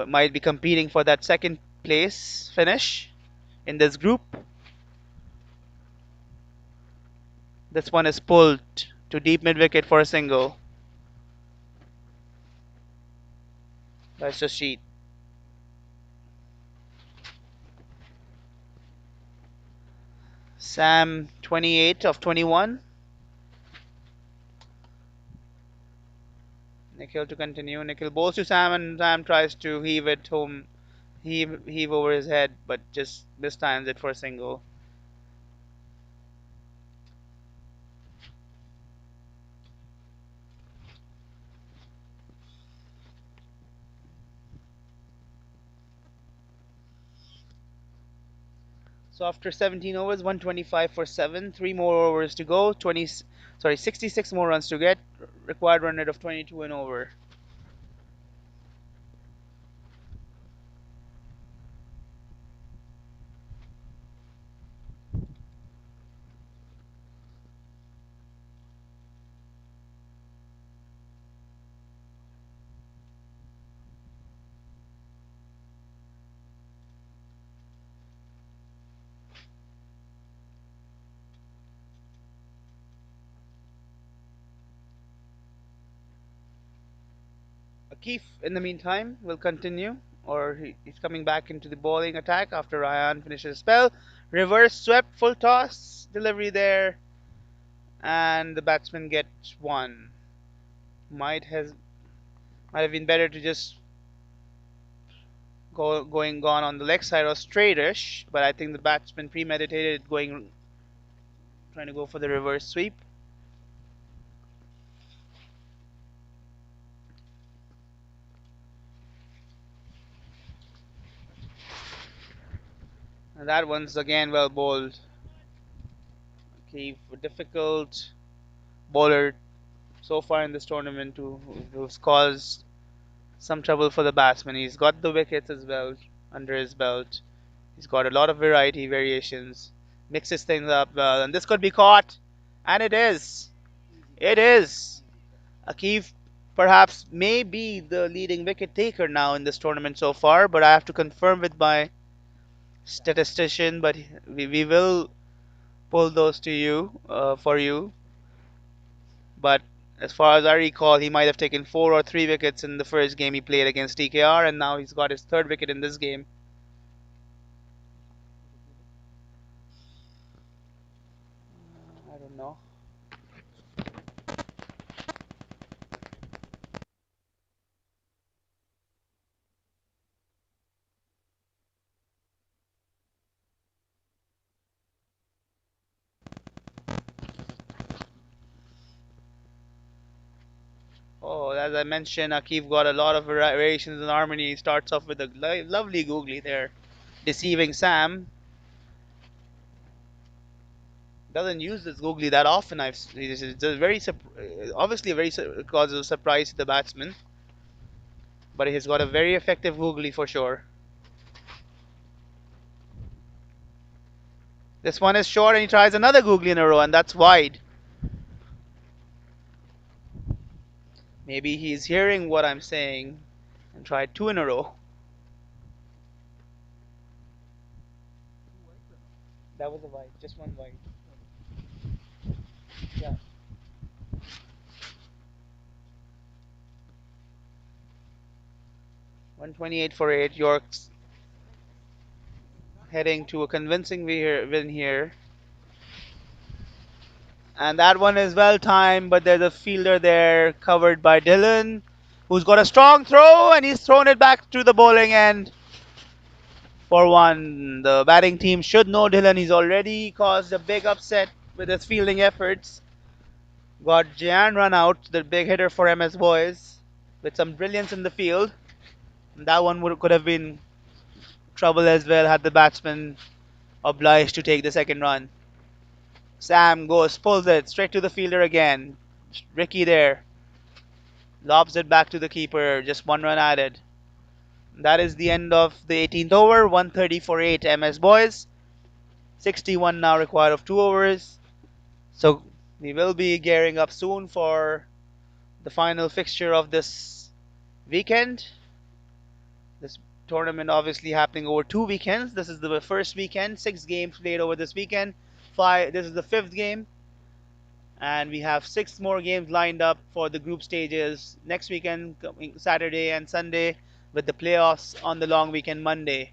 might be competing for that second place finish in this group. This one is pulled to deep mid wicket for a single by Shashit. Sam 28 of 21. Nikhil to continue. Nikhil bowls to Sam, and Sam tries to heave it home, heave over his head, but just mistimes it for a single. So after 17 overs, 125 for 7, 3 more overs to go. 66 more runs to get. Required run rate of 22 and over. Keith, in the meantime, will continue, or he's coming back into the bowling attack after Ryan finishes his spell. Reverse swept, full toss, delivery there, and the batsman gets one. Might have been better to just gone on the leg side or straightish, but I think the batsman premeditated going trying to go for the reverse sweep. And that one's again well bowled. Okay, difficult bowler so far in this tournament who's caused some trouble for the batsman. He's got the wickets as well under his belt. He's got a lot of variety, variations, mixes things up well, and this could be caught, and it is. It is. Akif perhaps may be the leading wicket taker now in this tournament so far, but I have to confirm with my statistician. But we will pull those to you for you. But as far as I recall, he might have taken 4 or 3 wickets in the first game he played against TKR, and now he's got his third wicket in this game. I don't know. Oh, as I mentioned, Akif got a lot of variations in harmony. He starts off with a lovely googly there, deceiving Sam. Doesn't use this googly that often. It's a very obviously a very causes a surprise to the batsman, but he's got a very effective googly for sure. This one is short, and he tries another googly in a row, and that's wide. Maybe he's hearing what I'm saying and tried 2 in a row. That was a wide, just one wide. Yeah. 128 for 8. York's heading to a convincing win here. And that one is well timed, but there's a fielder there covered by Dylan, who's got a strong throw, and he's thrown it back to the bowling end for one. The batting team should know Dylan. He's already caused a big upset with his fielding efforts. Got Jan run out, the big hitter for MS Boyz, with some brilliance in the field. And that one could have been trouble as well had the batsman obliged to take the second run. Sam goes, pulls it straight to the fielder again. Ricky there lobs it back to the keeper. Just 1 run added. That is the end of the 18th over. 130 for 8 MS Boyz. 61 now required of 2 overs. So we will be gearing up soon for the final fixture of this weekend. This tournament obviously happening over 2 weekends. This is the first weekend. 6 games played over this weekend. This is the 5th game. And we have 6 more games lined up for the group stages next weekend, Saturday and Sunday, with the playoffs on the long weekend Monday.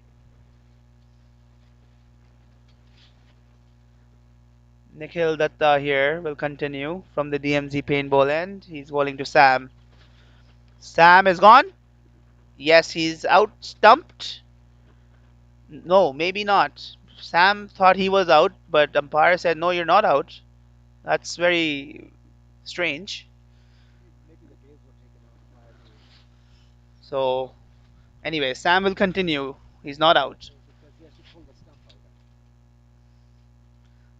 Nikhil Datta here will continue from the DMZ paintball end. He's bowling to Sam. Sam is gone. Yes, he's out stumped. No, maybe not. Sam thought he was out, but umpire said, no, you're not out. That's very strange. So, anyway, Sam will continue. He's not out.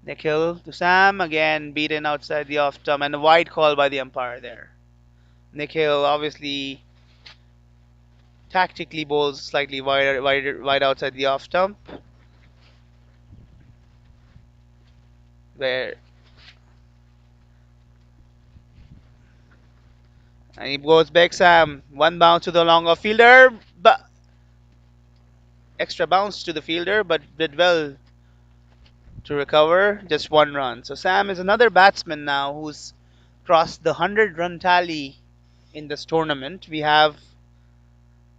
Nikhil to Sam, again beaten outside the off stump, and a wide call by the umpire there. Nikhil obviously tactically bowls slightly wide outside the off stump, where and he goes back Sam. One bounce to the long off fielder, but extra bounce to the fielder, but did well to recover. Just 1 run. So Sam is another batsman now who's crossed the 100 run tally in this tournament. We have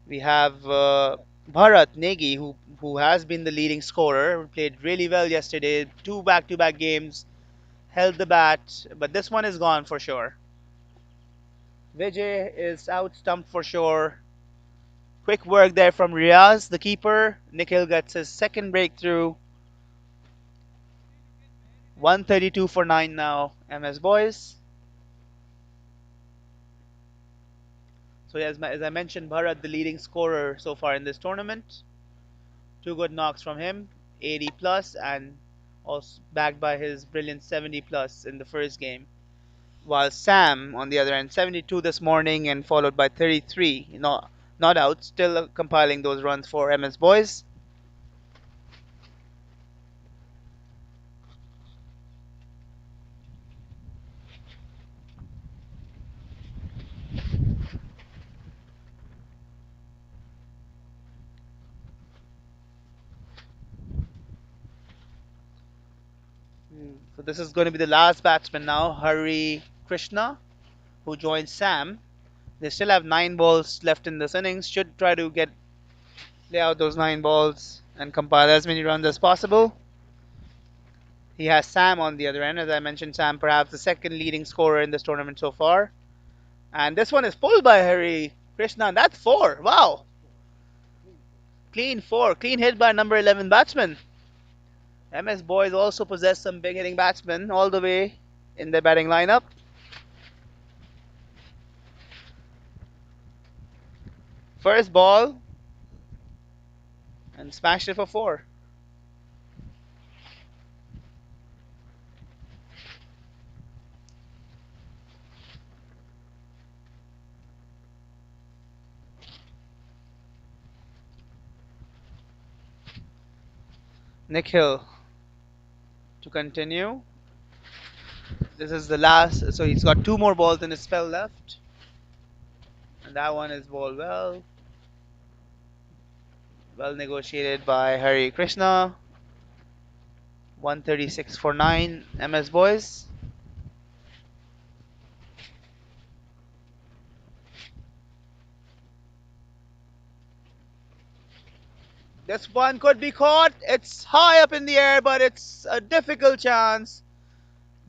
Bharat Negi, who has been the leading scorer, played really well yesterday. 2 back-to-back games, held the bat, but this one is gone for sure. Vijay is out stumped for sure. Quick work there from Riaz, the keeper. Nikhil gets his second breakthrough. 132 for 9 now, MS Boyz. So as I mentioned, Bharat, the leading scorer so far in this tournament. Two good knocks from him, 80 plus, and also backed by his brilliant 70 plus in the first game. While Sam, on the other end, 72 this morning and followed by 33, not out, still compiling those runs for MS Boyz. So this is going to be the last batsman now, Hari Krishna, who joins Sam. They still have 9 balls left in this innings. Should try to lay out those 9 balls and compile as many runs as possible. He has Sam on the other end. As I mentioned, Sam perhaps the second leading scorer in this tournament so far. And this one is pulled by Hari Krishna. That's 4. Wow. Clean 4. Clean hit by number 11 batsman. MS Boyz also possess some big hitting batsmen all the way in their batting lineup. First ball and smashed it for 4. Nikhil to continue. This is the last, so he's got 2 more balls in his spell left. And that one is bowled well. Well negotiated by Hari Krishna. 136 for 9, MS Boyz. This one could be caught. It's high up in the air, but it's a difficult chance.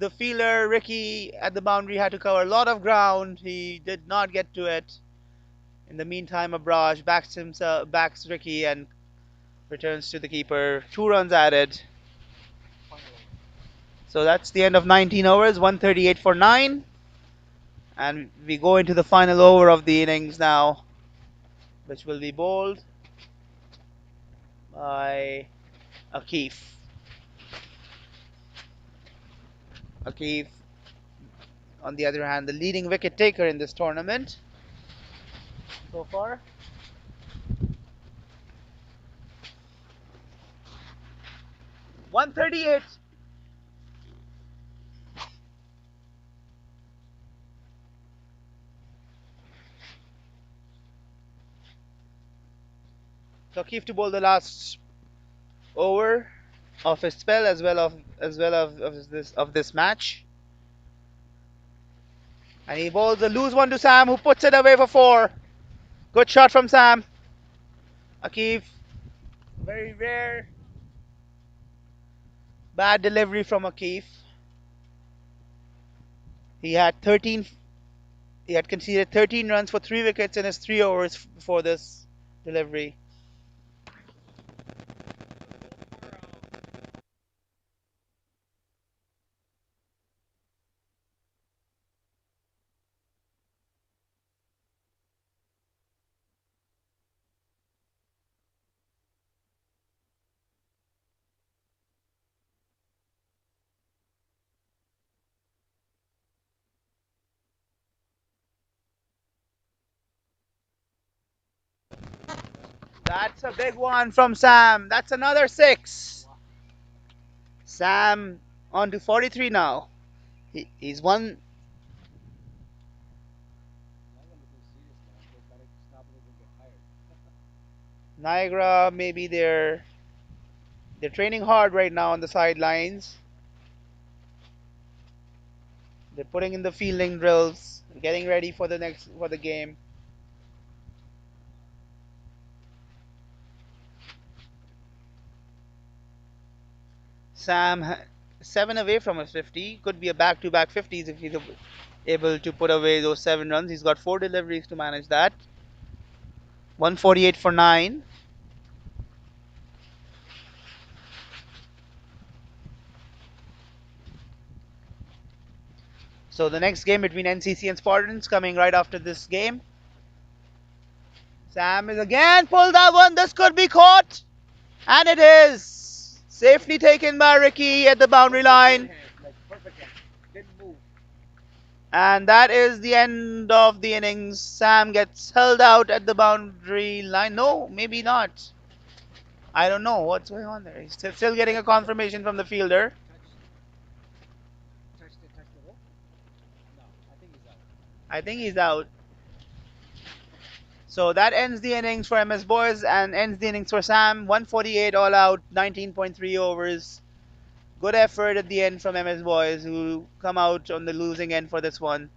The fielder, Ricky, at the boundary had to cover a lot of ground. He did not get to it. In the meantime, Abraj backs Ricky and returns to the keeper. 2 runs added. So that's the end of 19 overs, 138 for 9. And we go into the final over of the innings now, which will be bowled by Akif. Akif, on the other hand, the leading wicket taker in this tournament so far. .138. So Akif to bowl the last over of his spell as well of this match. And he bowls a loose one to Sam, who puts it away for 4. Good shot from Sam. Akif, very rare. Bad delivery from Akif. He had 13. He had conceded 13 runs for 3 wickets in his 3 overs before this delivery. That's a big one from Sam. That's another 6. Sam on to 43 now. He's one. Niagara, maybe they're training hard right now on the sidelines. They're putting in the fielding drills, getting ready for the game. Sam 7 away from his 50. Could be a back-to-back 50s if he's able to put away those 7 runs. He's got 4 deliveries to manage that. 148 for 9. So the next game between NCC and Spartans coming right after this game. Sam is again pulled that one. This could be caught. And it is. Safely taken by Ricky at the boundary line. And that is the end of the innings. Sam gets held out at the boundary line. No, maybe not. I don't know what's going on there. He's still getting a confirmation from the fielder. I think he's out. So that ends the innings for MS Boyz and ends the innings for Sam. 148 all out, 19.3 overs. Good effort at the end from MS Boyz, who come out on the losing end for this one.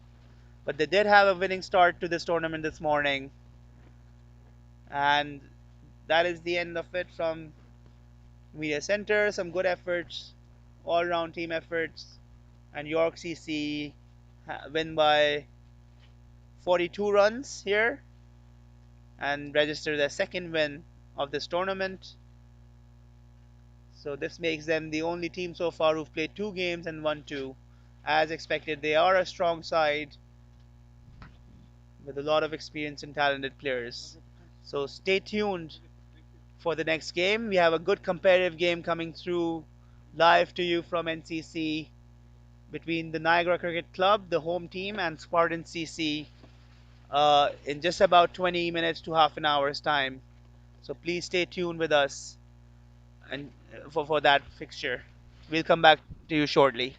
But they did have a winning start to this tournament this morning. And that is the end of it from Media Center. Some good efforts, all round team efforts. And York CC win by 42 runs here and register their second win of this tournament. So this makes them the only team so far who've played 2 games and won 2. As expected, they are a strong side with a lot of experience and talented players. So stay tuned for the next game. We have a good competitive game coming through live to you from NCC between the Niagara Cricket Club, the home team, and Spartan CC in just about 20 minutes to half an hour's time. So please stay tuned with us and for that fixture. We'll come back to you shortly.